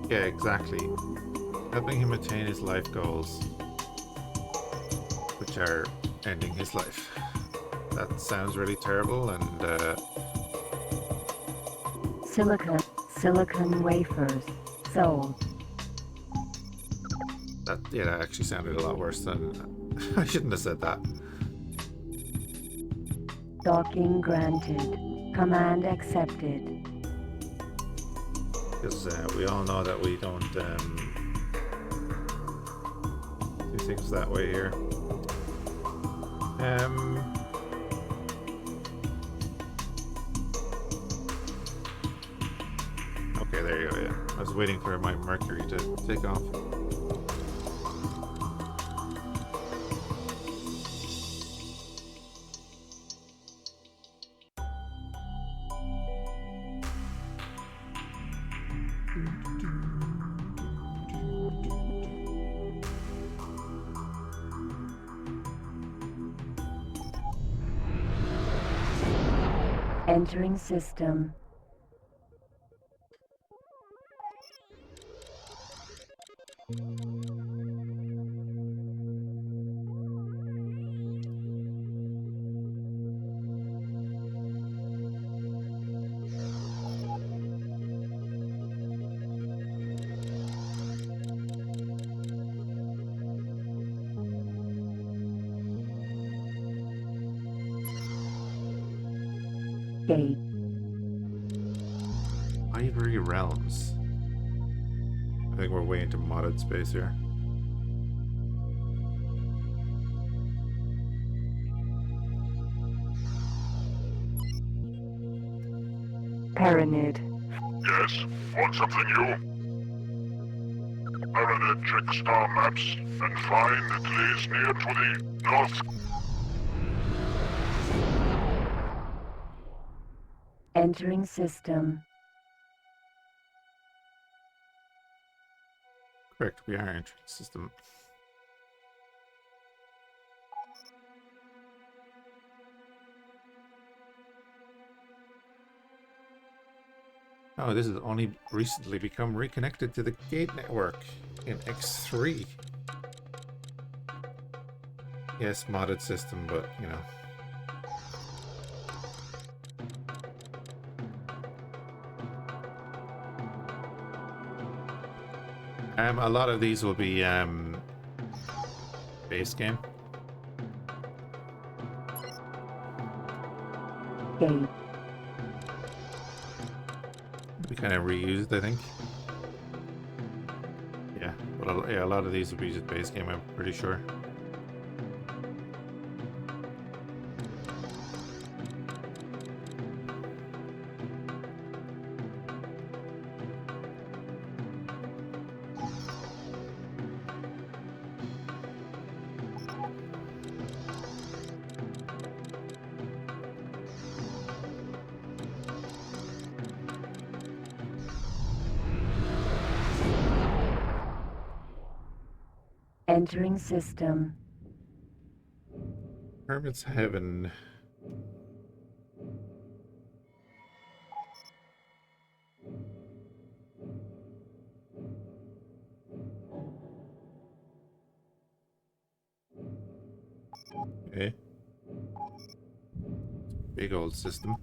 Yeah, exactly. Helping him attain his life goals, which are ending his life. That sounds really terrible, and Silicon wafers sold. that actually sounded a lot worse than I shouldn't have said that. Docking granted. Command accepted. Because we all know that we don't do things that way here. Okay, there you go. Yeah, I was waiting for my Mercury to take off. Entering system. Gate. Ivory Realms. I think we're way into modded space here. Pyramid. Yes, want something new? Baronet, check star maps and find it lays near to the north. Entering system. Correct, we are entering system. Oh, this has only recently become reconnected to the gate network in X3. Yes, modded system, but you know. A lot of these will be base game. Gate. We kind of reused, I think. Yeah, but yeah, a lot of these will be just base game, I'm pretty sure. Entering system. Hermit's Heaven. Okay. Big old system.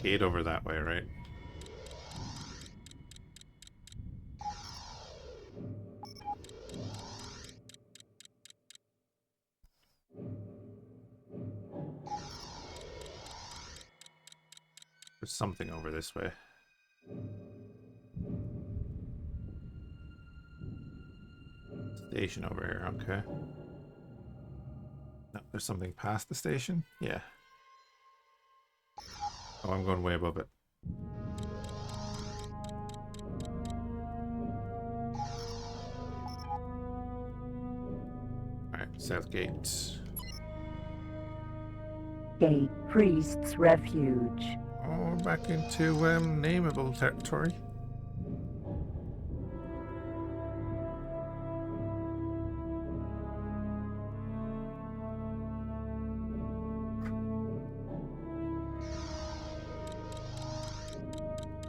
Gate over that way, right? There's something over this way. Station over here, okay. No, there's something past the station? Yeah. Oh, I'm going way above it. Alright, South Gate. Gate. Priest's refuge. we're back into nameable territory.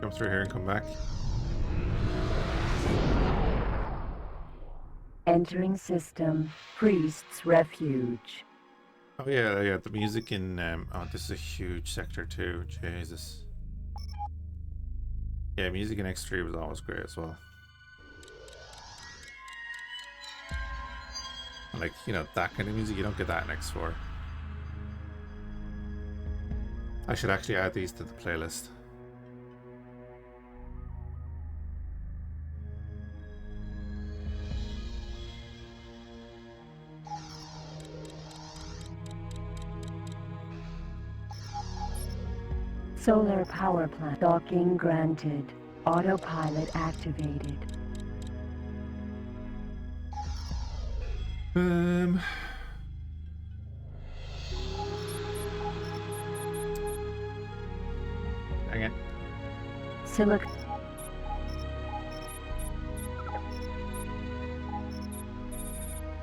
Come through here and come back. Entering system. Priest's Refuge. Oh yeah, the music in oh, this is a huge sector too. Jesus. Yeah, music in X3 was always great as well. Like, you know, that kind of music, you don't get that in X4. I should actually add these to the playlist. Solar power plant. Docking granted. Autopilot activated. Dang it. Silic.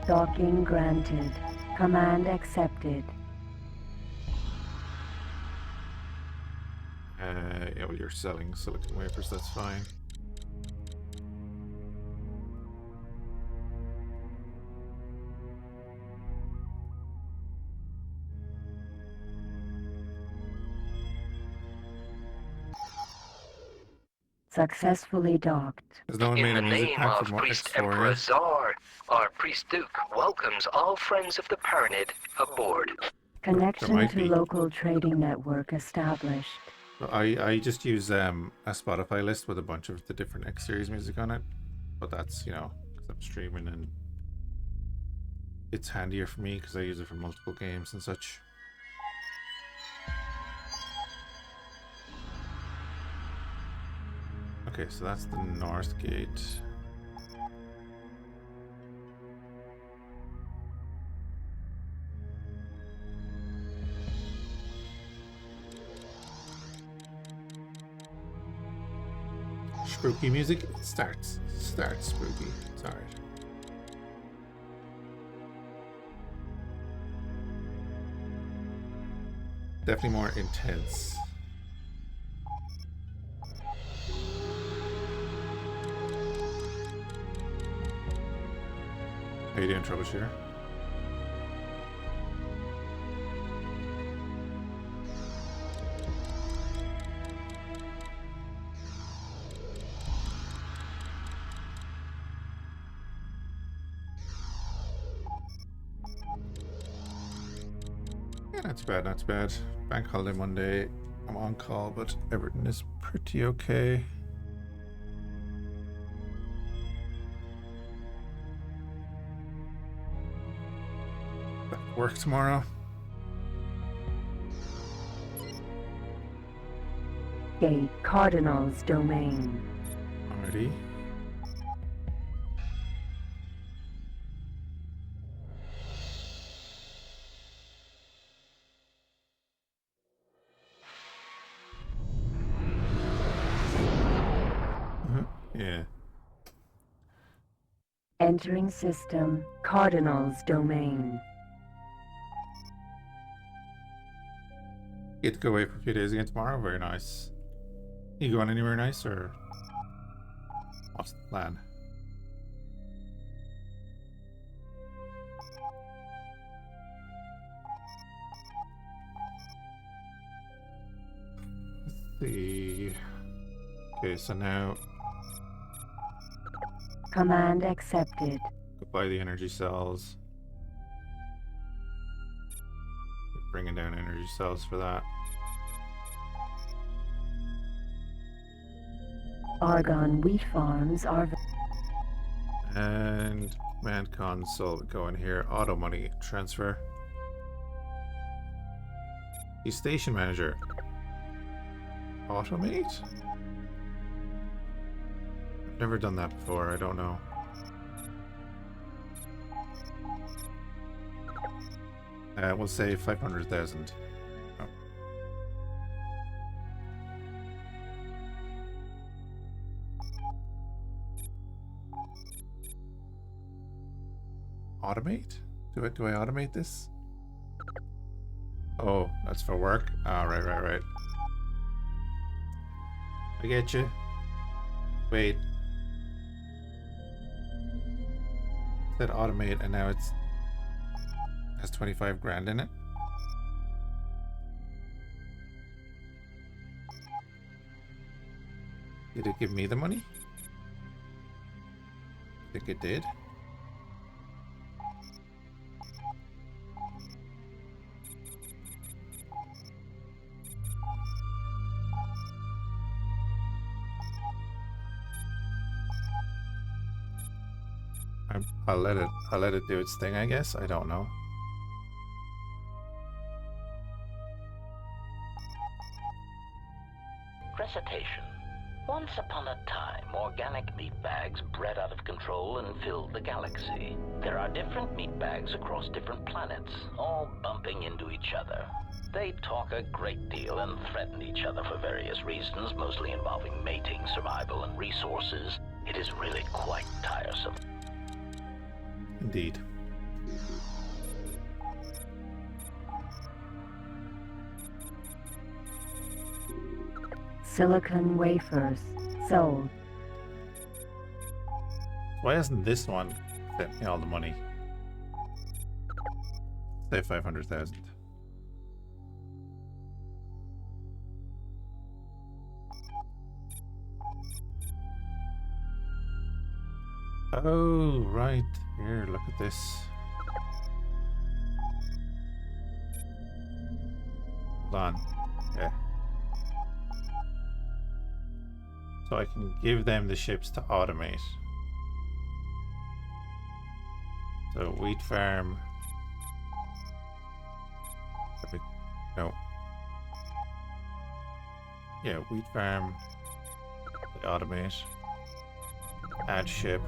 Docking granted. Command accepted. Yeah, well, you're selling silicon wafers, that's fine. Successfully docked. There's no one In made the a music name pack of for Priest X4 Emperor yet. Czar, our Priest Duke welcomes all friends of the Paranid aboard. Connection might to be. local trading network established. I just use a Spotify list with a bunch of the different X series music on it, but that's, you know, because I'm streaming and it's handier for me because I use it for multiple games and such. Okay, so that's the north gate. Spooky music starts spooky. It's alright. Definitely more intense. How you doing, troubleshooter? Yeah, not too bad, not too bad. Bank holiday Monday. I'm on call, but everything is pretty okay. Back to work tomorrow. Gate Cardinal's domain. Alrighty. Yeah. Entering system. Cardinal's domain. Get to go away for a few days again tomorrow. Very nice. You going anywhere nice, or what's the plan? Let's see. Okay, so now Command accepted. go buy the energy cells. Bringing down energy cells for that. Argon wheat farms are. And command console, go in here. Auto money transfer. The station manager. Automate? I've never done that before, I don't know. We'll say 500,000. Oh. automate? Do I automate this? Oh, that's for work? Ah, right. I get you. Wait. Said automate and now it's has 25 grand in it. Did it give me the money? I think it did. I'll let it do its thing, I guess. I don't know. Recitation. Once upon a time, organic meat bags bred out of control and filled the galaxy. There are different meat bags across different planets, all bumping into each other. They talk a great deal and threaten each other for various reasons, mostly involving mating, survival, and resources. It is really quite tiresome. Indeed. Silicon wafers sold. Why hasn't this one sent me all the money? Say 500,000. Oh, right. Here, look at this. Hold on. Yeah. So I can give them the ships to automate. So wheat farm. No. Yeah, wheat farm. They automate. Add ship.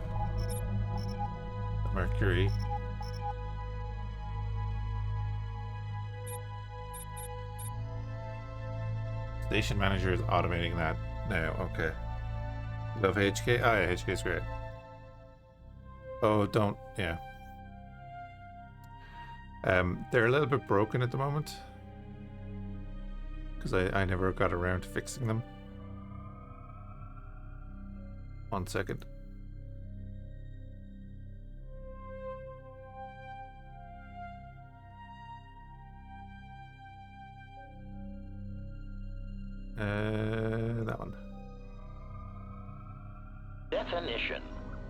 The Mercury. Station manager is automating that now. Okay. Love HK. Oh yeah, HK is great. Oh, don't. Yeah. They're a little bit broken at the moment because I never got around to fixing them. 1 second. That one. Definition.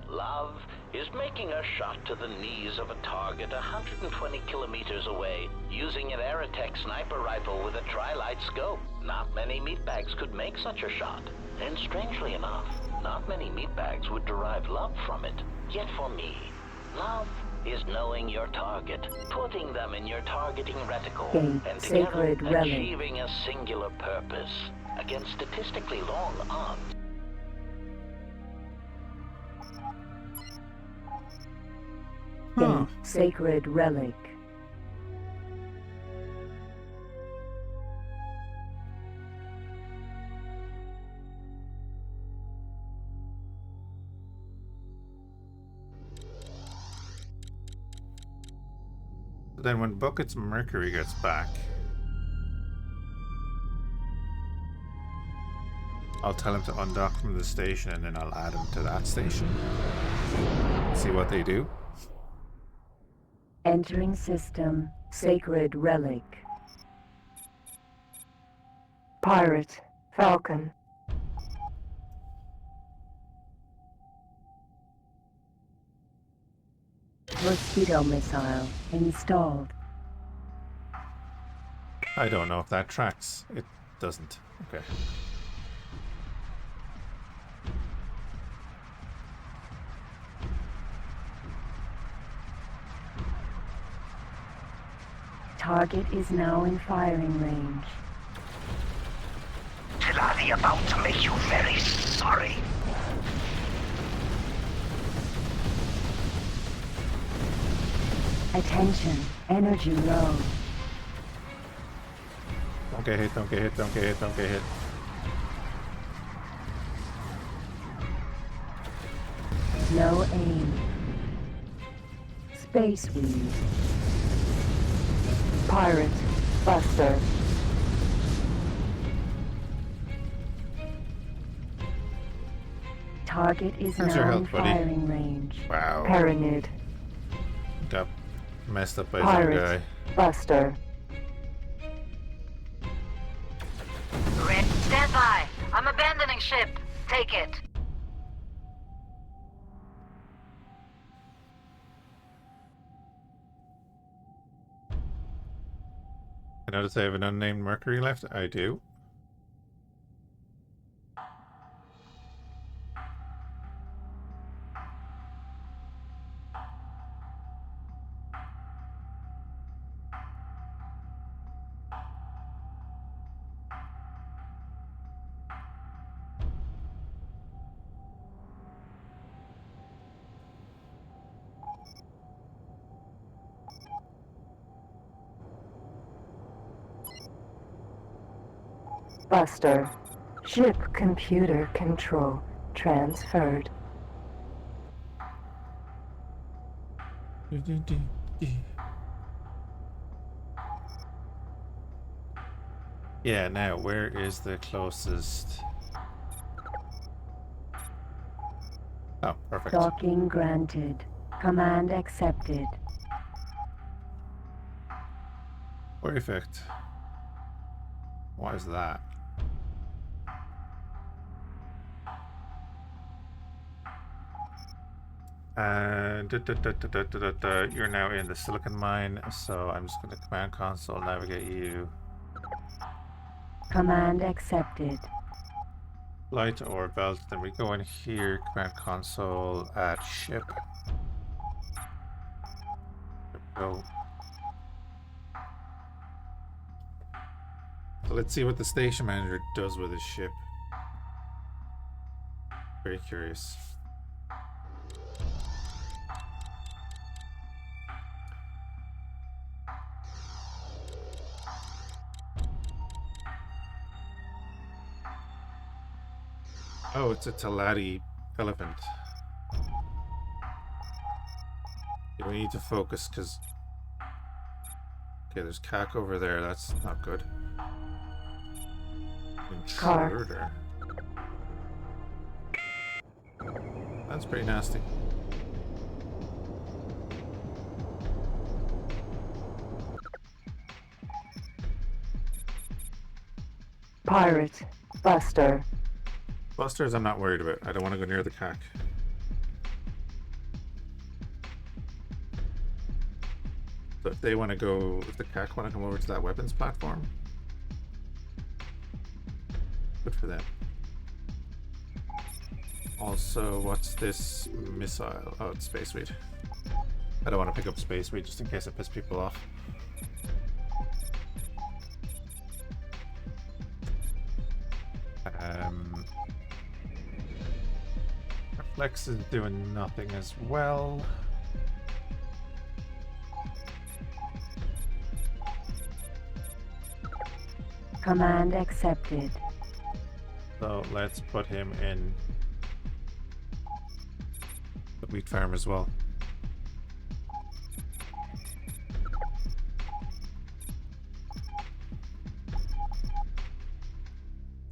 Love is making a shot to the knees of a target 120 kilometers away using an Aerotech sniper rifle with a tri-light scope. Not many meatbags could make such a shot. And strangely enough, not many meatbags would derive love from it. Yet for me, love is knowing your target, putting them in your targeting reticle, and together achieving a singular purpose against statistically long odds. A sacred relic. Then when Bucket's Mercury gets back, I'll tell him to undock from the station and then I'll add him to that station. See what they do. Entering system, sacred relic. Pirate, Falcon. Mosquito missile installed. I don't know if that tracks. It doesn't. Okay. Target is now in firing range. Tilali about to make you very sorry. Attention, energy low. Don't get hit, don't get hit, don't get hit, don't get hit. No aim. Space weed. Pirate. Buster. Target is How's your now in health, buddy? firing range. Wow. Pyramid. Got messed up by some Pirate. guy. Buster. Red, stand by. I'm abandoning ship. Take it. I notice I have an unnamed Mercury left. I do. Buster. Ship computer control transferred. Yeah, now where is the closest? Oh, perfect. Docking granted. Command accepted. Perfect. What is that? You're now in the silicon mine, so I'm just going to command console navigate you. Command accepted. Light or belt, then we go in here, command console at ship. There we go. So let's see what the station manager does with his ship. Very curious. Oh, it's a Talati elephant. We need to focus because... Okay, there's Cac over there. That's not good. Intruder. That's pretty nasty. Pirate. Buster. Busters I'm not worried about. I don't want to go near the Cac. So if they want to go, if the Cac want to come over to that weapons platform, good for them. Also, what's this missile? Oh, it's Space Weed. I don't want to pick up Space Weed just in case I piss people off. Flex is doing nothing as well. Command accepted. So let's put him in the wheat farm as well.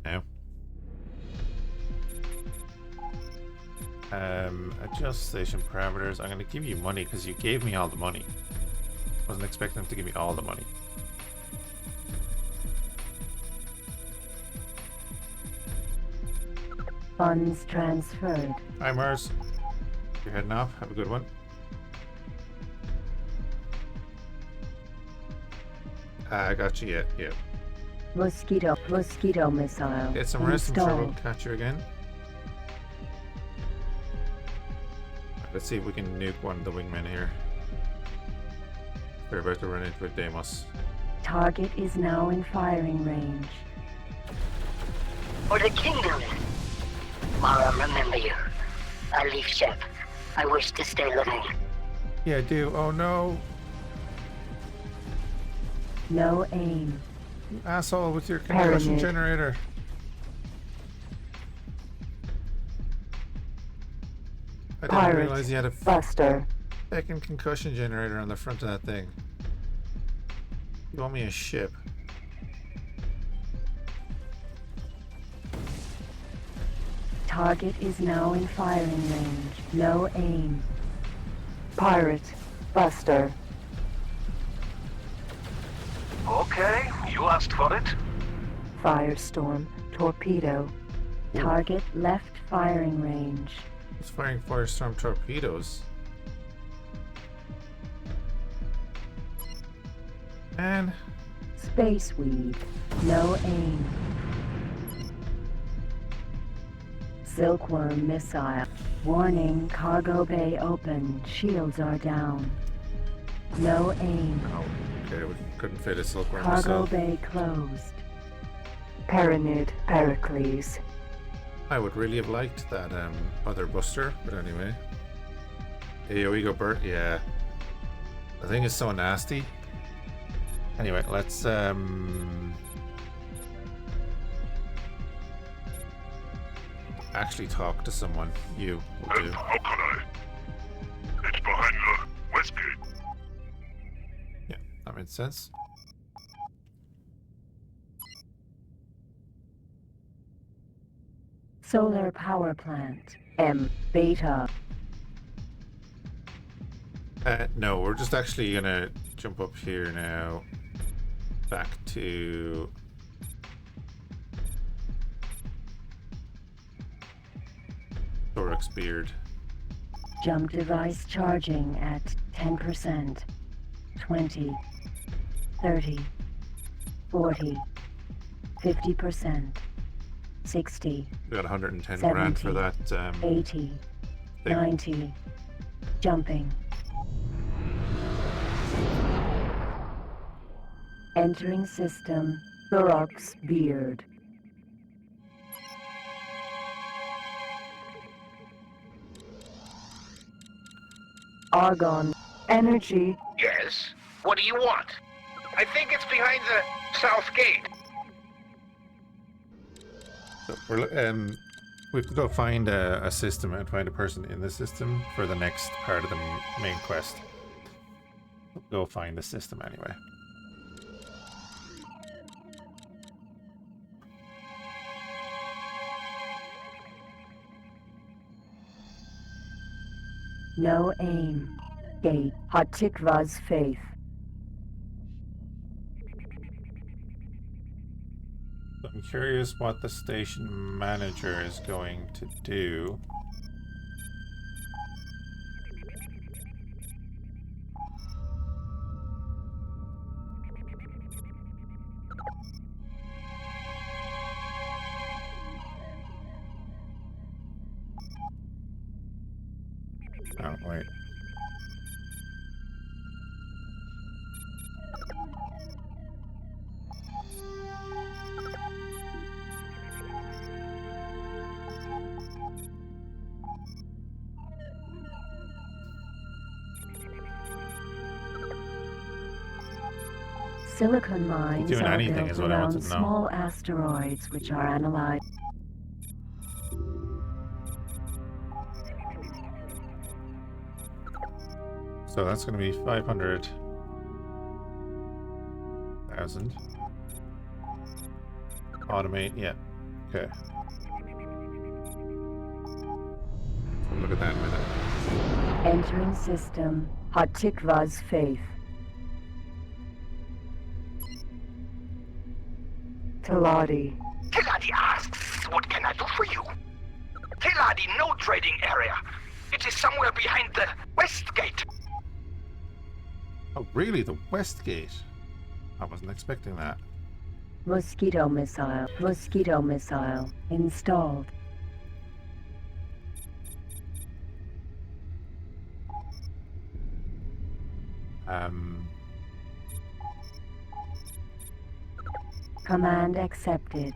Now. Adjust station parameters. I'm going to give you money because you gave me all the money. Wasn't expecting them to give me all the money. Funds transferred. Hi Mars. You're heading off. Have a good one. I got you. Yeah. Mosquito missile. Get some rest. I'm sure we'll installed. catch you again. Let's see if we can nuke one of the wingmen here. We're about to run into a Deimos. Target is now in firing range. For the kingdom. Mara, remember you. I leave ship. I wish to stay living. Yeah, I do. Oh no. No aim. You asshole with your combustion Pyramid. generator. I didn't Pirate. realize you had a... Buster. Second concussion generator on the front of that thing. You want me a ship? Target is now in firing range. No aim. Pirate. Buster. Okay, you asked for it. Firestorm. Torpedo. Target left firing range. It's firing Firestorm torpedoes. Man. Spaceweed. No aim. Silkworm missile. Warning, cargo bay open. Shields are down. No aim. Oh, okay, we couldn't fit a silkworm Cargo myself. bay closed. Paranid Pericles. I would really have liked that other buster, but anyway. AoE go Bert, yeah. The thing is so nasty. Anyway, let's actually talk to someone. You will do. How can I? It's behind the west gate. Yeah, that makes sense. Solar power plant. M. Beta. No, we're just actually gonna jump up here now. Back to Thorax Beard. Jump device charging at 10%. 20. 30. 40. 50%. 60. We got 110 grand for 70, that. 80. thing. 90. Jumping. Entering system. Thorax Beard. Argon. Energy. Yes? What do you want? I think it's behind the south gate. So we're we have to go find a system and find a person in the system for the next part of the main quest. Go find the system anyway. No aim. Gate. Hatikva's faith. I'm curious what the station manager is going to do. Oh, wait. Silicon mines doing are anything built is what I want around to know. small asteroids which are analyzed. So that's going to be 500,000. Automate, yeah. Okay. So look at that in a minute. Entering system. Hatikva's faith. Taladi. Tiladi asks, what can I do for you? Tiladi, no trading area. It is somewhere behind the west gate. Oh, really? The West Gate? I wasn't expecting that. Mosquito missile. Mosquito missile. Installed. Command accepted.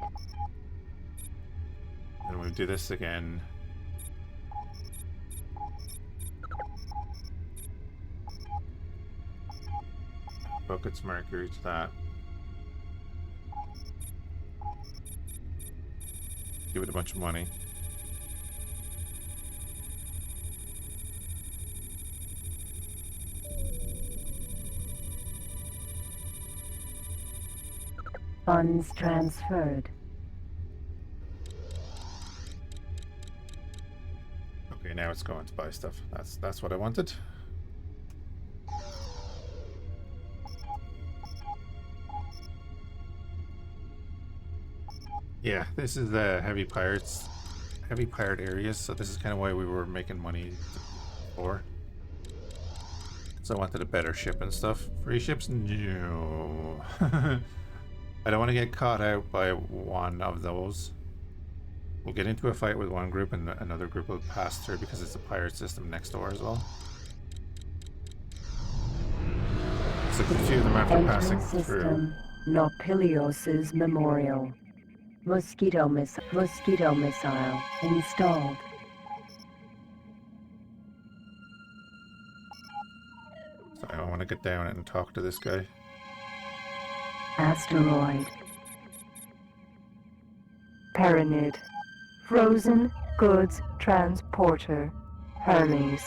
And we'll do this again. Buckets Mercury to that. Give it a bunch of money. Funds transferred. Okay, now it's going to buy stuff. That's what I wanted. Yeah, this is the heavy pirate areas, so this is kind of why we were making money before. So I wanted a better ship and stuff. Free ships? No. I don't want to get caught out by one of those. We'll get into a fight with one group and another group will pass through because it's a pirate system next door as well. So a good few of them after passing through. System Nopilios's Memorial. Mosquito missile installed. So I want to get down and talk to this guy. Asteroid. Pyramid. Frozen goods transporter. Hermes.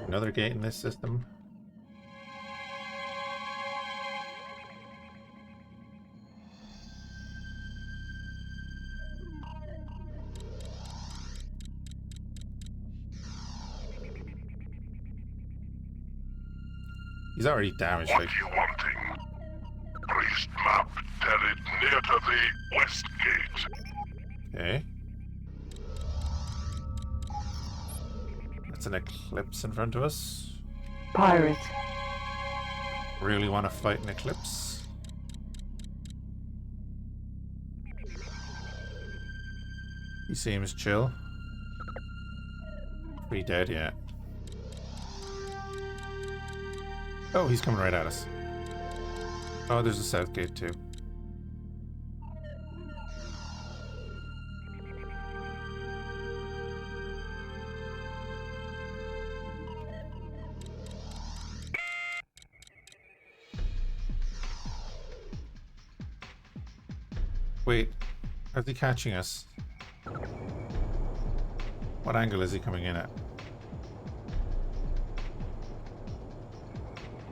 Another gate in this system. He's already damaged. What you wanting? Priest map carried near to the west gate. Okay. That's an eclipse in front of us. Pirate. Really want to fight an eclipse? He seems chill. Pretty dead yet. Oh, he's coming right at us. Oh, there's a south gate too. Wait, how's he catching us? What angle is he coming in at?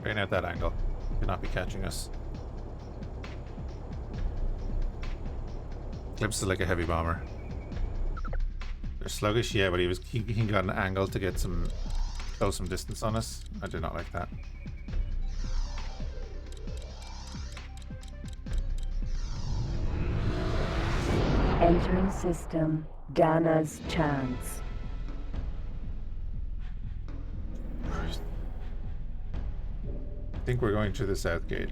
Right at that angle. Could not be catching us. Eclipse is like a heavy bomber. They're sluggish, yeah, but he got an angle to get some distance on us. I do not like that. Entering system. Dana's chance. I think we're going to the south gate.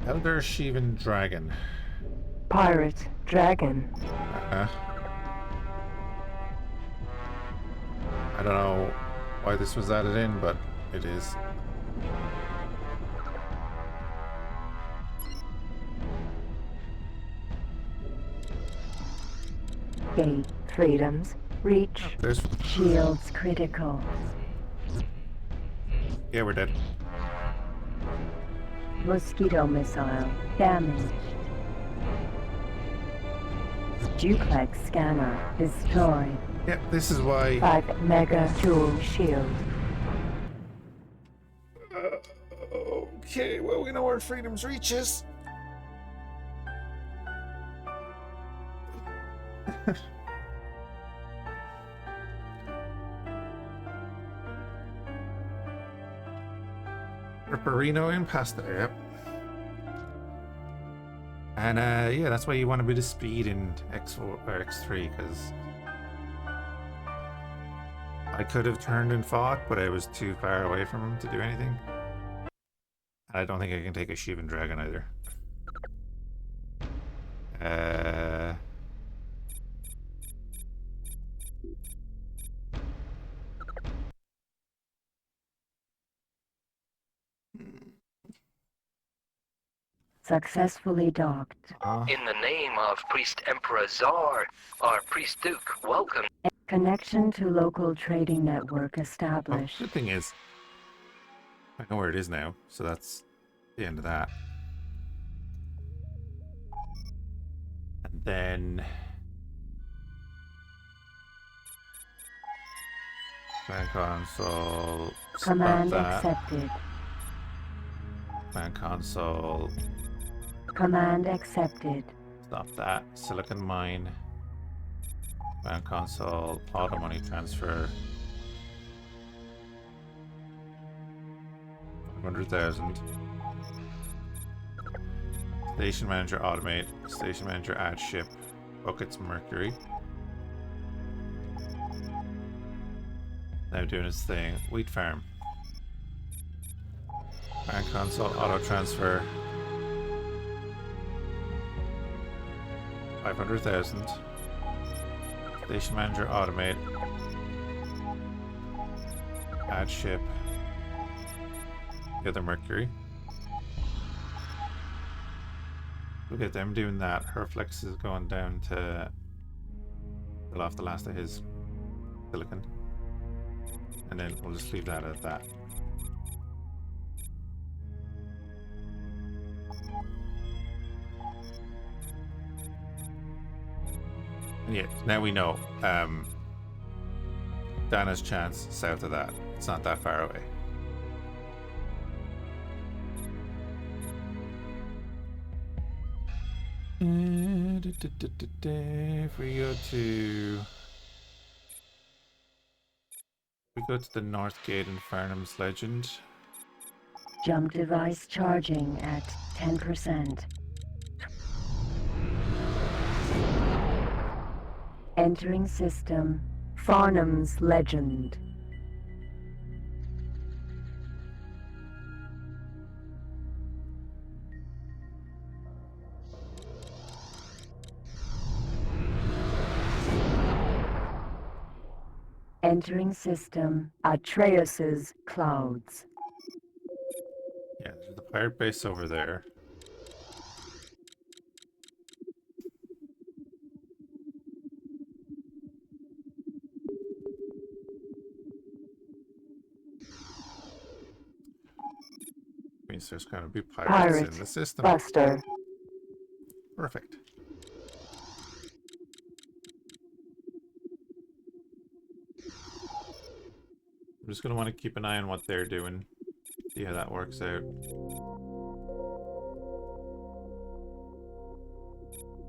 Elder Shivan Dragon. Pirate. Dragon. I don't know why this was added in, but it is. Gate. Freedoms. Reach. There's. Shields critical. Yeah, we're dead. Mosquito missile. Damage. Duplex scanner. Destroyed. Yep, this is why. 5 mega joule shield. Okay, well, we know where Freedom's reach is. Ripperino in pasta, yep. And yeah, that's why you want a bit of speed in X4 or X3, because I could have turned and fought, but I was too far away from him to do anything. I don't think I can take a Shivan Dragon either. Successfully docked. In the name of Priest Emperor Czar, or Priest Duke, welcome. Connection to local trading network Oh, established. good thing is, I know where it is now, so that's the end of that. And then Command console. Stop Command that. accepted. Command console. Command accepted. Stop that. Silicon mine. Command console. Auto money transfer. 500,000. Station manager automate. Station manager add ship. Buckets Mercury. Now doing its thing. Wheat farm. Command console auto transfer. 500,000. Station manager automate. Add ship. The other Mercury. Look at them doing that. Her flex is going down to fill off the last of his silicon. And then we'll just leave that at that. And yeah, now we know. Dana's chance south of that. It's not that far away. If we go to the North Gate in Farnham's Legend. Jump device charging at 10%. Entering system. Farnham's Legend. Entering system. Atreus's Clouds. Yeah, there's the pirate base over there. Means there's going to be pirates in the system. Buster. Perfect. I'm just going to want to keep an eye on what they're doing. See how that works out.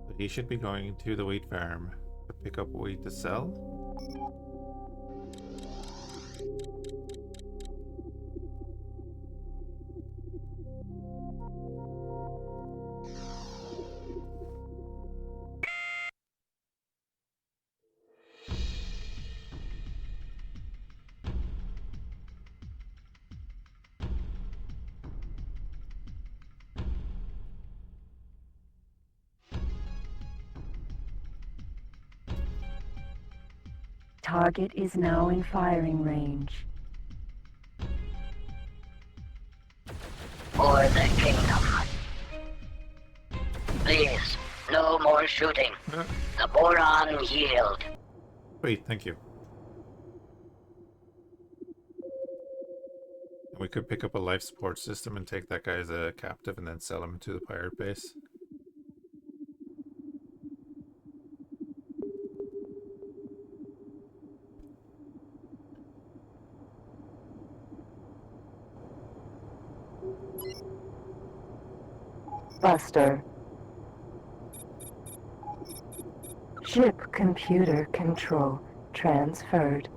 So he should be going to the wheat farm to pick up wheat to sell. Target is now in firing range. For the kingdom. Please, no more shooting. The boron yield. Wait, thank you. We could pick up a life support system and take that guy as a captive and then sell him to the pirate base. Buster. Ship computer control transferred.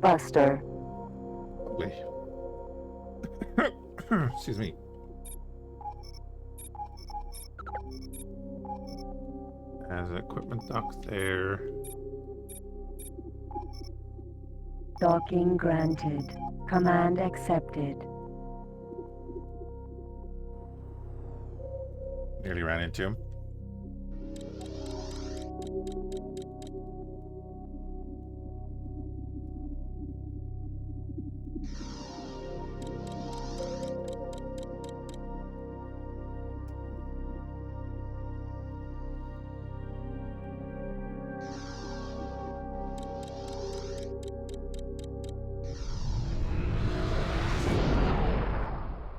Buster. Lovely. Excuse me. As an equipment dock there. Docking granted. Command accepted. Nearly ran into him.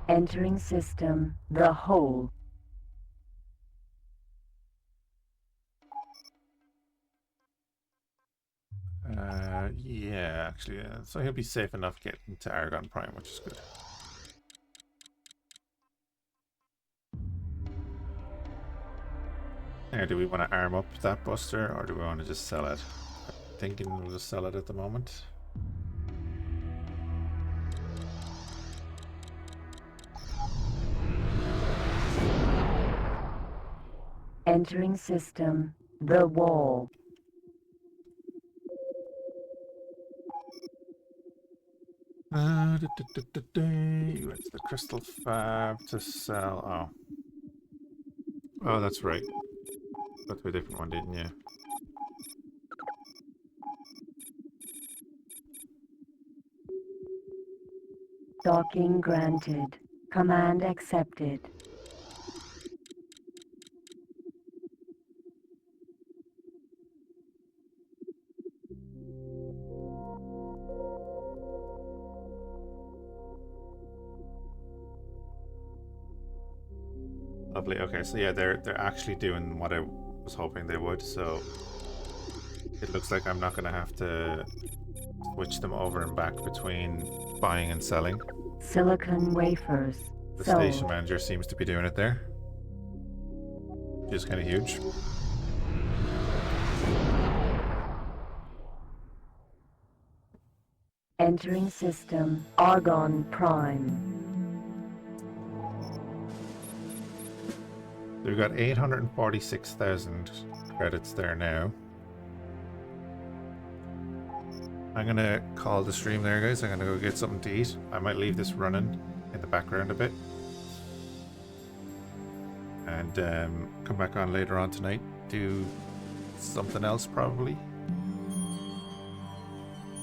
Entering system. The Hole. Yeah, actually, yeah. So he'll be safe enough getting to Argon Prime, which is good. Now, do we want to arm up that buster, or do we want to just sell it? I'm thinking we'll just sell it at the moment. Entering system, the wall. You went to the crystal fab to sell. Oh, that's right. Got to a different one, didn't you? Docking granted. Command accepted. Lovely. Okay, so yeah, they're actually doing what I was hoping they would. So it looks like I'm not gonna have to switch them over and back between buying and selling. Silicon wafers. The Sold. station manager seems to be doing it there, which is kind of huge. Entering system, Argon Prime. We've got 846,000 credits there now. I'm gonna call the stream there, guys. I'm gonna go get something to eat. I might leave this running in the background a bit. And come back on later on tonight. Do something else, probably.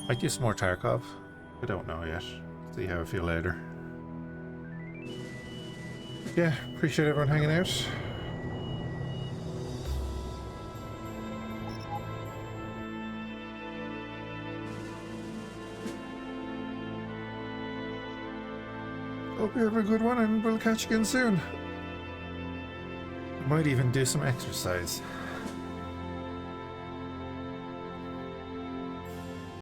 Might do some more Tarkov. I don't know yet. See how I feel later. Yeah, appreciate everyone hanging out. Hope you have a good one, and we'll catch you again soon. I might even do some exercise.